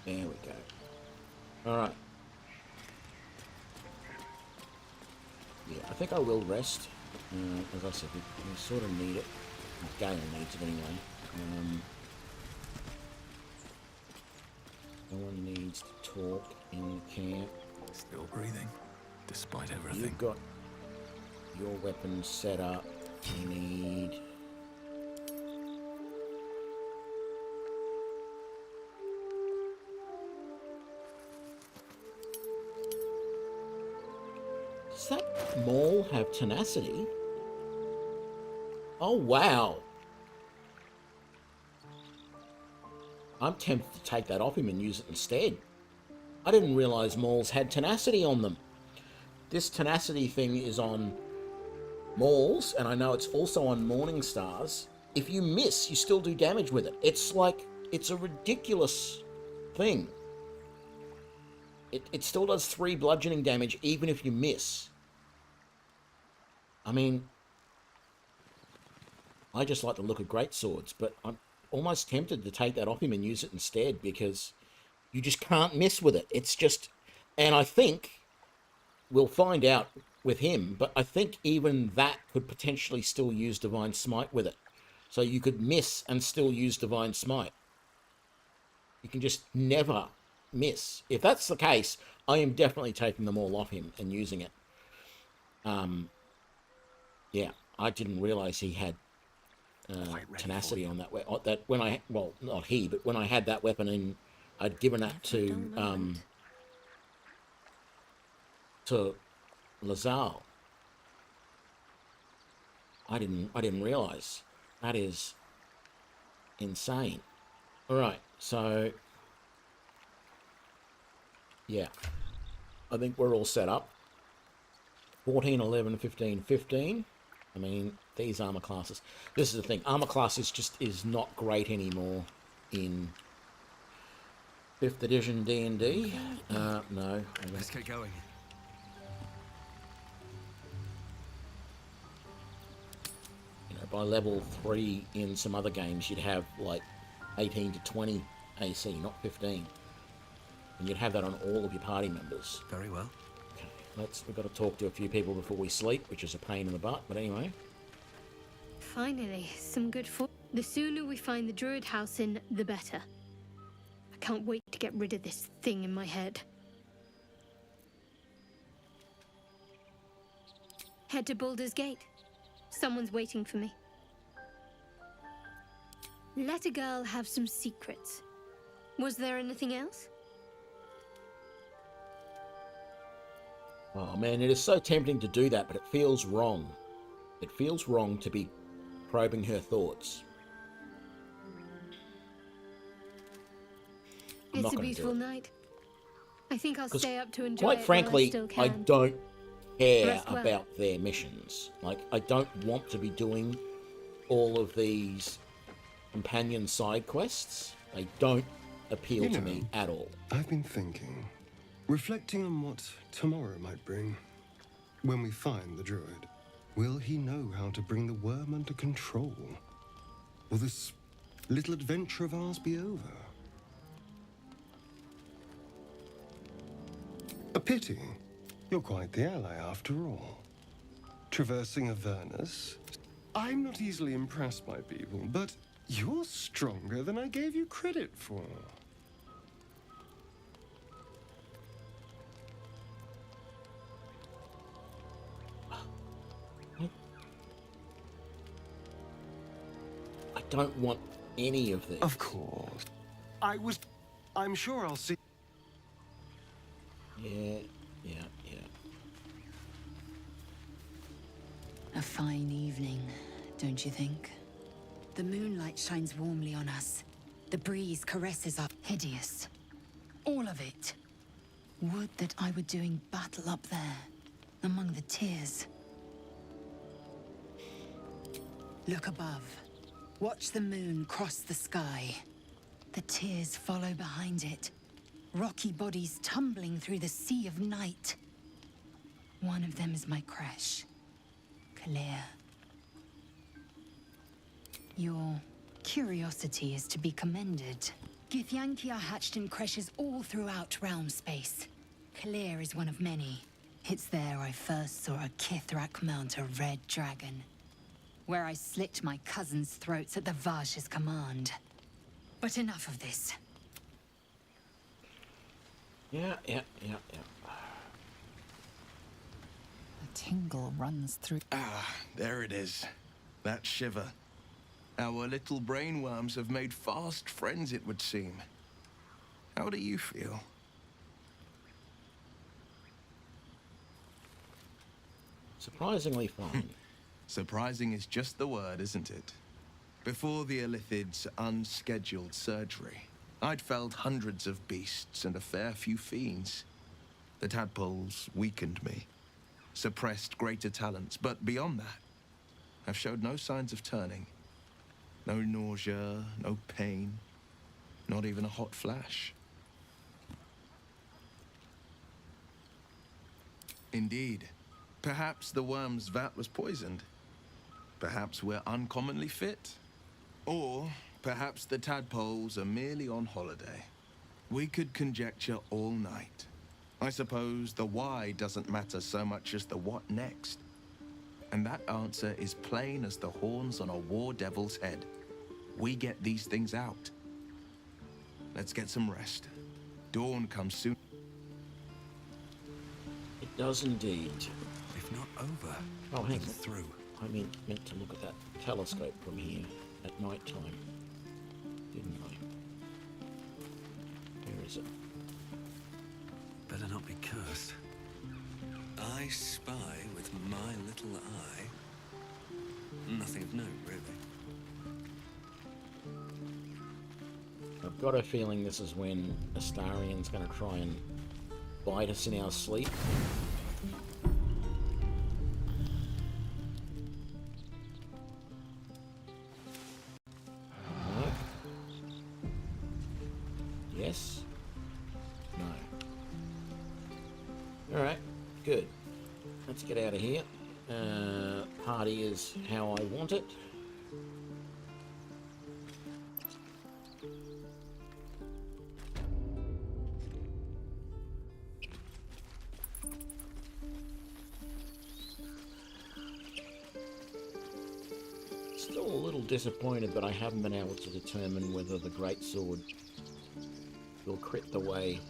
There we go. Alright. Yeah, I think I will rest. As I said, we sort of need it. Gale needs it anyway. No one needs to talk in the camp. Still breathing, despite everything. You've got your weapons set up. You need... Does that maul have tenacity? Oh, wow. I'm tempted to take that off him and use it instead. I didn't realize mauls had tenacity on them. This tenacity thing is on mauls, and I know it's also on Morning Stars. If you miss, you still do damage with it. It's like, it's a ridiculous thing. It still does 3 bludgeoning damage even if you miss. I mean, I just like the look of greatswords, but I'm almost tempted to take that off him and use it instead because you just can't miss with it. It's just, and I think we'll find out with him, but I think even that could potentially still use Divine Smite with it. So you could miss and still use Divine Smite. You can just never miss. If that's the case, I am definitely taking them all off him and using it. Yeah, I didn't realize he had tenacity on that weapon. That when I, well, not he, but when I had that weapon and I'd given that to to Lazal. I didn't realize. That is insane. All right, so yeah, I think we're all set up. 14, 11, 15, 15. I mean, these armor classes. This is the thing. Armor classes is not great anymore in 5th edition D&D. No. Let's get going. You know, by level 3 in some other games, you'd have like 18 to 20 AC, not 15. And you'd have that on all of your party members. Very well. We've got to talk to a few people before we sleep, which is a pain in the butt, but anyway. Finally, some good fortune. The sooner we find the Druid house in, the better. I can't wait to get rid of this thing in my head. Head to Baldur's Gate. Someone's waiting for me. Let a girl have some secrets. Was there anything else? Oh man, it is so tempting to do that, but it feels wrong. It feels wrong to be probing her thoughts. It's a beautiful night. I think I'll stay up to enjoy quite it frankly, while I still can. I don't care Rest well. about their missions. Like, I don't want to be doing all of these companion side quests. They don't appeal to me at all. I've been thinking, reflecting on what tomorrow might bring. When we find the Druid, will he know how to bring the worm under control? Will this little adventure of ours be over? A pity. You're quite the ally after all. Traversing Avernus. I'm not easily impressed by people, but you're stronger than I gave you credit for. I don't want any of this. Of course. I'm sure I'll see. Yeah. A fine evening, don't you think? The moonlight shines warmly on us. The breeze caresses our hideous. All of it. Would that I were doing battle up there, among the tears. Look above. Watch the moon cross the sky. The tears follow behind it. Rocky bodies tumbling through the sea of night. One of them is my creche. Clear. Your curiosity is to be commended. Githyanki are hatched in creches all throughout realm space. Clear is one of many. It's there I first saw a Kithrak mount a red dragon. Where I slit my cousins' throats at the Vash's command. But enough of this. Yeah. A tingle runs through. Ah, there it is. That shiver. Our little brainworms have made fast friends, it would seem. How do you feel? Surprisingly fine. Surprising is just the word, isn't it? Before the Illithid's unscheduled surgery, I'd felled hundreds of beasts and a fair few fiends. The tadpoles weakened me, suppressed greater talents, but beyond that, I've showed no signs of turning. No nausea, no pain, not even a hot flash. Indeed, perhaps the worm's vat was poisoned. Perhaps we're uncommonly fit. Or perhaps the tadpoles are merely on holiday. We could conjecture all night. I suppose the why doesn't matter so much as the what next. And that answer is plain as the horns on a war devil's head. We get these things out. Let's get some rest. Dawn comes soon. It does indeed. If not over, oh, hang on. Through. I meant to look at that telescope from here at night time, didn't I? Where is it? Better not be cursed. I spy with my little eye? Nothing of note, really. I've got a feeling this is when Astarian's going to try and bite us in our sleep. No. Yes. No. Alright, good. Let's get out of here. Party is how I want it. Still a little disappointed that I haven't been able to determine whether the greatsword will crit the way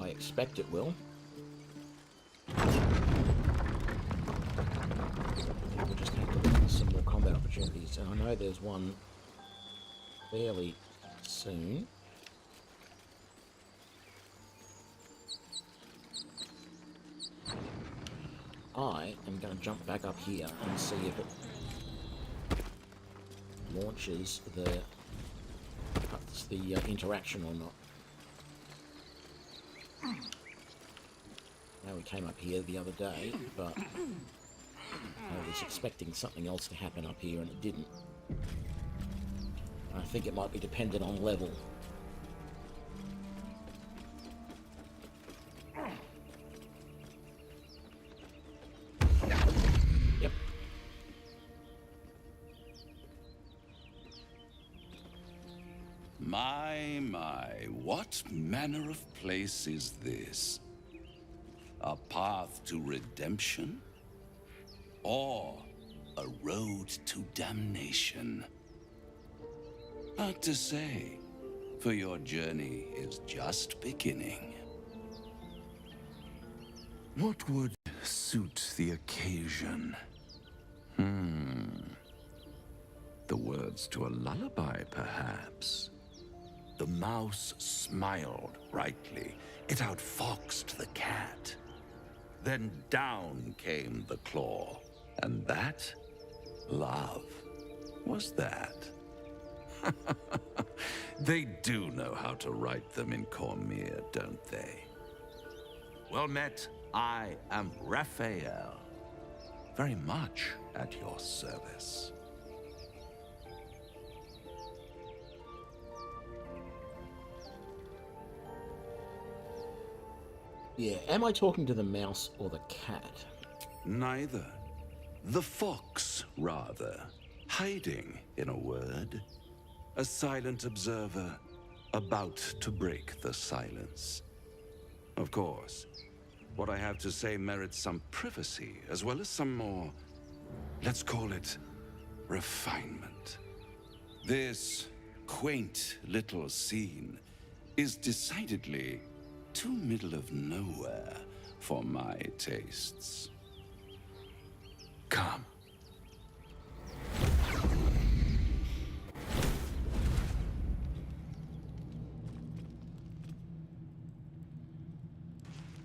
I expect it will. We'll just have to look at some more combat opportunities, and I know there's one fairly soon. I am going to jump back up here and see if it launches the interaction or not. Now, we came up here the other day, but I was expecting something else to happen up here and it didn't. I think it might be dependent on level. Yep. My, what manner of place is this? A path to redemption? Or a road to damnation? Hard to say, for your journey is just beginning. What would suit the occasion? The words to a lullaby, perhaps? The mouse smiled brightly. It outfoxed the cat. Then down came the claw. And that? Love. Was that? They do know how to write them in Cormyr, don't they? Well met, I am Raphael. Very much at your service. Yeah, am I talking to the mouse or the cat? Neither. The fox, rather. Hiding, in a word. A silent observer, about to break the silence. Of course, what I have to say merits some privacy, as well as some more, let's call it, refinement. This quaint little scene is decidedly too middle of nowhere for my tastes. Come.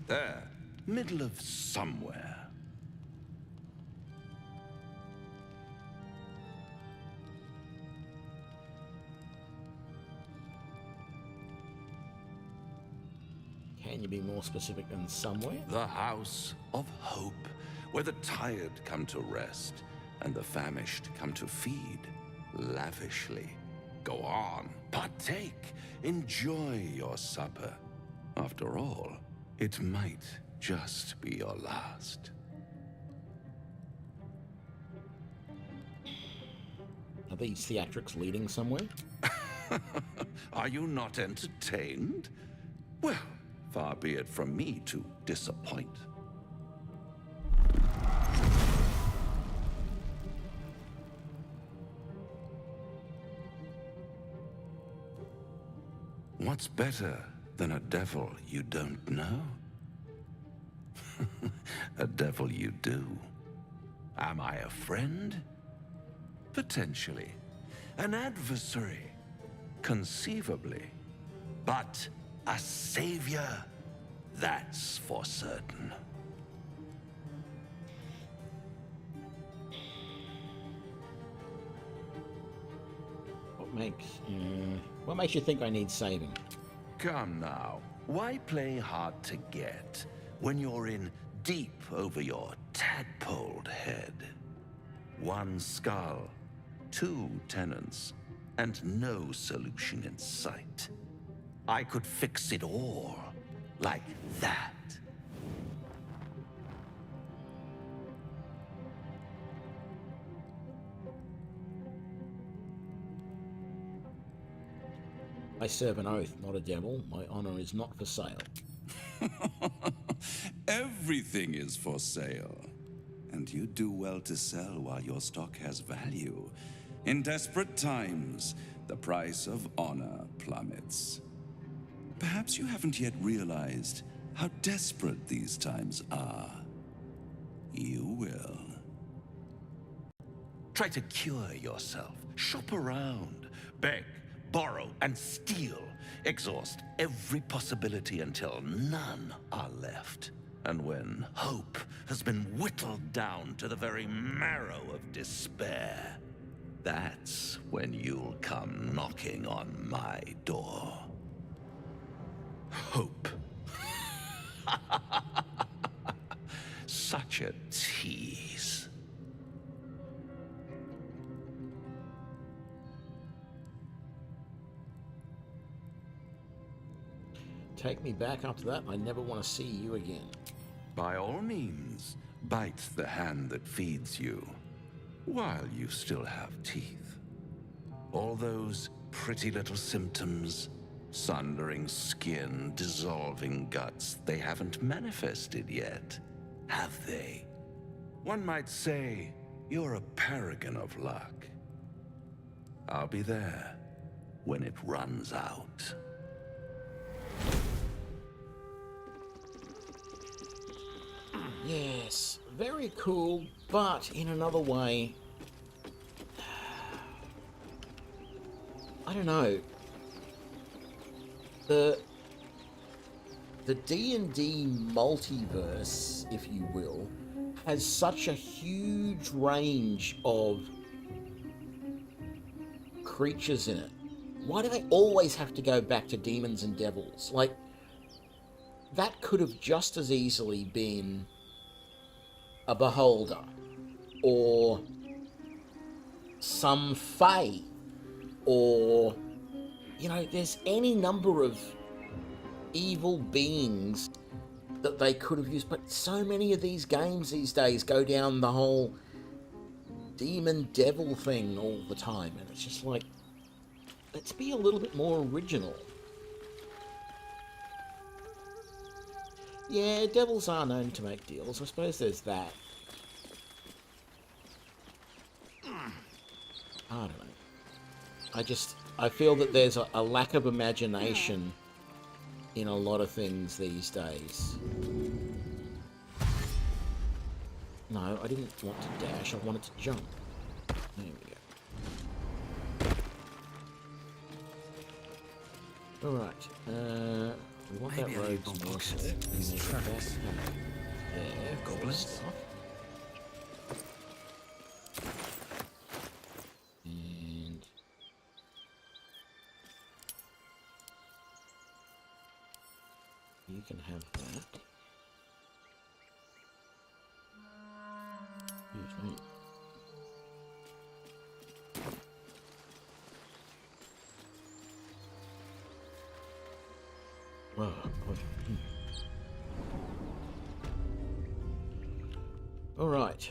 There, middle of somewhere. Can you be more specific than somewhere? The House of Hope, where the tired come to rest and the famished come to feed lavishly. Go on, partake, enjoy your supper. After all, it might just be your last. Are these theatrics leading somewhere? Are you not entertained? Well, far be it from me to disappoint. What's better than a devil you don't know? A devil you do. Am I a friend? Potentially. An adversary? Conceivably. But a savior? That's for certain. What makes you think I need saving? Come now. Why play hard to get when you're in deep over your tadpoled head? One skull, 2 tenants, and no solution in sight. I could fix it all like that. I serve an oath, not a devil. My honor is not for sale. Everything is for sale. And you do well to sell while your stock has value. In desperate times, the price of honor plummets. Perhaps you haven't yet realized how desperate these times are. You will. Try to cure yourself. Shop around. Beg, borrow, and steal. Exhaust every possibility until none are left. And when hope has been whittled down to the very marrow of despair, that's when you'll come knocking on my door. Hope. Such a tease. Take me back after that. I never want to see you again. By all means, bite the hand that feeds you, while you still have teeth. All those pretty little symptoms, sundering skin, dissolving guts, they haven't manifested yet, have they? One might say you're a paragon of luck. I'll be there when it runs out. Yes, very cool, but in another way, I don't know. The D&D multiverse, if you will, has such a huge range of creatures in it. Why do they always have to go back to demons and devils? Like, that could have just as easily been a beholder, or some fae, or, you know, there's any number of evil beings that they could have used, but so many of these games these days go down the whole demon devil thing all the time, and it's just like, let's be a little bit more original. Yeah, devils are known to make deals. I suppose there's that. I don't know. I feel that there's a lack of imagination in a lot of things these days. No, I didn't want to dash. I wanted to jump. There we go. Alright. We want Maybe that I road need more more so. boxes. These tracks. There, Goblins? And you can have that. Excuse me. Whoa. All right.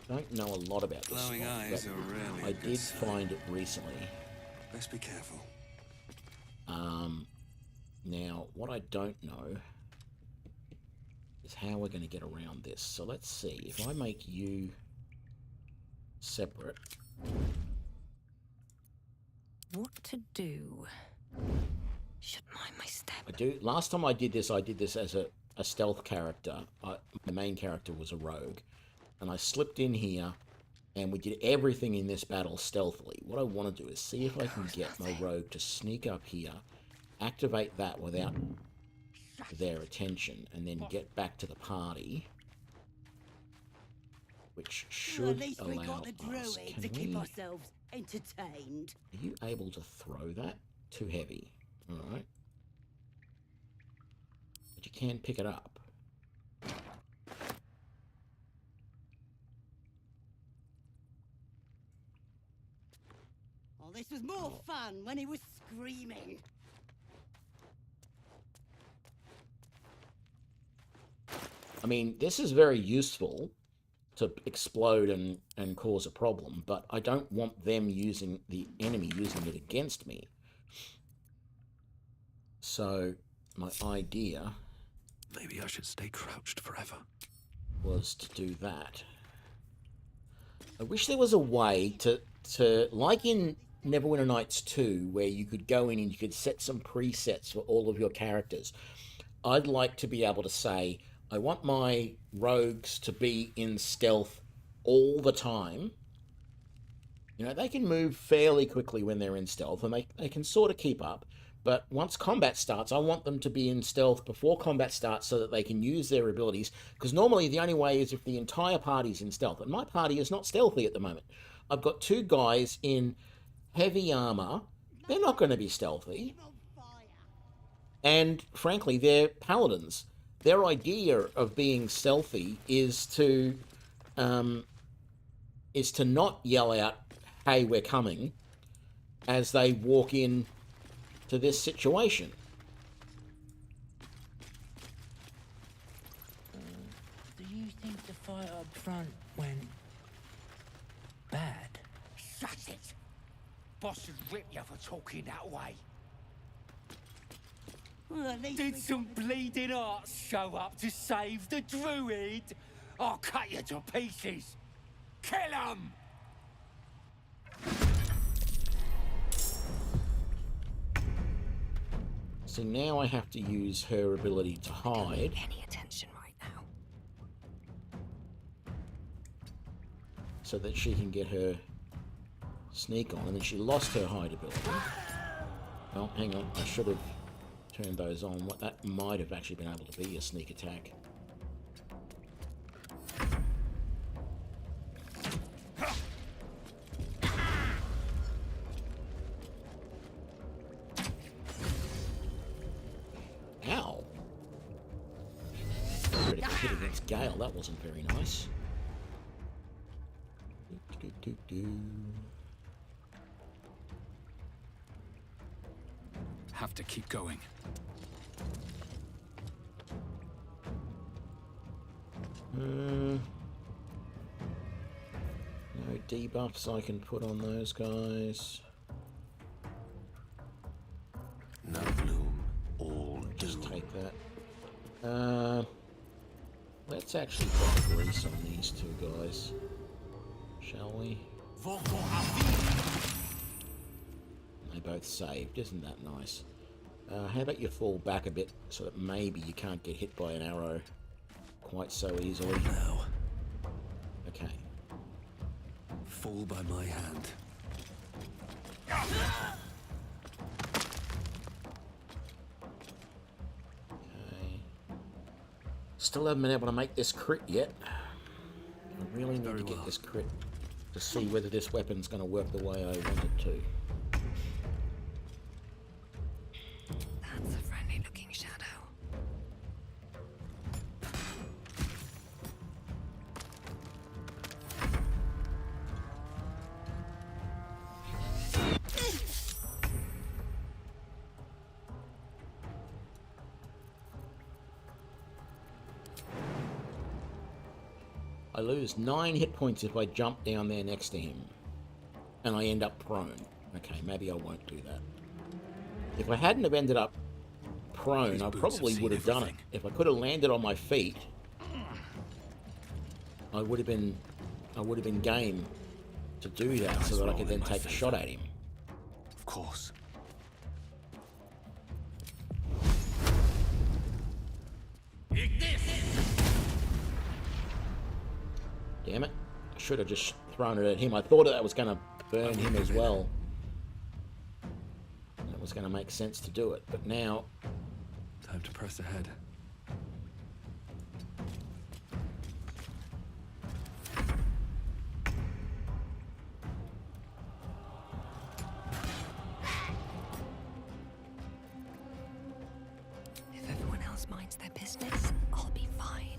Don't know a lot about this Glowing spot, eyes but are rarely a I good did sign. find it recently. Best be careful. Now, what I don't know is how we're going to get around this. So let's see. If I make you separate. What to do? Should mind my step. I do. Last time I did this as a stealth character. My main character was a rogue. And I slipped in here, and we did everything in this battle stealthily. What I want to do is see if I can get my rogue to sneak up here, activate that without their attention, and then get back to the party which Well, should at least we allow got the us. Druid Can to keep we- ourselves entertained. Are you able to throw that? Too heavy. Alright. But you can pick it up. Oh, this was more fun when he was screaming. I mean, this is very useful to explode and cause a problem, but I don't want them using, the enemy using it against me. So, my idea... Maybe I should stay crouched forever. ...was to do that. I wish there was a way to like in Neverwinter Nights 2, where you could go in and you could set some presets for all of your characters. I'd like to be able to say, I want my rogues to be in stealth all the time. You know, they can move fairly quickly when they're in stealth, and they can sort of keep up. But once combat starts, I want them to be in stealth before combat starts so that they can use their abilities. Because normally the only way is if the entire party's in stealth. And my party is not stealthy at the moment. I've got 2 guys in heavy armor. They're not going to be stealthy. And frankly, they're paladins. Their idea of being stealthy is to not yell out, "Hey, we're coming," as they walk in to this situation. Do you think the fight up front went bad? Shut it! Boss should rip you for talking that way. Well, at least did some bleeding arts show up to save the Druid? I'll cut you to pieces. Kill him! So now I have to use her ability to hide. Any attention right now? So that she can get her sneak on, and then she lost her hide ability. Oh, hang on, I should have turned those on. What that might have actually been able to be a sneak attack. Ow! Critical hit against Gale, that wasn't very nice. Have to keep going. No debuffs I can put on those guys. No bloom, all Just doom. take that. Let's actually put grease on these 2 guys, shall we? They both saved, isn't that nice? How about you fall back a bit so that maybe you can't get hit by an arrow quite so easily? Now. Okay. Fall by my hand. Okay. Still haven't been able to make this crit yet. I really need to get this crit to see whether this weapon's going to work the way I want it to. That's a friendly looking shadow. I lose 9 hit points if I jump down there next to him. And I end up prone. Okay, maybe I won't do that. If I hadn't have ended up prone, I probably would have done it. If I could have landed on my feet, I would have been game to do that so that I could then take a shot at him. Of course. Damn it. I should have just thrown it at him. I thought that was going to burn him as well. That was going to make sense to do it. But now... Time to press ahead. just minds their business, I'll be fine.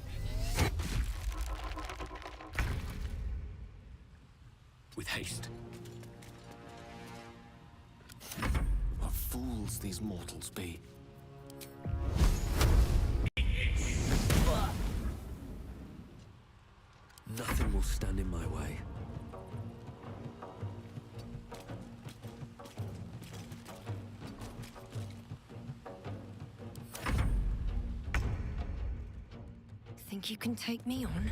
With haste. What fools these mortals be. Nothing will stand in my way. Think you can take me on?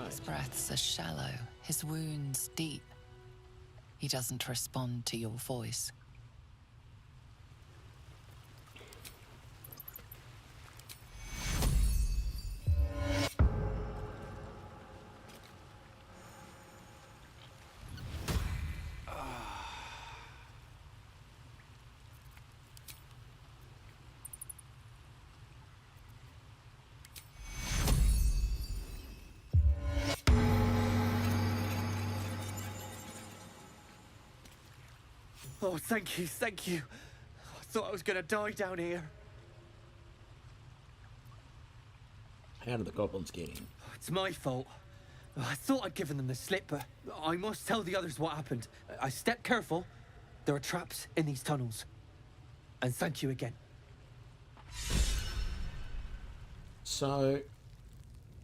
His breaths are shallow, his wounds deep. He doesn't respond to your voice. Oh, thank you, thank you. I thought I was gonna die down here. How did the goblins get in? It's my fault. I thought I'd given them the slip, but I must tell the others what happened. I stepped careful. There are traps in these tunnels. And thank you again. So,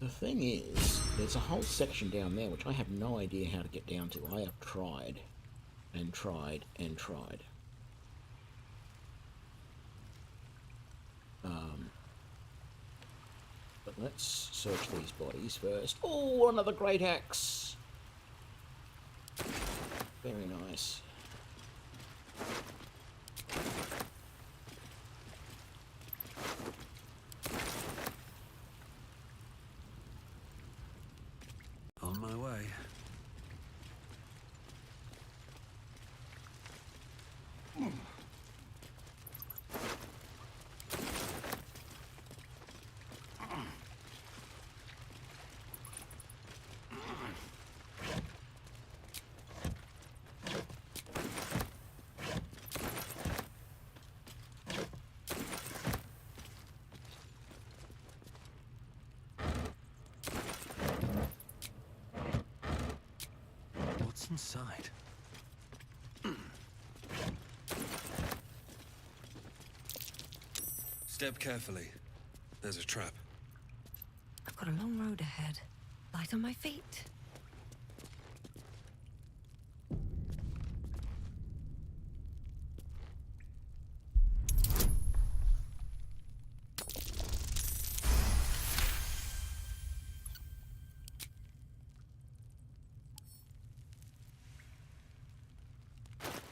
the thing is, there's a whole section down there which I have no idea how to get down to. I have tried and tried and tried. But let's search these bodies first. Oh, another great axe. Very nice. On my way. What's inside? Step carefully. There's a trap. I've got a long road ahead. Light on my feet.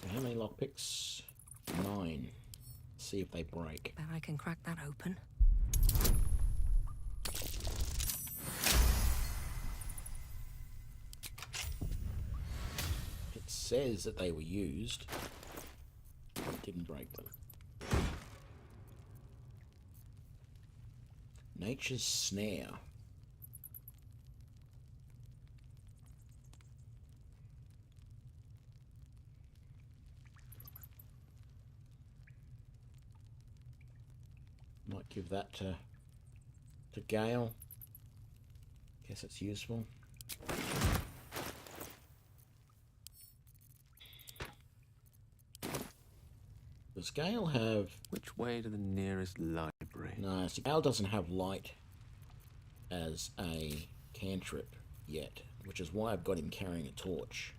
So how many lockpicks? 9. See if they break. Bet I can crack that open. It says that they were used. It didn't break them. Nature's Snare. Might give that to Gale. Guess it's useful. Does Gale have... Which way to the nearest library? No, so Gale doesn't have light as a cantrip yet, which is why I've got him carrying a torch.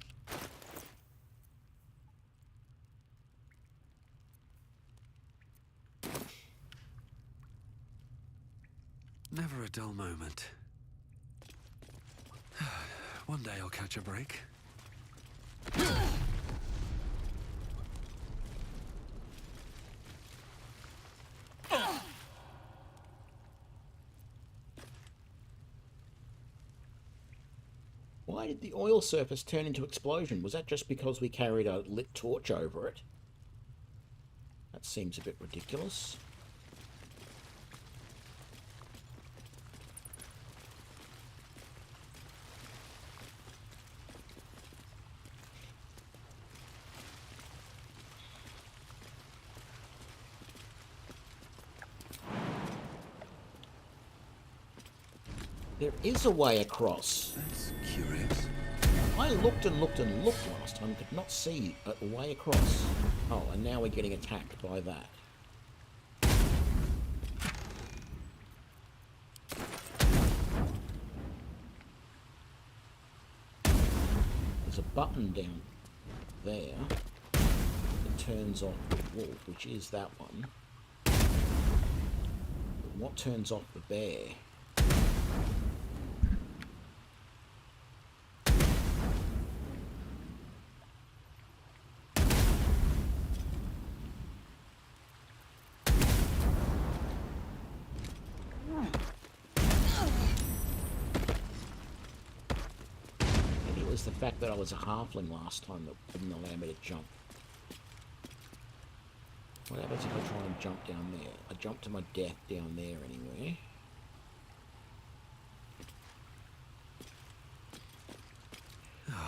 Never a dull moment. One day I'll catch a break. Why did the oil surface turn into explosion? Was that just because we carried a lit torch over it? That seems a bit ridiculous. There is a way across. That's curious. I looked and looked and looked last time, could not see a way across. Oh, and now we're getting attacked by that. There's a button down there that turns off the wolf, which is that one. But what turns off the bear? The fact that I was a halfling last time that wouldn't allow me to jump. What happens if I try and jump down there? I jump to my death down there anyway.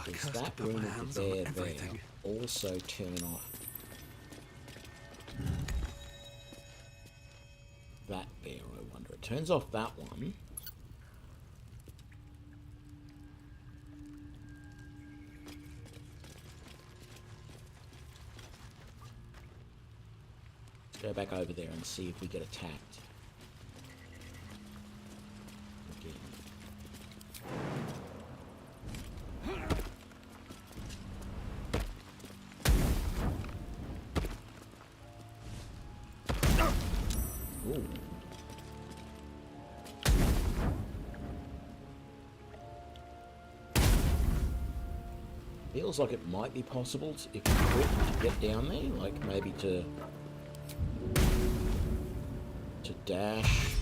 Does that rune of the bear there also turn off that bear, I wonder? It turns off that one. Go back over there and see if we get attacked. Again. Ooh. Feels like it might be possible to, if you could, to get down there, like maybe to dash.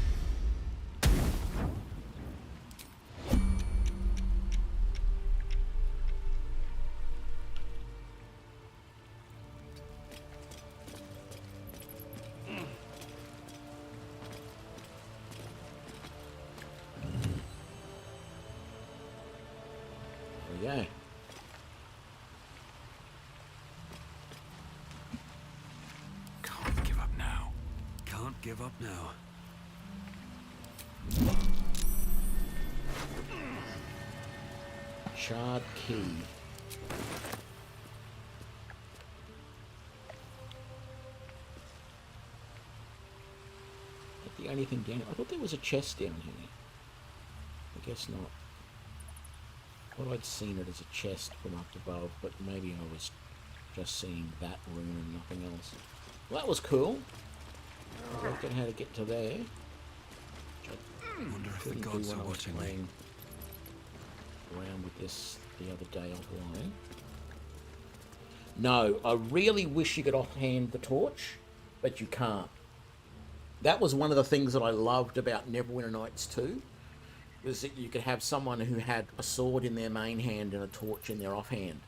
There we go. Can't give up now. Can't give up now. Shard key. Not the only thing down here. I thought there was a chest down here. I guess not. I thought I'd seen it as a chest from up above, but maybe I was just seeing that room and nothing else. Well, that was cool. I worked out how to get to there. Wonder if the gods are watching me. Around with this the other day offline. No, I really wish you could offhand the torch, but you can't. That was one of the things that I loved about Neverwinter Nights 2, was that you could have someone who had a sword in their main hand and a torch in their offhand.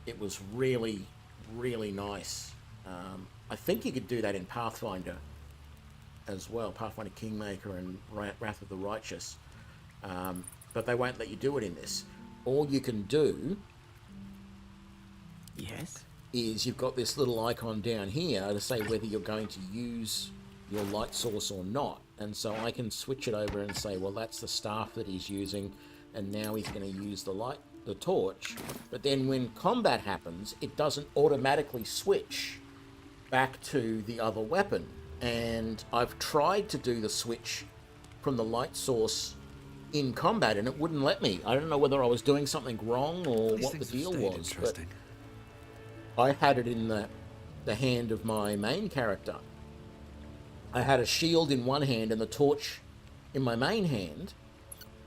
It was really, really nice. I think you could do that in Pathfinder as well, Pathfinder Kingmaker and Wrath of the Righteous. But they won't let you do it in this. All you can do is you've got this little icon down here to say whether you're going to use your light source or not. And so I can switch it over and say, well, that's the staff that he's using, and now he's going to use the torch. But then when combat happens, it doesn't automatically switch back to the other weapon. And I've tried to do the switch from the light source in combat, and it wouldn't let me. I don't know whether I was doing something wrong or what the deal was, but I had it in the hand of my main character. I had a shield in one hand and the torch in my main hand,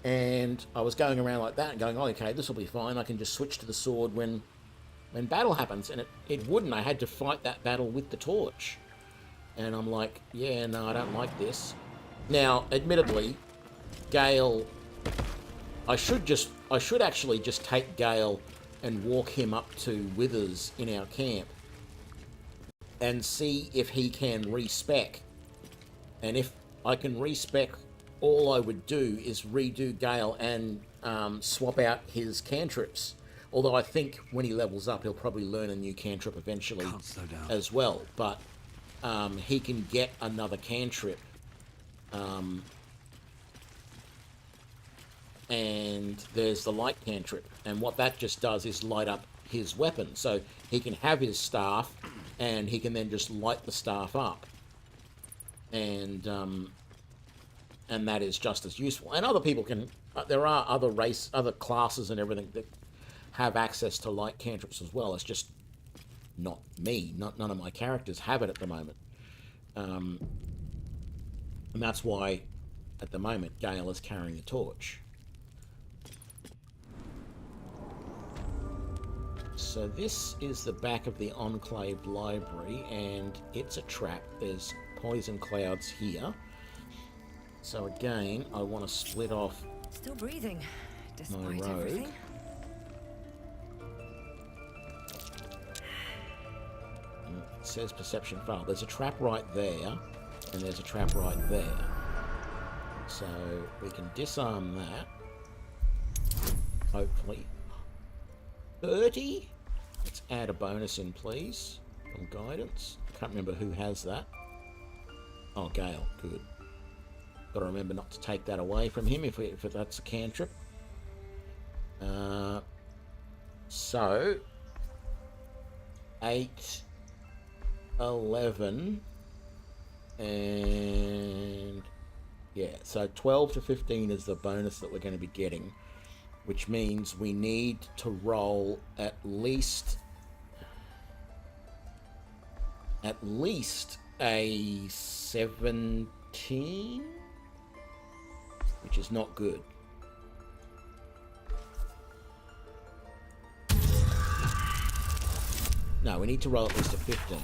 and I was going around like that and going, oh, okay, this will be fine. I can just switch to the sword when battle happens, and it wouldn't. I had to fight that battle with the torch. And I'm like, yeah, no, I don't like this. Now, admittedly, Gale, I should actually just take Gale and walk him up to Withers in our camp and see if he can respec. And if I can respec, all I would do is redo Gale and swap out his cantrips. Although I think when he levels up, he'll probably learn a new cantrip eventually as well. But he can get another cantrip and there's the light cantrip, and what that just does is light up his weapon, so he can have his staff, and he can then just light the staff up, and that is just as useful. And other people can. There are other classes and everything that have access to light cantrips as well. It's just not me. None of my characters have it at the moment, and that's why, at the moment, Gale is carrying the torch. So this is the back of the Enclave Library, and it's a trap. There's poison clouds here. So again, I want to split off Still breathing, my despite rogue. everything. It says perception failed. There's a trap right there, and there's a trap right there. So we can disarm that. Hopefully. 30? Let's add a bonus in, please. From guidance. Can't remember who has that. Oh, Gale. Good. Got to remember not to take that away from him if that's a cantrip. So 8, 11, and yeah, so 12 to 15 is the bonus that we're going to be getting, which means we need to roll at least a 17, which is not good. No, we need to roll at least a 15.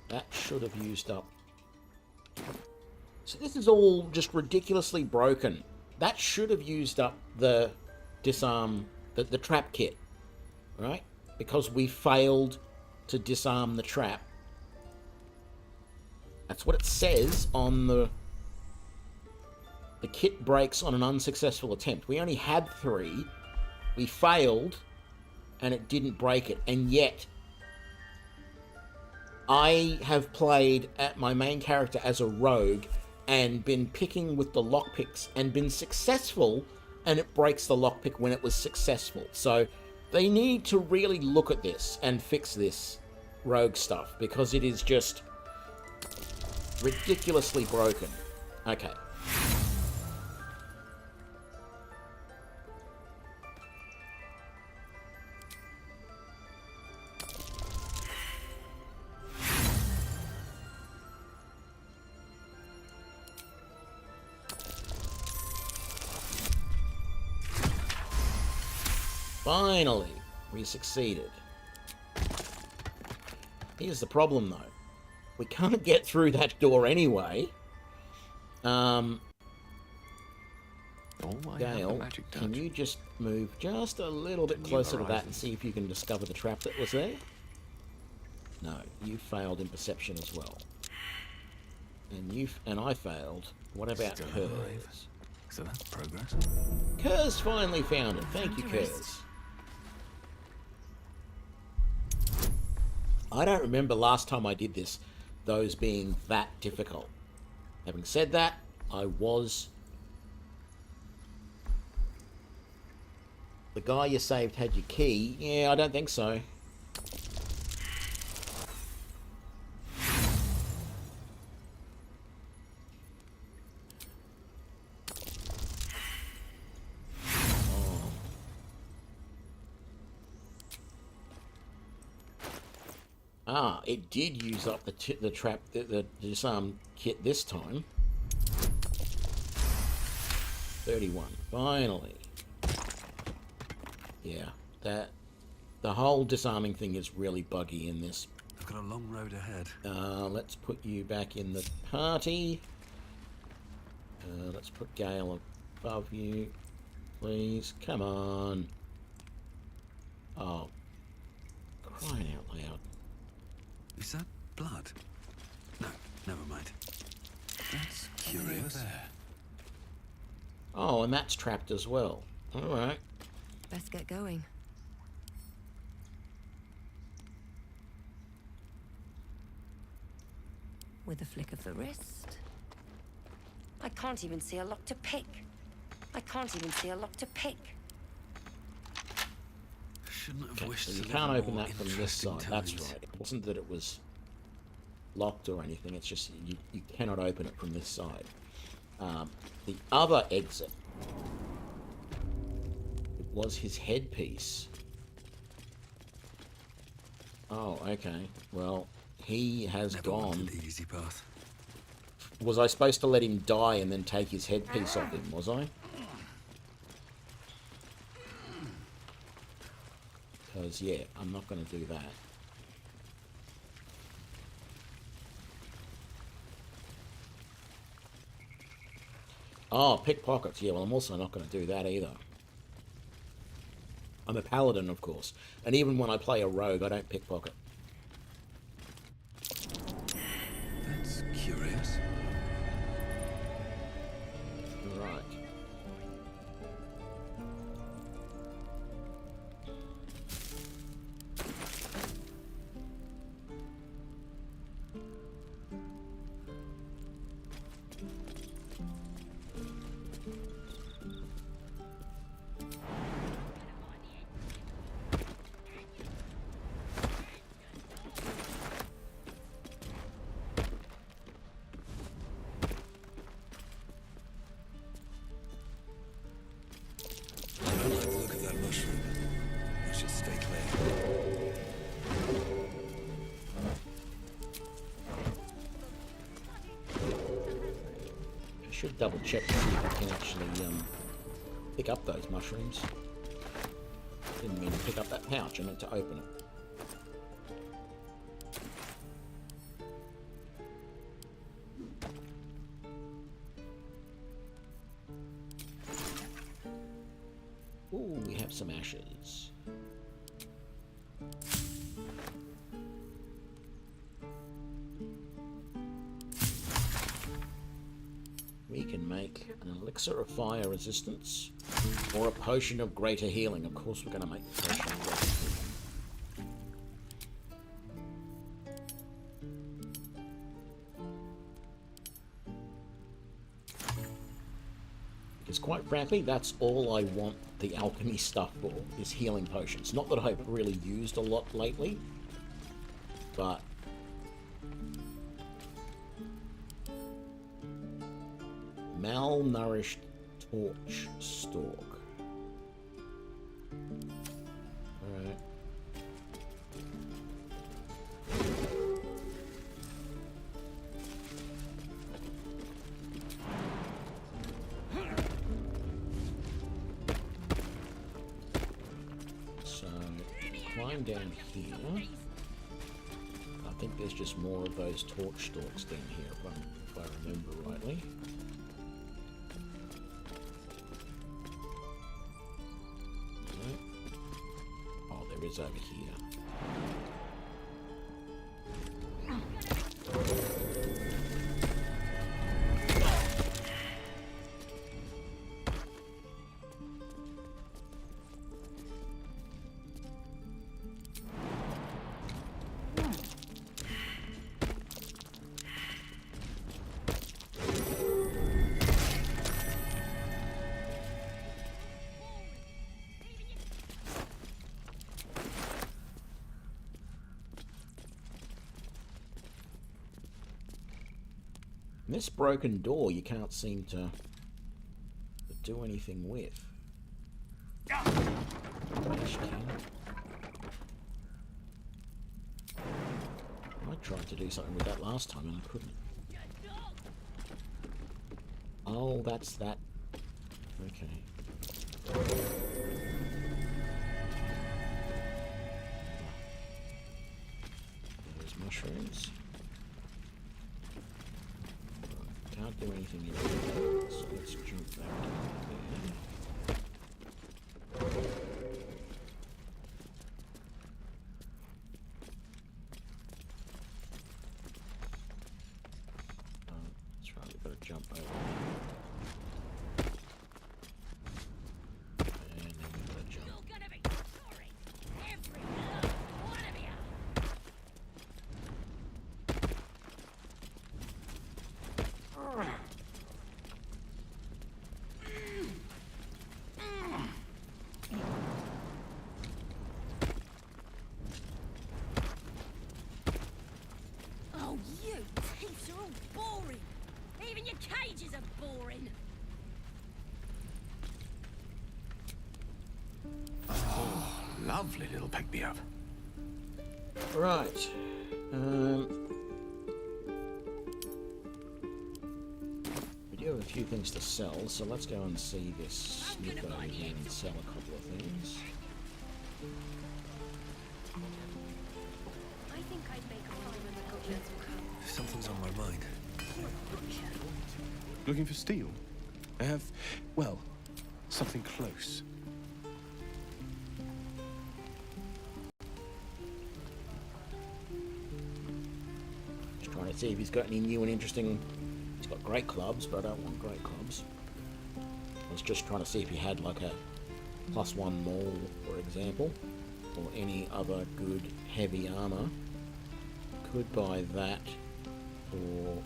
That should have used up. So this is all just ridiculously broken. That should have used up the disarm, the trap kit, right? Because we failed to disarm the trap. That's what it says on the kit breaks on an unsuccessful attempt. We only had 3. We failed, and it didn't break it. And yet, I have played at my main character as a rogue and been picking with the lockpicks and been successful, and it breaks the lockpick when it was successful. So they need to really look at this and fix this rogue stuff, because it is just ridiculously broken. Okay. Finally, we succeeded. Here's the problem, though. We can't get through that door anyway. Gale, can you just move just a little bit closer to that and see if you can discover the trap that was there? No, you failed in perception as well. And I failed. What about Kurz? So that's progress. Kurz finally found it. Thank you, Kurz. I don't remember last time I did this, those being that difficult. Having said that, I was... The guy you saved had your key? Yeah, I don't think so. Ah, it did use up the trap, the disarm kit this time. 31. Finally. Yeah, the whole disarming thing is really buggy in this. I've got a long road ahead. Let's put you back in the party. Let's put Gale above you, please. Come on. Oh, crying out loud. Is that blood? No, never mind. That's curious. Oh, and that's trapped as well. All right. Best get going. With a flick of the wrist. I can't even see a lock to pick. I can't even see a lock to pick. Shouldn't have Okay, wished so to you live can't in open more that from this interesting side. That's times. right. It wasn't that it was locked or anything. It's just you cannot open it from this side. The other exit, it was his headpiece. Oh, okay. Well, he has Never wanted gone. the easy path. Was I supposed to let him die and then take his headpiece off him, was I? Because, yeah, I'm not going to do that. Oh, pickpockets. Yeah, well, I'm also not going to do that either. I'm a paladin, of course. And even when I play a rogue, I don't pickpocket. That's curious. Right. I don't like the look of that mushroom. I should stay clear. I should double check to see if I can actually pick up those mushrooms. Didn't mean to pick up that pouch, I meant to open it. Ooh, we have some ashes. We can make an elixir of fire resistance or a potion of greater healing. Of course we're going to make the potion of greater healing. Because quite frankly, that's all I want the alchemy stuff for, is healing potions. Not that I've really used a lot lately, but malnourished torch stalk. Alright. So, climb down here. I think there's just more of those torch stalks down here, if I remember rightly. Oh, there is over here. And this broken door you can't seem to do anything with. Mash can. I tried to do something with that last time and I couldn't. Oh, that's that. Okay. There's mushrooms. Can't do anything in here, so let's jump back down there. That's right, we've got to jump over. And then we've got to jump boring. Even your cages are boring. Oh, lovely little pick-me-up. Right. We do have a few things to sell, so let's go and see this smith over here and sell a couple of things. I think I'd make a fire when the goblins will come. Something's on my mind. Looking for steel? I have, well, something close. Just trying to see if he's got any new and interesting. He's got great clubs, but I don't want great clubs. I was just trying to see if he had like a +1 maul, for example, or any other good heavy armor. Could buy that for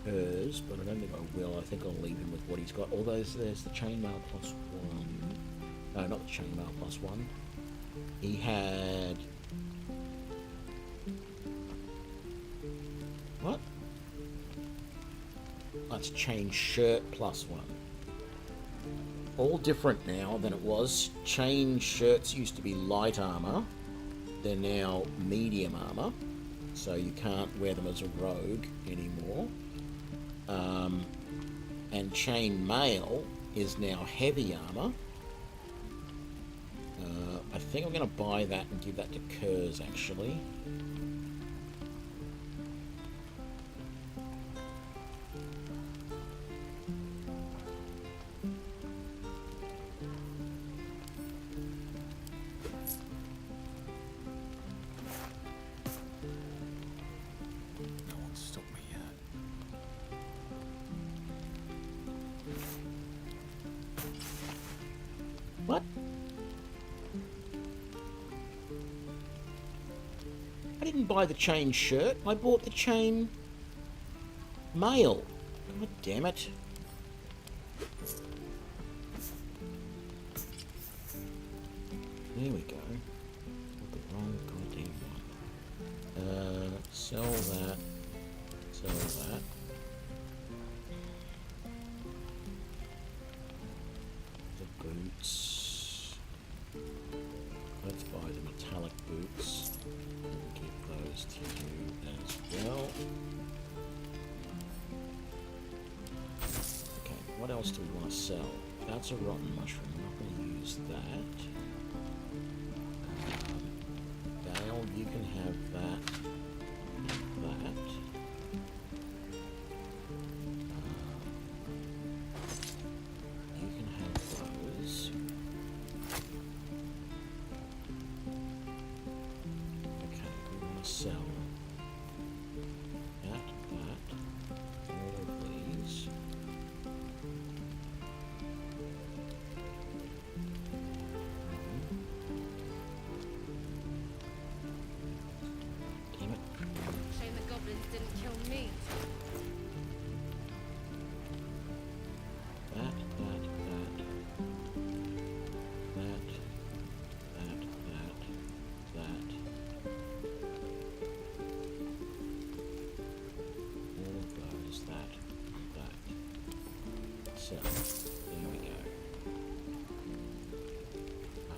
hers, but I don't think I will. I think I'll leave him with what he's got. Although there's the chainmail +1. No, not the chainmail +1. He had... What? That's chain shirt +1. All different now than it was. Chain shirts used to be light armor. They're now medium armor. So you can't wear them as a rogue anymore. And chain mail is now heavy armor. I think I'm going to buy that and give that to Kurz, actually. What? I didn't buy the chain shirt. I bought the chain mail. God damn it. There we go. Got the wrong goddamn one. Sell that. Sell that. The boots. Let's buy the metallic boots. And give those to you as well. Okay, what else do we want to sell? That's a rotten mushroom. We're not going to use that. Dale, you can have that. That. You can have those. Okay, we want to sell that, all of these. Damn it. Shame the goblins didn't kill me. That, that, that. That, that, that, that. All of those, that, that. So, there we go. No,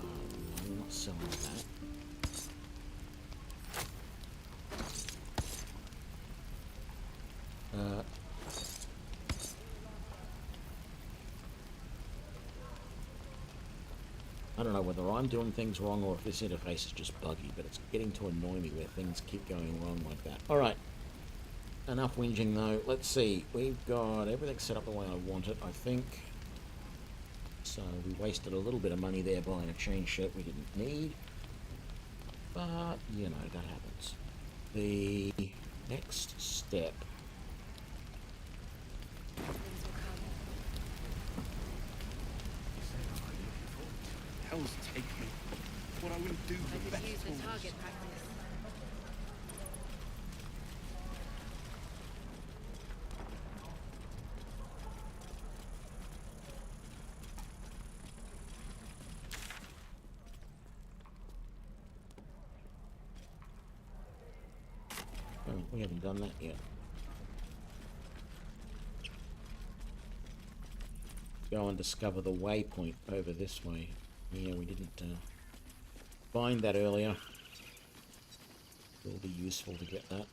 I'm not selling that. I don't know whether I'm doing things wrong or if this interface is just buggy, but it's getting to annoy me where things keep going wrong like that. Alright, enough whinging though. Let's see, we've got everything set up the way I want it, I think. So we wasted a little bit of money there buying a chain shirt we didn't need. But, you know, that happens. The next step... Hell's take me. What I will do for better Use the tools. target practice. Oh, we haven't done that yet. go and discover the waypoint over this way. Yeah, we didn't find that earlier. It'll be useful to get that.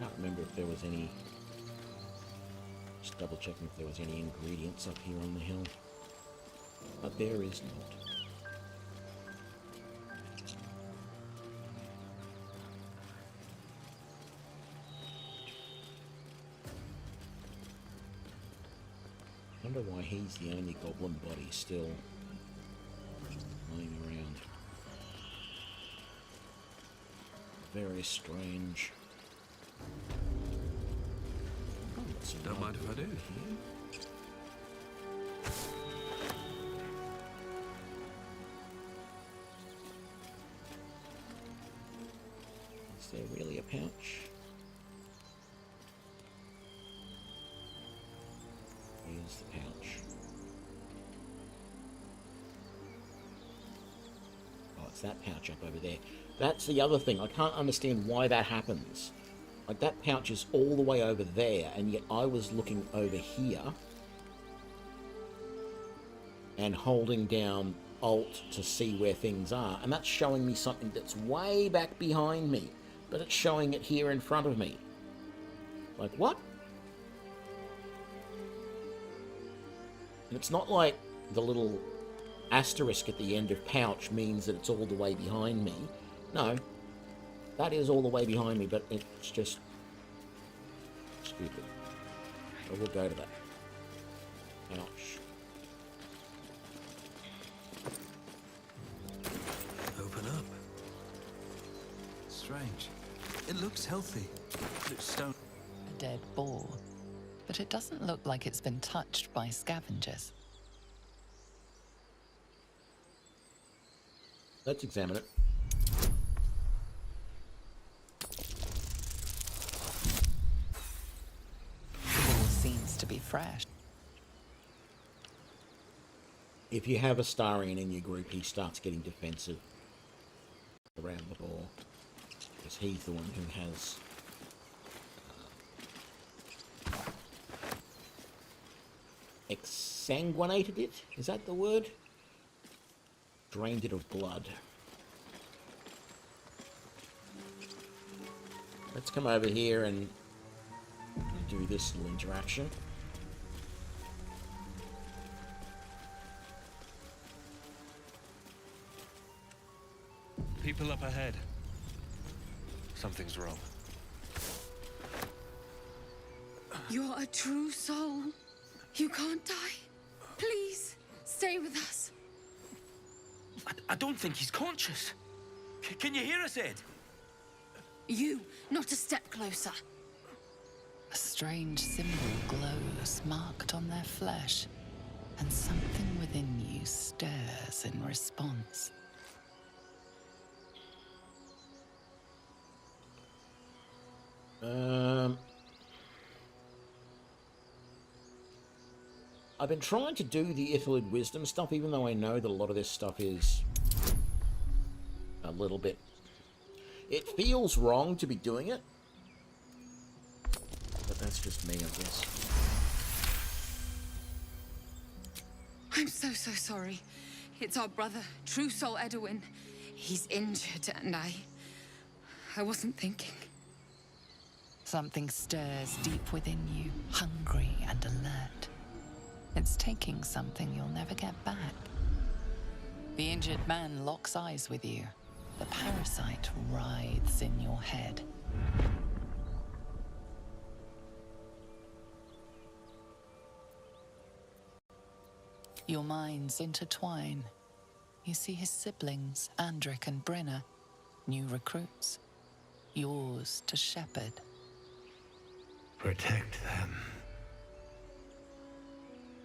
Can't remember if there was any. Just double checking if there was any ingredients up here on the hill. But there is not. I wonder why he's the only goblin body still lying around. Very strange. Don't mind if I do. Is there really a pouch? Here's the pouch. Oh, it's that pouch up over there. That's the other thing. I can't understand why that happens. Like, that pouch is all the way over there, and yet I was looking over here and holding down Alt to see where things are, and that's showing me something that's way back behind me, but it's showing it here in front of me. Like, what? And it's not like the little asterisk at the end of pouch means that it's all the way behind me. No. That is all the way behind me, but it's just stupid. So we'll go to that. Ouch. Open up. Strange. It looks healthy. It looks stone. A dead boar. But it doesn't look like it's been touched by scavengers. Let's examine it. To be fresh. If you have a Starian in your group, he starts getting defensive around the ball, because he's the one who has exsanguinated it. Is that the word? Drained it of blood. Let's come over here and do this little interaction. People up ahead. Something's wrong. You're a true soul. You can't die. Please, stay with us. I don't think he's conscious. Can you hear us, Ed? You, not a step closer. A strange symbol glows, marked on their flesh, and something within you stirs in response. I've been trying to do the Ithalid Wisdom stuff, even though I know that a lot of this stuff is a little bit... It feels wrong to be doing it, but that's just me, I guess. I'm so sorry. It's our brother, True Soul Edwin. He's injured, and I wasn't thinking. Something stirs deep within you, hungry and alert. It's taking something you'll never get back. The injured man locks eyes with you. The parasite writhes in your head, Your minds intertwine. You see his siblings, Andric and Brenna, new recruits. Yours to shepherd. Protect them.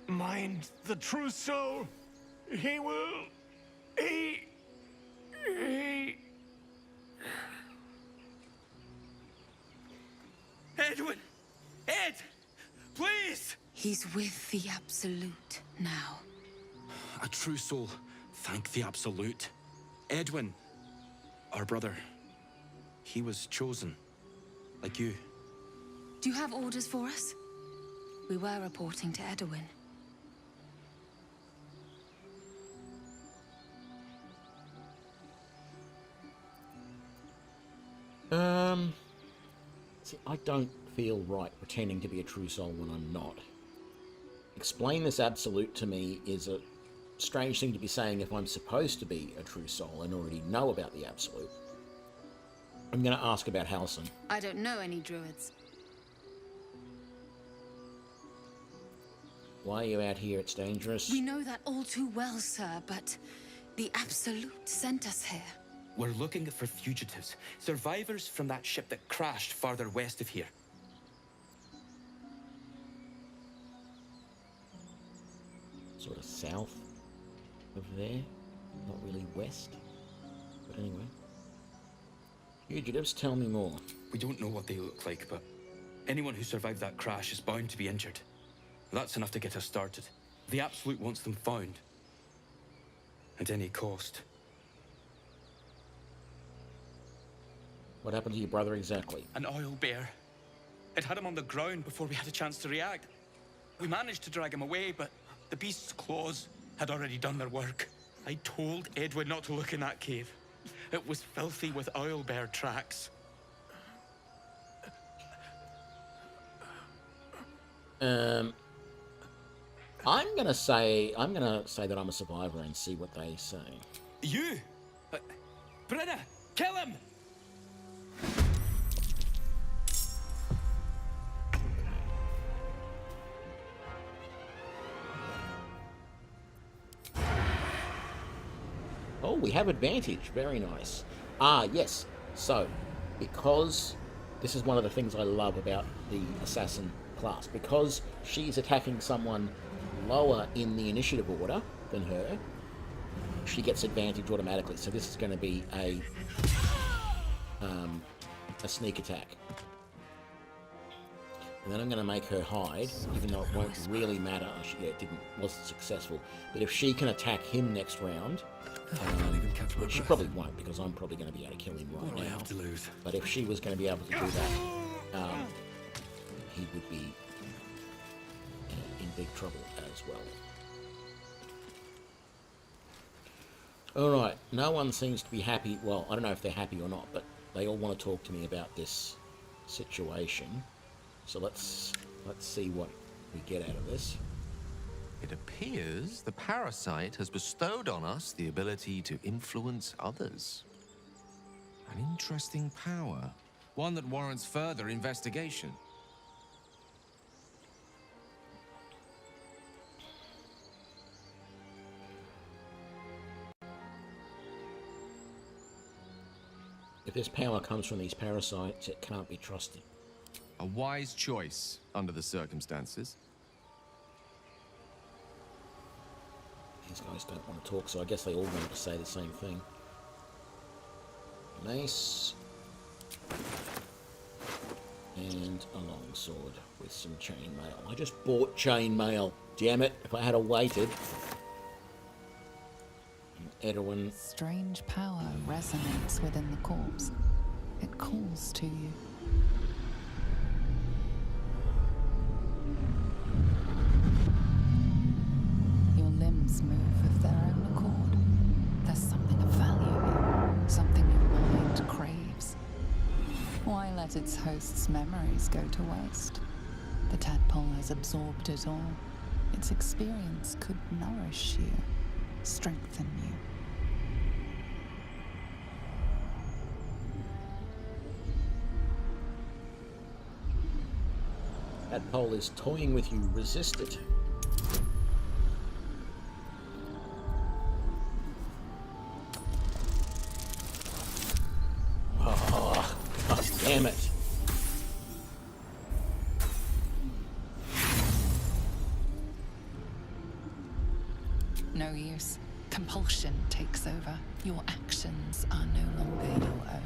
Mind the true soul. He will... He... Edwin! Ed! Please! He's with the Absolute now. A true soul. Thank the Absolute. Edwin, our brother, he was chosen. Like you. Do you have orders for us? We were reporting to Edwin. See, I don't feel right pretending to be a true soul when I'm not. Explain this Absolute to me is a strange thing to be saying if I'm supposed to be a true soul and already know about the Absolute. I'm going to ask about Halsin. I don't know any druids. Why are you out here? It's dangerous. We know that all too well, sir, but the Absolute sent us here. We're looking for fugitives, survivors from that ship that crashed farther west of here. Sort of south of there, not really west, but anyway. Fugitives, tell me more. We don't know what they look like, but anyone who survived that crash is bound to be injured. That's enough to get us started. The Absolute wants them found. At any cost. What happened to your brother exactly? An oil bear. It had him on the ground before we had a chance to react. We managed to drag him away, but the beast's claws had already done their work. I told Edwin not to look in that cave. It was filthy with oil bear tracks. I'm gonna say that I'm a survivor and see what they say. You? Brenna, kill him! Oh, we have advantage. Very nice. Ah, yes. So, because this is one of the things I love about the assassin class, because she's attacking someone lower in the initiative order than her, she gets advantage automatically. So this is going to be a sneak attack. And then I'm going to make her hide, even though it won't really matter. It wasn't successful. But if she can attack him next round, which she probably won't, because I'm probably going to be able to kill him right now. To lose. But if she was going to be able to do that, he would be in big trouble as well. Alright, no one seems to be happy. Well, I don't know if they're happy or not, but they all want to talk to me about this situation. So let's see what we get out of this. It appears the parasite has bestowed on us the ability to influence others. An interesting power. One that warrants further investigation. If this power comes from these parasites, it can't be trusted. A wise choice under the circumstances. These guys don't want to talk, so I guess they all want to say the same thing. Mace. And a longsword with some chainmail. I just bought chainmail. Damn it, if I had waited. Edwin. Strange power resonates within the corpse. It calls to you. Your limbs move of their own accord. There's something of value here, something your mind craves. Why let its host's memories go to waste? The tadpole has absorbed it all. Its experience could nourish you, strengthen you. Tadpole is toying with you. Resist it. Oh, God damn it. No use. Compulsion takes over. Your actions are no longer your own.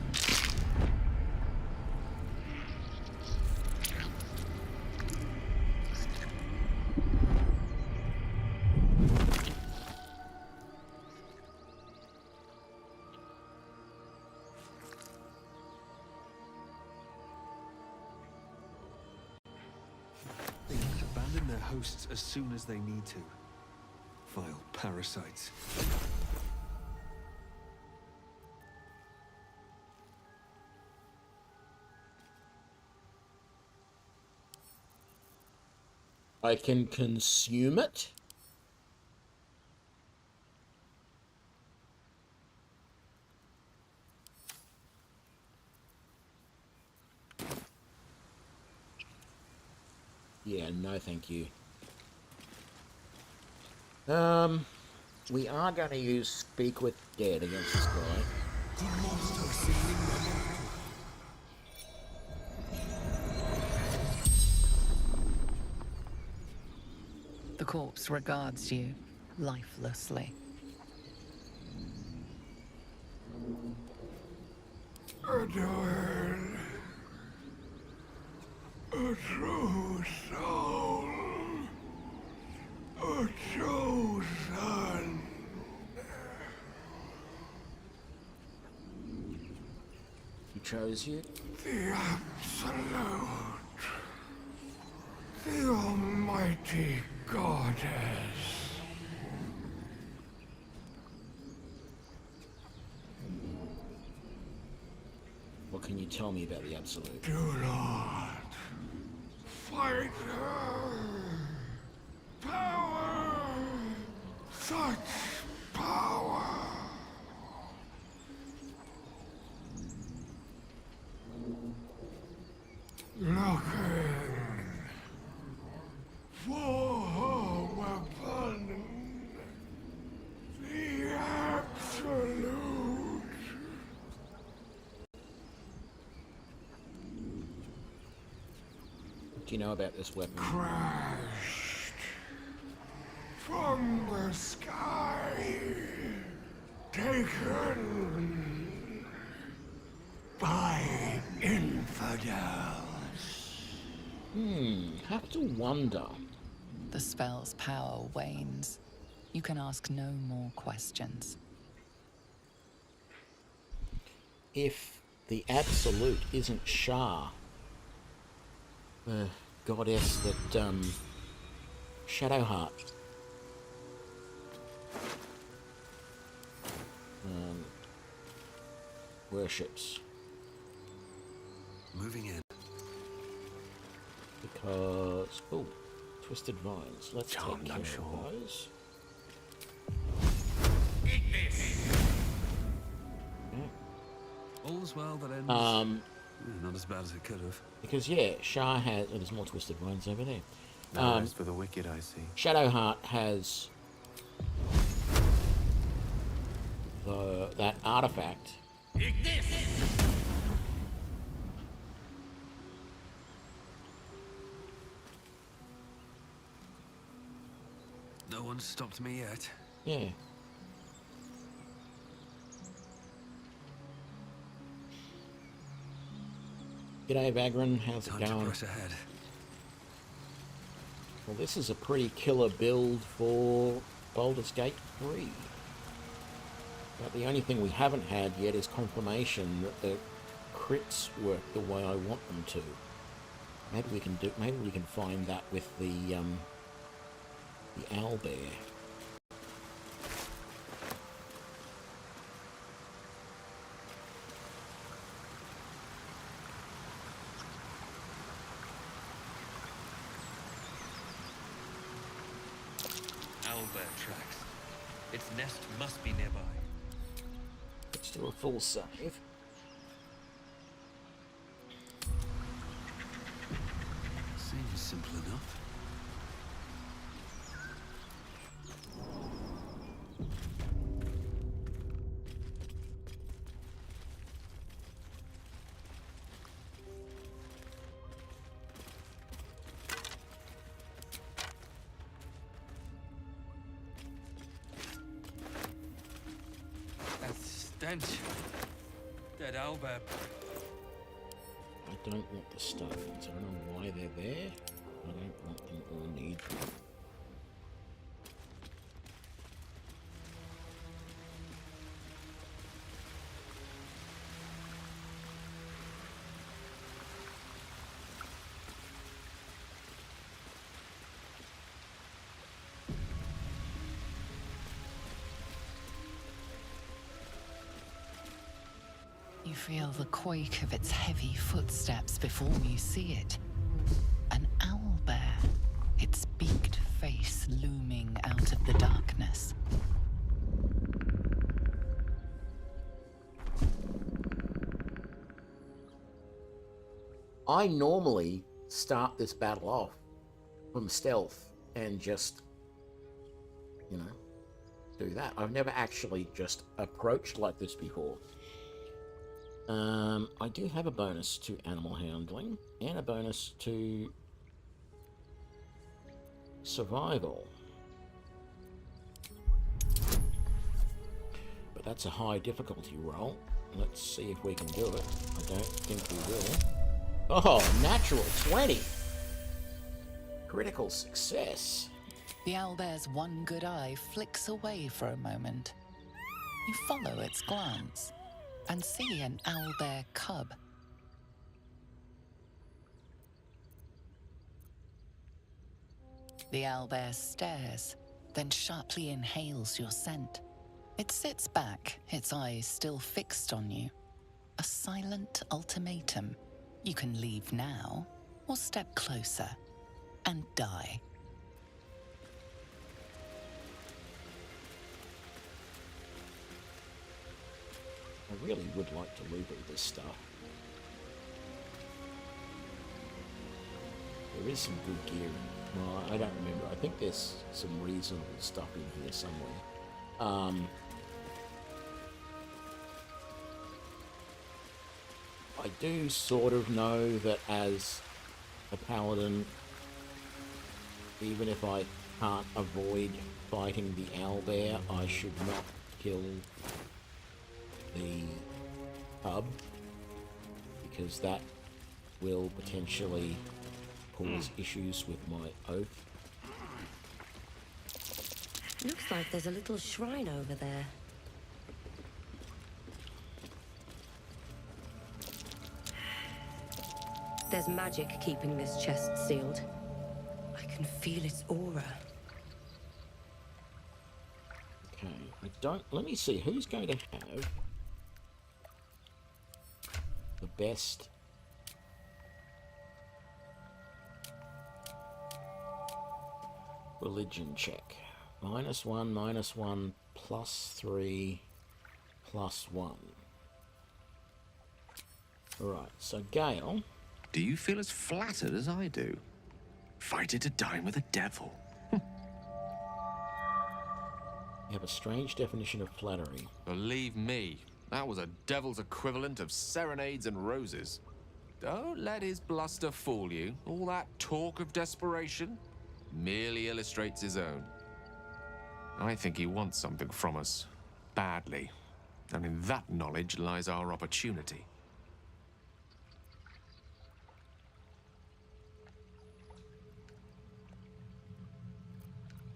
They abandon their hosts as soon as they need to. Vile parasites. I can consume it? Yeah, no thank you. We are going to use Speak with Dead against this guy. The corpse regards you lifelessly. Edwin, a true soul, a chosen. He chose you? The absolute, the almighty goddess. What can you tell me about the Absolute? Do not fight her. Power, such power. Looking for her weapon, the absolute. What do you know about this weapon? Crashed from the sky, taken by infidels. Have to wonder. The spell's power wanes. You can ask no more questions. If the Absolute isn't Shah, the goddess that Shadowheart worships. Moving in. Because Twisted Vines. Let's take care of those. Eat this. All's well that ends. Not as bad as it could have. Because yeah, Shah has. Oh, there's more Twisted Vines over there. No rest for the wicked, I see. Shadowheart has that artifact. Eat this. No one's stopped me yet. Yeah. G'day, Vagran. How's it going? Time to press ahead. Well, this is a pretty killer build for Baldur's Gate 3. But the only thing we haven't had yet is confirmation that the crits work the way I want them to. Maybe we can find that with the owlbear. Owlbear tracks. Its nest must be nearby. Let's do a full save. Seems some Simple enough. That stench. Dead owlbear. I don't want the stones. I don't know why they're there. I don't want them or need them. You feel the quake of its heavy footsteps before you see it. An owlbear, its beaked face looming out of the darkness. I normally start this battle off from stealth and just, you know, do that. I've never actually just approached like this before. I do have a bonus to animal handling and a bonus to survival. But that's a high difficulty roll. Let's see if we can do it. I don't think we will. Oh, natural 20! Critical success. The owlbear's one good eye flicks away for a moment. You follow its glance and see an owlbear cub. The owlbear stares, then sharply inhales your scent. It sits back, its eyes still fixed on you. A silent ultimatum. You can leave now, or step closer and die. I really would like to loot all this stuff. There is some good gear in. Well, I don't remember. I think there's some reasonable stuff in here somewhere. I do sort of know that as a paladin, even if I can't avoid fighting the owlbear, I should not kill the cub, because that will potentially cause issues with my oath. Looks like there's a little shrine over there. There's magic keeping this chest sealed. I can feel its aura. Okay, I don't... Let me see, who's going to have the best... religion check? -1, +3, +1. Alright, so Gale... Do you feel as flattered as I do? Fighter to dine with a devil. You have a strange definition of flattery. Believe me, that was a devil's equivalent of serenades and roses. Don't let his bluster fool you. All that talk of desperation merely illustrates his own. I think he wants something from us, badly. And in that knowledge lies our opportunity.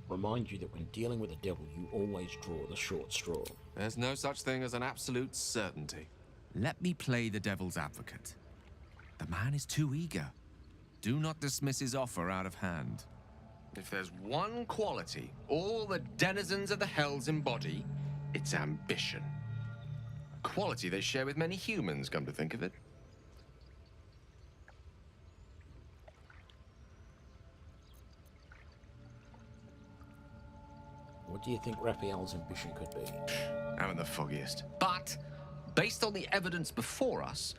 Remind you that when dealing with the devil, you always draw the short straw. There's no such thing as an absolute certainty. Let me play the devil's advocate. The man is too eager. Do not dismiss his offer out of hand. If there's one quality all the denizens of the hells embody, it's ambition. A quality they share with many humans, come to think of it. What do you think Raphael's ambition could be? Haven't the foggiest. But, based on the evidence before us,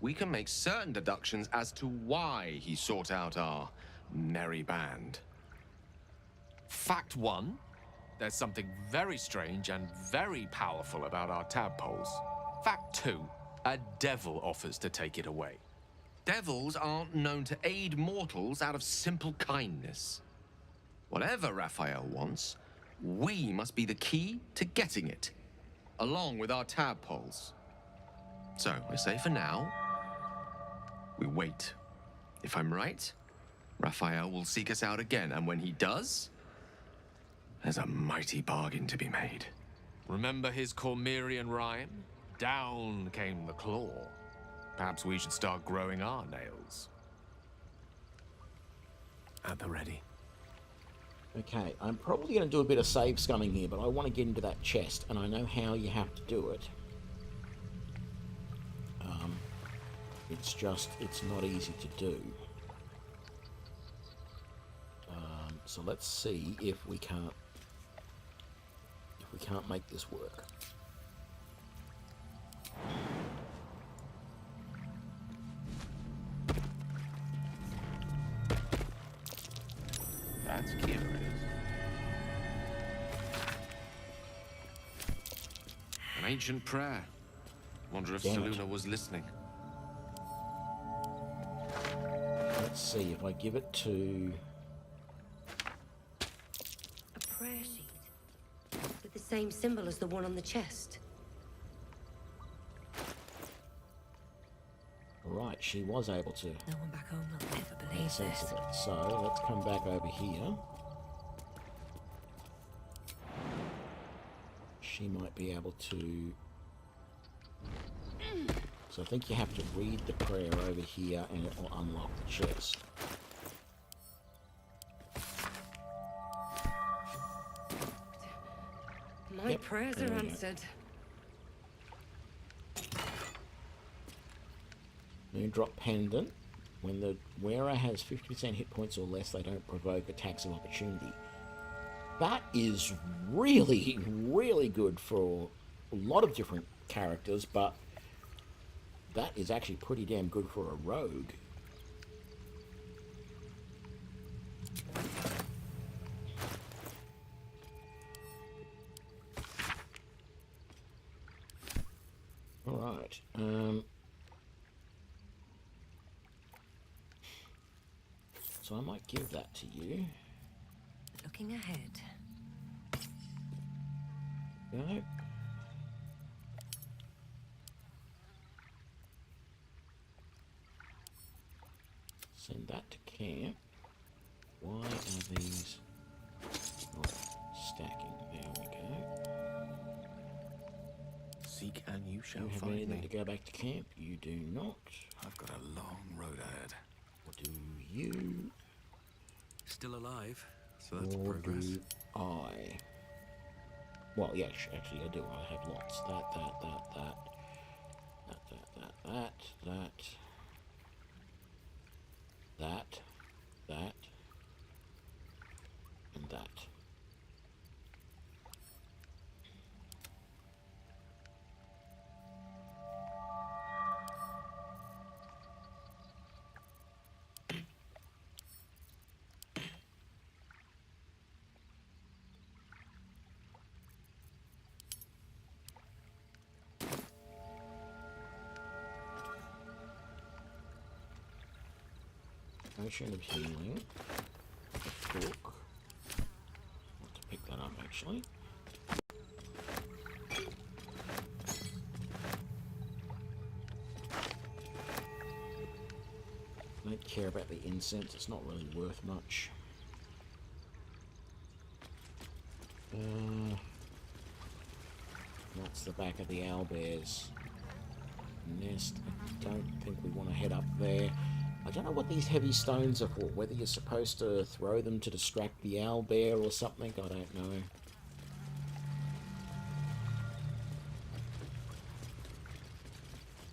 we can make certain deductions as to why he sought out our merry band. Fact 1. There's something very strange and very powerful about our tadpoles. Fact 2. A devil offers to take it away. Devils aren't known to aid mortals out of simple kindness. Whatever Raphael wants, we must be the key to getting it, along with our tadpoles. So, we're safe for now. We wait. If I'm right, Raphael will seek us out again, and when he does, there's a mighty bargain to be made. Remember his Cormyrean rhyme? Down came the claw. Perhaps we should start growing our nails. At the ready. Okay, I'm probably going to do a bit of save scumming here, but I want to get into that chest, and I know how you have to do it. It's not easy to do. So let's see if we can't make this work. That's curious. An ancient prayer. Wonder if Damn it. Seluna was listening. Let's see if I give it to... A prayer sheet with the same symbol as the one on the chest. Right, she was able to... No one back home will ever believe make sense this. of it. So let's come back over here. She might be able to... So I think you have to read the prayer over here and it will unlock the chest. My Yep, prayers there are we go. answered. Moondrop Pendant. When the wearer has 50% hit points or less, they don't provoke attacks of opportunity. That is really, really good for a lot of different characters, but that is actually pretty damn good for a rogue. Alright, so I might give that to you. Looking ahead. No. Send that to camp. Why are these not stacking? There we go. Seek and you shall Do you have find anything me. to go back to camp? You do not. I've got a long road ahead. Or do you? Still alive, so that's Or progress. do I? Well, yeah, actually I do. I have lots. That, and that. Potion of healing. A book. I want to pick that up actually. I don't care about the incense, it's not really worth much. That's the back of the owlbear's nest. I don't think we want to head up there. I don't know what these heavy stones are for, whether you're supposed to throw them to distract the owlbear or something, I don't know.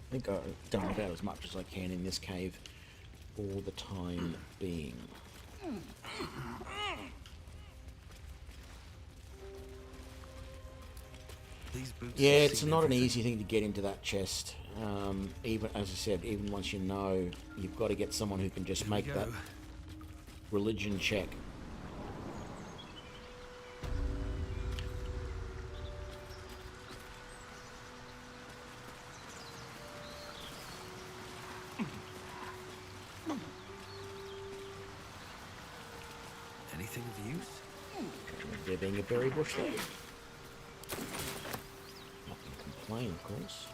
I think I've done about as much as I can in this cave for the time being. These boots Yeah, have it's seen not an everything. easy thing to get into that chest. Even, as I said, even once you know, you've got to get someone who can just Here we make that go. religion check. Anything of use? There being a berry bush there. Not going to complain, of course.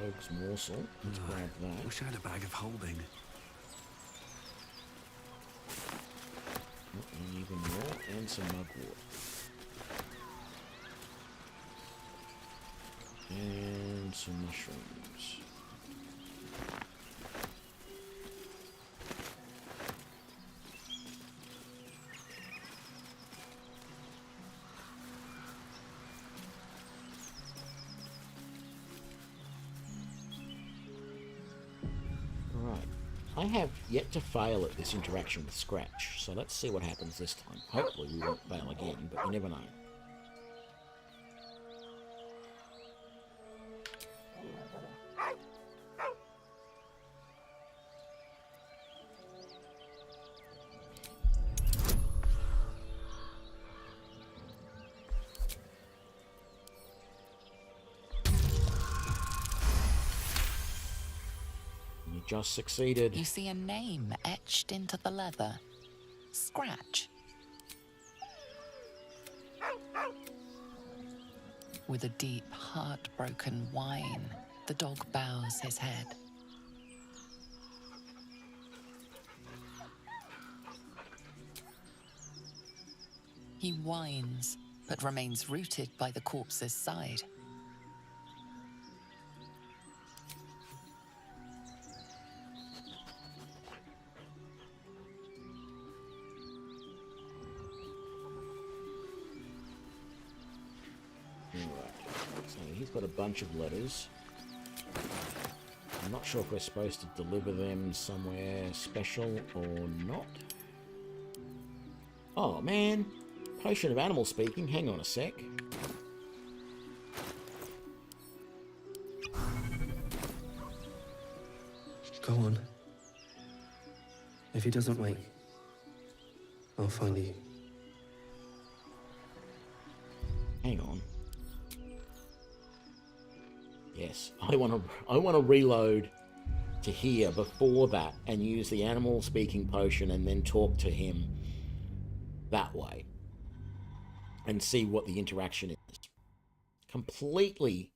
Rogue's morsel. Let's grab that. Wish I had a bag of holding. And even more, and some mugwort. And some mushrooms. I have yet to fail at this interaction with Scratch, so let's see what happens this time. Hopefully we won't fail again, but you never know. Just succeeded. You see a name etched into the leather. Scratch. With a deep, heartbroken whine, the dog bows his head. He whines, but remains rooted by the corpse's side. He's got a bunch of letters. I'm not sure if we're supposed to deliver them somewhere special or not. Oh man, potion of animal speaking. Hang on a sec. Go on. If he doesn't wait, I'll find you. Hang on. Yes, I want to reload to here before that and use the animal speaking potion and then talk to him that way and see what the interaction is. Completely.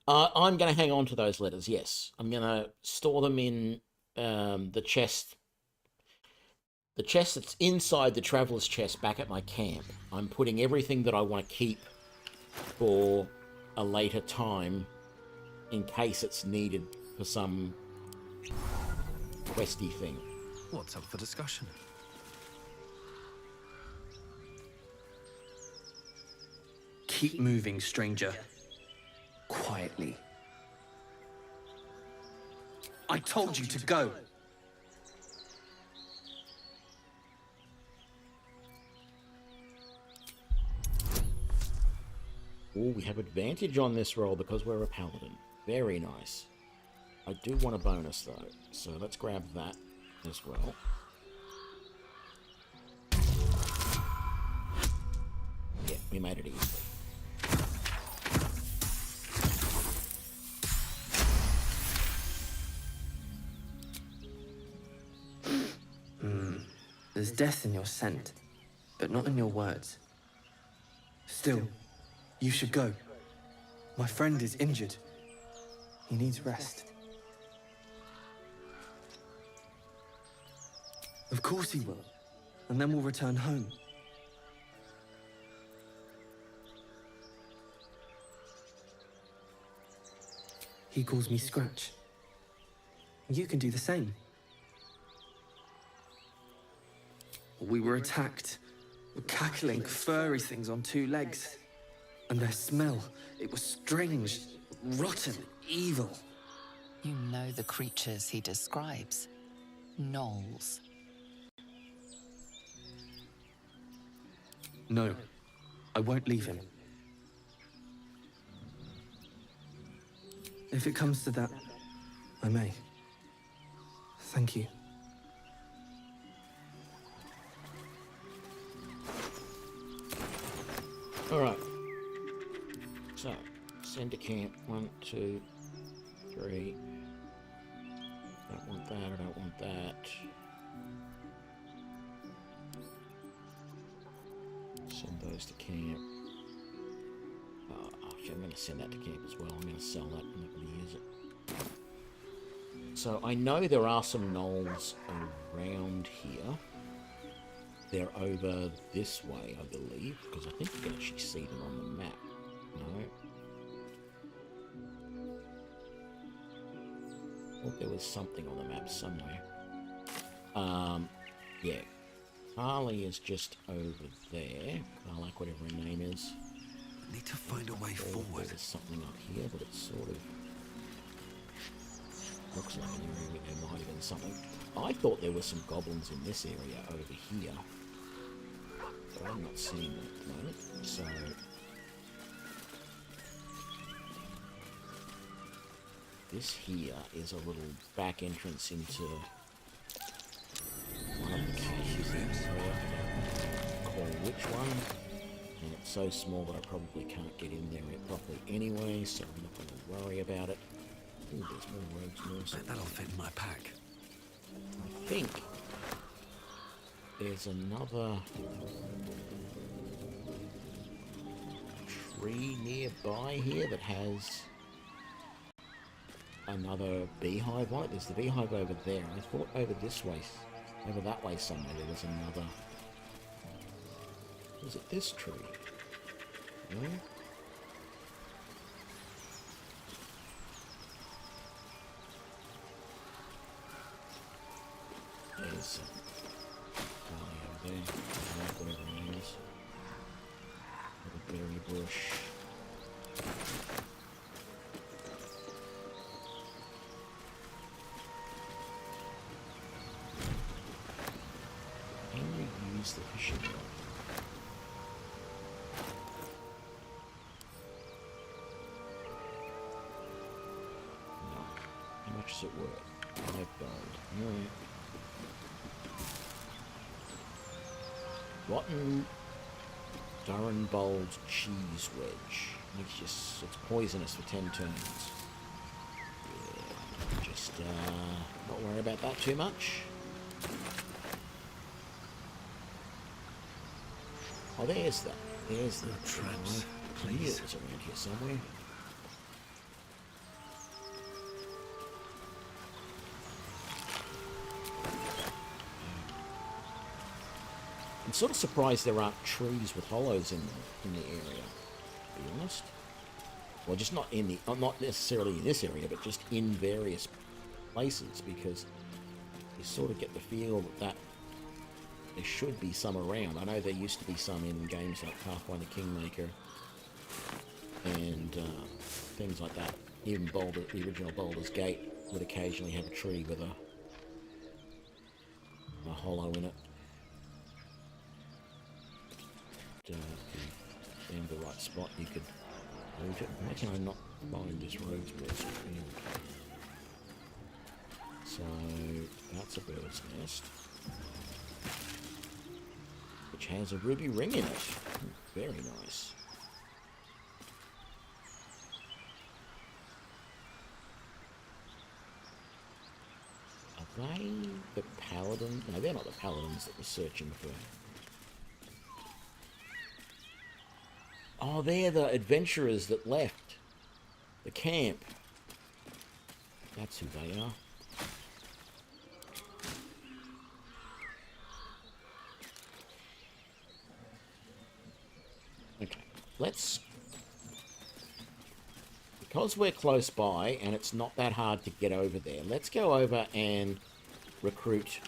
I'm going to hang on to those letters, yes. I'm going to store them in the chest. The chest that's inside the traveler's chest back at my camp. I'm putting everything that I want to keep for a later time in case it's needed for some questy thing. What's up for discussion? Keep moving, stranger. Quietly. I told you to go. Oh, we have advantage on this roll because we're a paladin. Very nice. I do want a bonus though, so let's grab that as well. Yeah, we made it easy. There's death in your scent, but not in your words. Still, you should go. My friend is injured. He needs rest. Of course he will. And then we'll return home. He calls me Scratch. You can do the same. We were attacked. Cackling, furry things on two legs. And their smell, it was strange, rotten, evil. You know the creatures he describes. Gnolls. No, I won't leave him. If it comes to that, I may. Thank you. Alright. So, send to camp. 1, 2, 3. I don't want that, I don't want that. Send those to camp. Actually, I'm going to send that to camp as well. I'm going to sell that. I'm not going to use it. So I know there are some gnolls around here. They're over this way, I believe, because I think you can actually see them on the map. No. I thought there was something on the map somewhere. Yeah. Harley is just over there. Karlach, whatever her name is. I need to find a way forward. There's something up here, but it's sort of looks like an area where there might have been something. I thought there were some goblins in this area over here, but I'm not seeing them at the moment. So this here is a little back entrance into one of the caches in this area. I don't recall which one. And it's so small that I probably can't get in there properly anyway, so I'm not going to worry about it. Ooh, there's more rogues moors. That'll fit in my pack. I think there's another tree nearby here that has another beehive on it. There's the beehive over there. I thought over this way, over that way somewhere, there was another. Was it this tree? No? There's a guy over there. Whatever her name is. Little berry bush. Can you use the fishing rod? How much is it worth? 5 gold. Alright. Rotten Durrenbold cheese wedge. Makes you, it's poisonous for 10 turns. Yeah, just not worry about that too much. Oh, there's that. There's the traps. Please. It's around here somewhere. I'm sort of surprised there aren't trees with hollows in the area, to be honest. Well, just not in the, not necessarily in this area, but just in various places, because you sort of get the feel that there should be some around. I know there used to be some in games like Pathfinder Kingmaker and things like that. Even Baldur, the original Baldur's Gate would occasionally have a tree with a hollow in it. If you found the right spot, you could root it. Why can I not find this rogue's nest? So that's a bird's nest, which has a ruby ring in it. Very nice. Are they the paladin? No, they're not the paladins that we're searching for. Oh, they're the adventurers that left the camp. That's who they are. Okay, let's... Because we're close by and it's not that hard to get over there, let's go over and recruit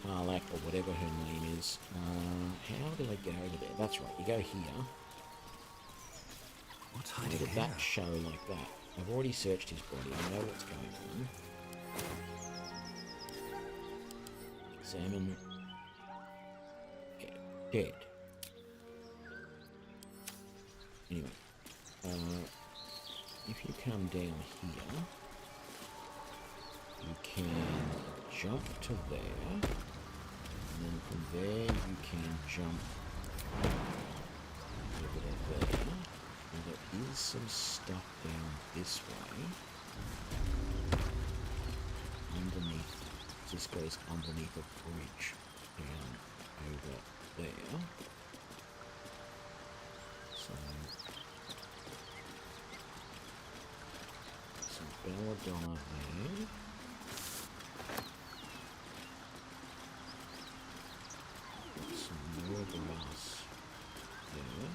Karlach, or whatever her name is. How do I get over there? That's right, you go here. What's How hiding did here? that show like that? I've already searched his body, I know what's going on. Examine. Yeah, dead. Anyway, if you come down here, you can jump to there, and then from there you can jump over to there. Now there is some stuff down this way. Underneath, this goes underneath a bridge down over there. So, some belladonna there. Some more grass there.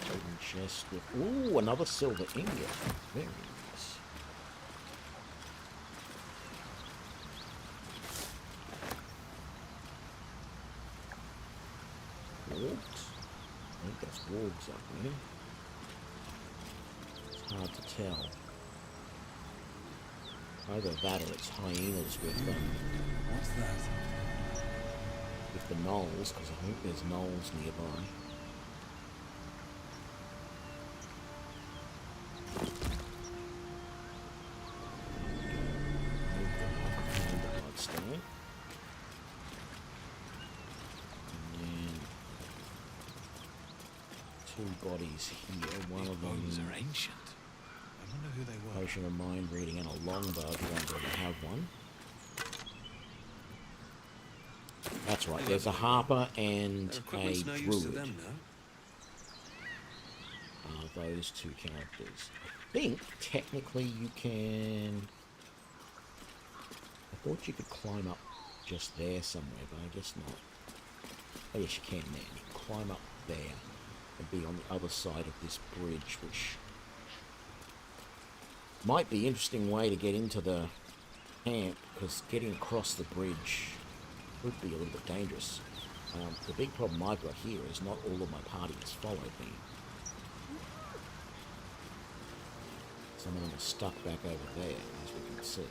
Golden chest with, ooh, another silver ingot. Very nice. Wargs? I think that's wargs up there. It's hard to tell. Either that or it's hyenas with them. What's that? With the gnolls, because I think there's gnolls nearby. Bloodstone. Two bodies here. One of them are ancient. I wonder who they were. Potion of mind reading and a longbow if you don't already have one. That's right. There's a harper and a no use to druid. them, no? Those two characters. I think technically you can. I thought you could climb up just there somewhere, but I guess not. Oh yes, you can there. You can climb up there and be on the other side of this bridge, which might be an interesting way to get into the camp, because getting across the bridge would be a little bit dangerous. The big problem I've got here is not all of my party has followed me. Some of them are stuck back over there, as we can see.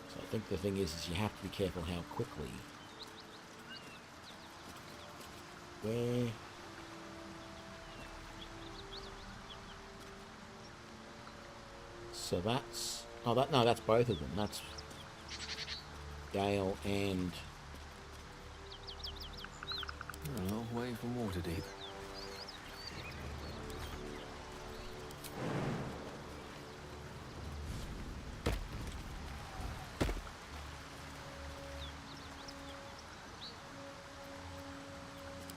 So I think the thing is you have to be careful how quickly. Where? So that's... Oh, no, that's both of them. That's Gale and... Oh, way from Waterdeep.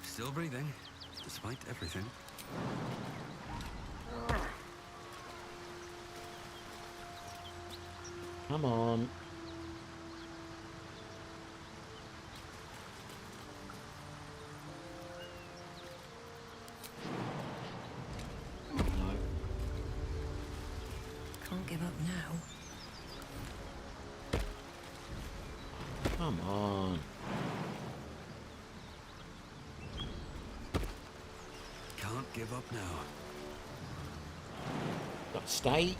Still breathing, despite everything. Come on. Can't give up now. Come on. Can't give up now. Got to stay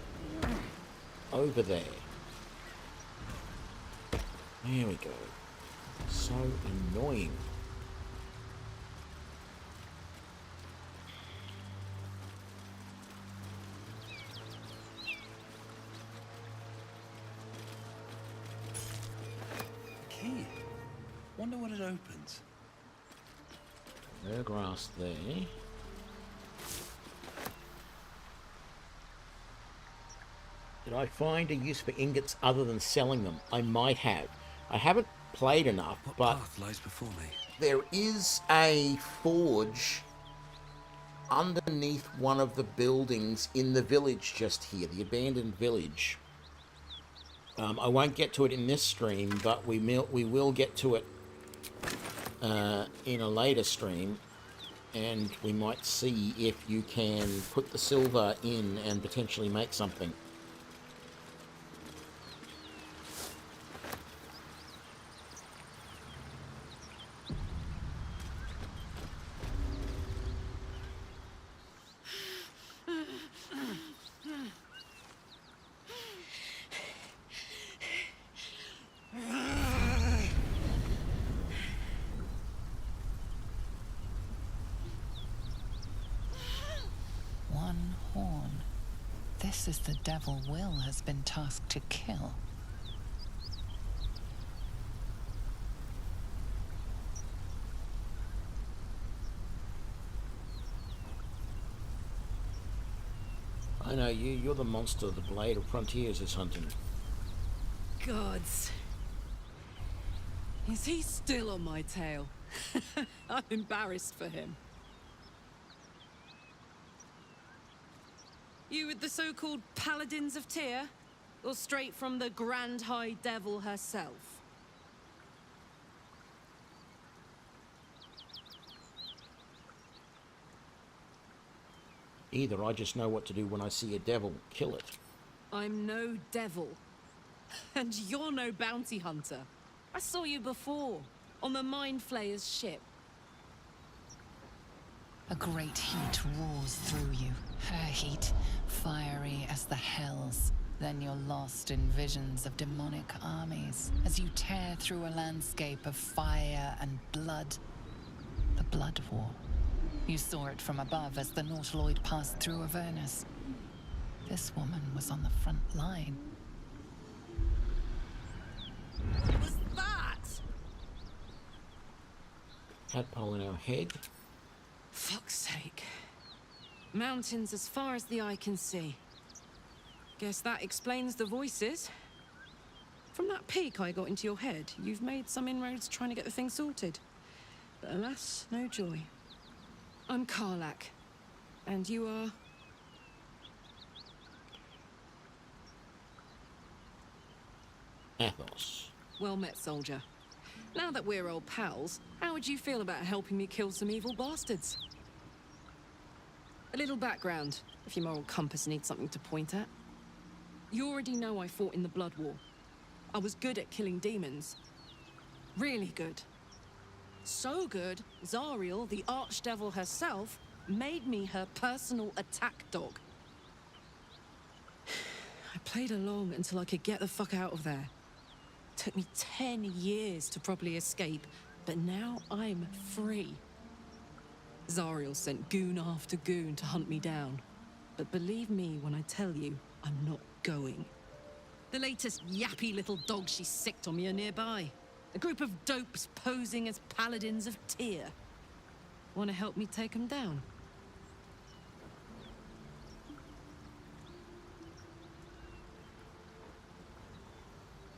over there. There we go. So annoying. Key. Wonder what it opens. No grass there. Did I find a use for ingots other than selling them? I might have. I haven't played enough, but Path lies before me. there is a forge underneath one of the buildings in the village just here, the abandoned village. I won't get to it in this stream, but we will get to it in a later stream, and we might see if you can put the silver in and potentially make something. This is the devil Will has been tasked to kill. I know you. You're the monster the Blade of Frontiers is hunting. Gods. Is he still on my tail? I'm embarrassed for him. You with the so-called Paladins of Tyr? Or straight from the Grand High Devil herself? Either. I just know what to do when I see a devil. Kill it. I'm no devil. And you're no bounty hunter. I saw you before, on the Mind Flayer's ship. A great heat roars through you. Her heat, fiery as the hells. Then you're lost in visions of demonic armies as you tear through a landscape of fire and blood. The Blood War. You saw it from above as the Nautiloid passed through Avernus. This woman was on the front line. What was that? Tadpole in our head. Fuck's sake. Mountains as far as the eye can see. Guess that explains the voices. From that peek I got into your head, you've made some inroads trying to get the thing sorted. But alas, no joy. I'm Karlach. And you are... Athos. Well met, soldier. Now that we're old pals, how would you feel about helping me kill some evil bastards? A little background, if your moral compass needs something to point at. You already know I fought in the Blood War. I was good at killing demons. Really good. So good, Zariel, the Archdevil herself, made me her personal attack dog. I played along until I could get the fuck out of there. Took me 10 years to properly escape, but now I'm free. Zariel sent goon after goon to hunt me down. But believe me when I tell you, I'm not going. The latest yappy little dogs she sicked on me are nearby. A group of dopes posing as paladins of Tyr. Want to help me take them down?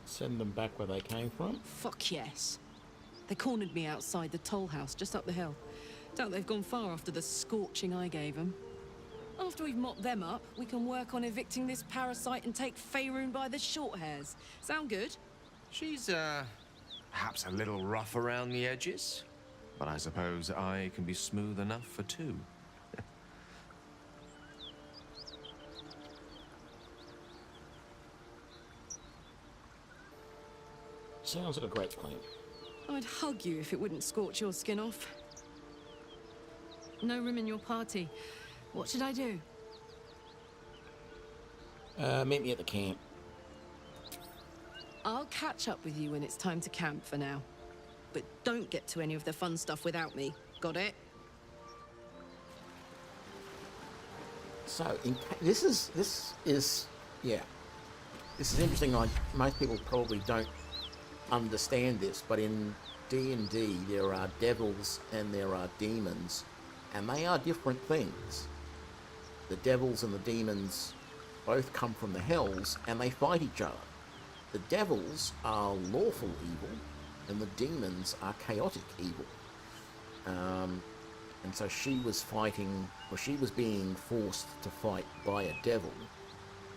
Send them back where they came from? Fuck yes. They cornered me outside the toll house just up the hill. Doubt they've gone far after the scorching I gave them. After we've mopped them up, we can work on evicting this parasite and take Faerun by the short hairs. Sound good? She's, perhaps a little rough around the edges. But I suppose I can be smooth enough for two. Sounds like a great plan. I'd hug you if it wouldn't scorch your skin off. No room in your party. What should I do? Meet me at the camp. I'll catch up with you when it's time to camp for now. But don't get to any of the fun stuff without me. Got it? So, this is interesting. Like, most people probably don't understand this, but in D&D there are devils and there are demons, and they are different things. The devils and the demons both come from the hells, and they fight each other. The devils are lawful evil, and the demons are chaotic evil. And so she was fighting, or she was being forced to fight by a devil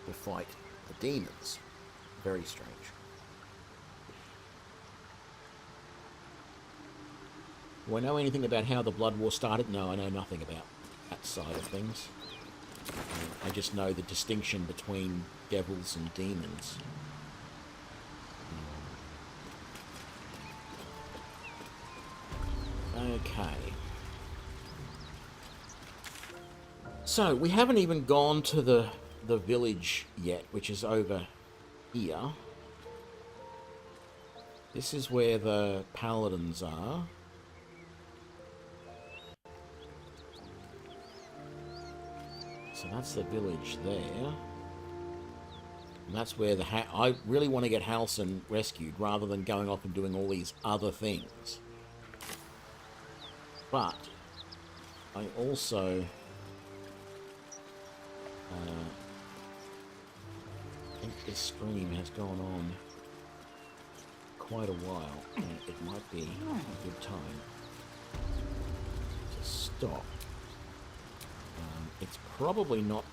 to fight the demons. Very strange. Do I know anything about how the Blood War started? No, I know nothing about that side of things. I just know the distinction between devils and demons. Okay. So, we haven't even gone to the village yet, which is over here. This is where the paladins are. So that's the village there. And that's where I really want to get Halsin rescued rather than going off and doing all these other things. But I also think this stream has gone on quite a while, and it might be a good time to stop. It's probably not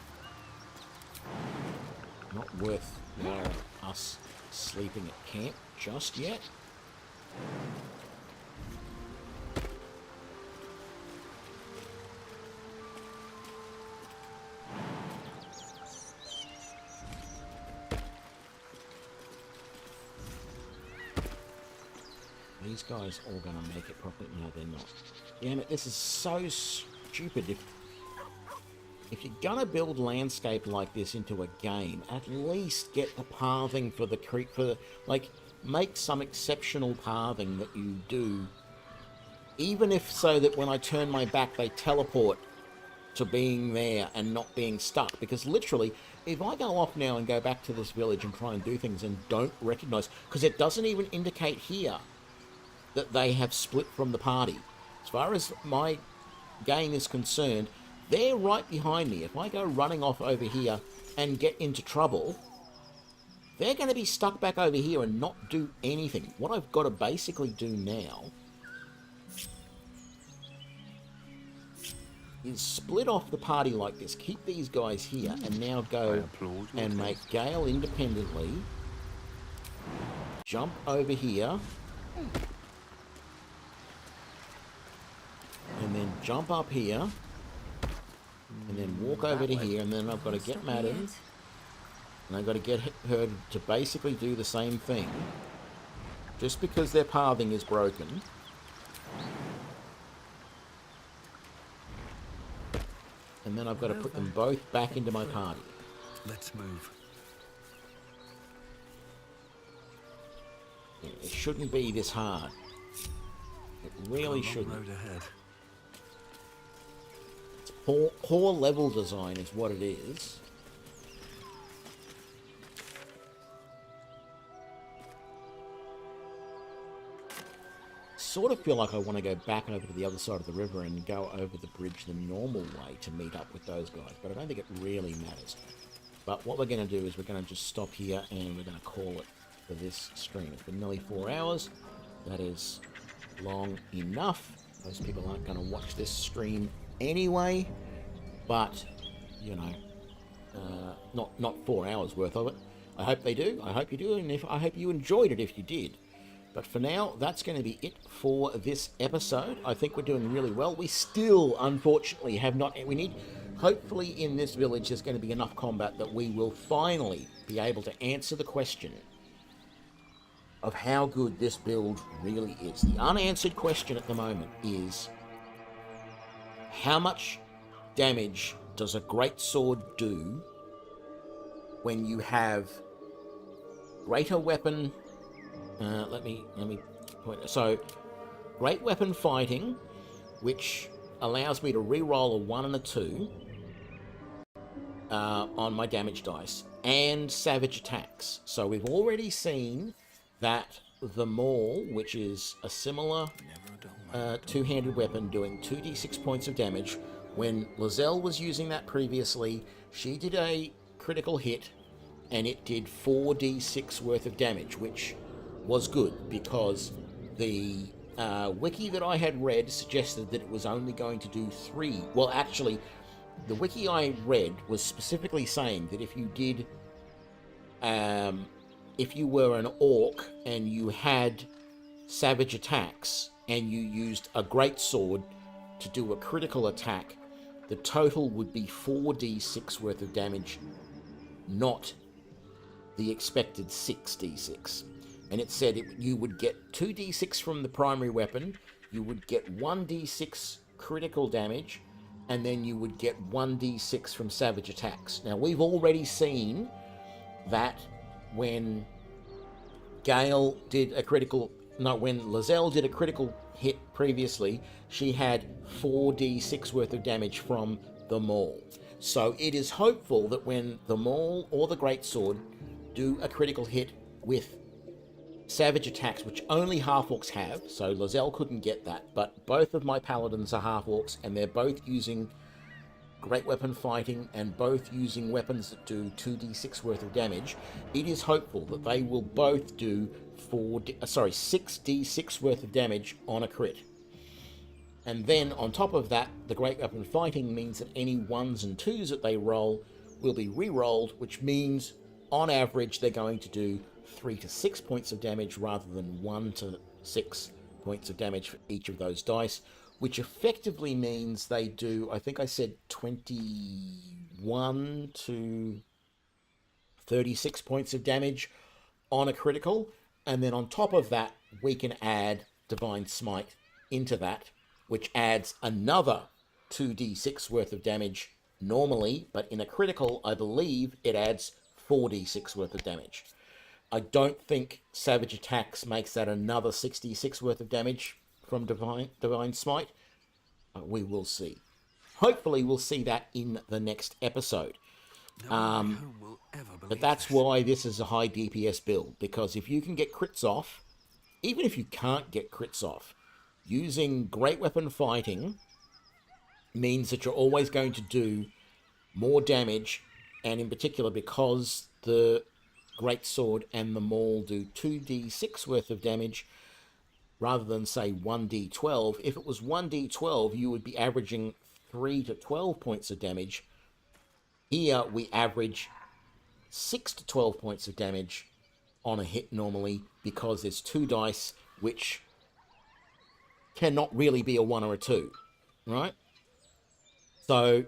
worthwhile us sleeping at camp just yet. These guys all gonna make it properly? No, they're not. Damn it, this is so stupid. If you're gonna build landscape like this into a game, at least get the pathing for the creek, like, make some exceptional pathing that you do, even if so that when I turn my back they teleport to being there and not being stuck. Because literally, if I go off now and go back to this village and try and do things and don't recognize, because it doesn't even indicate here that they have split from the party. As far as my game is concerned, they're right behind me. If I go running off over here and get into trouble, they're going to be stuck back over here and not do anything. What I've got to basically do now is split off the party like this, keep these guys here, and now go and make Gale independently, jump over here, and then jump up here, and then walk over to here, and then I've got to get Madden, and I've got to get her to basically do the same thing, just because their pathing is broken. And then I've got to put them both back into my party. Let's move. It shouldn't be this hard. It really shouldn't. Road ahead. Poor level design is what it is. Sort of feel like I want to go back over to the other side of the river and go over the bridge the normal way to meet up with those guys, but I don't think it really matters. But what we're going to do is we're going to just stop here and we're going to call it for this stream. It's been nearly 4 hours. That is long enough. Most people aren't going to watch this stream anyway, but you know, not 4 hours worth of it. I hope they do. I hope you do, and I hope you enjoyed it if you did. But for now, that's going to be it for this episode. I think we're doing really well. We still, unfortunately, have not... We need... Hopefully, in this village, there's going to be enough combat that we will finally be able to answer the question of how good this build really is. The unanswered question at the moment is... How much damage does a greatsword do when you have greater weapon... let me point. So, great weapon fighting, which allows me to re-roll a 1 and a 2 on my damage dice, and savage attacks. So we've already seen that the Maul, which is a similar two-handed weapon, doing 2d6 points of damage. When Lizelle was using that previously, she did a critical hit, and it did 4d6 worth of damage, which was good, because the wiki that I had read suggested that it was only going to do 3. Well, actually, the wiki I read was specifically saying that if you did, if you were an orc and you had savage attacks and you used a greatsword to do a critical attack, the total would be 4d6 worth of damage, not the expected 6d6. And it said you would get 2d6 from the primary weapon, you would get 1d6 critical damage, and then you would get 1d6 from savage attacks. Now, we've already seen that when Gale did a critical... No, when Lizelle did a critical hit previously, she had 4d6 worth of damage from the Maul. So it is hopeful that when the Maul or the Greatsword do a critical hit with savage attacks, which only half-orcs have, so Lozelle couldn't get that, but both of my paladins are half-orcs, and they're both using great weapon fighting and both using weapons that do 2d6 worth of damage, it is hopeful that they will both do 6d6 worth of damage on a crit. And then on top of that, the great weapon fighting means that any 1s and 2s that they roll will be re-rolled, which means on average they're going to do 3 to 6 points of damage rather than 1 to 6 points of damage for each of those dice, which effectively means they do, I think I said 21 to 36 points of damage on a critical, and then on top of that, we can add Divine Smite into that, which adds another 2d6 worth of damage normally, but in a critical, I believe it adds 4d6 worth of damage. I don't think Savage Attacks makes that another 66 worth of damage from Divine Smite. We will see. Hopefully we'll see that in the next episode. But that's why this is a high DPS build, because if you can get crits off, even if you can't get crits off, using great weapon fighting means that you're always going to do more damage, and in particular because the Great Sword and the Maul do 2d6 worth of damage rather than, say, 1d12. If it was 1d12, you would be averaging 3 to 12 points of damage. Here, we average 6 to 12 points of damage on a hit normally, because there's 2 dice, which cannot really be a 1 or a 2, right? So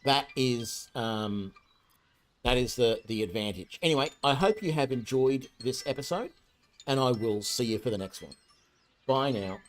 that is the advantage. Anyway, I hope you have enjoyed this episode, and I will see you for the next one. Bye now.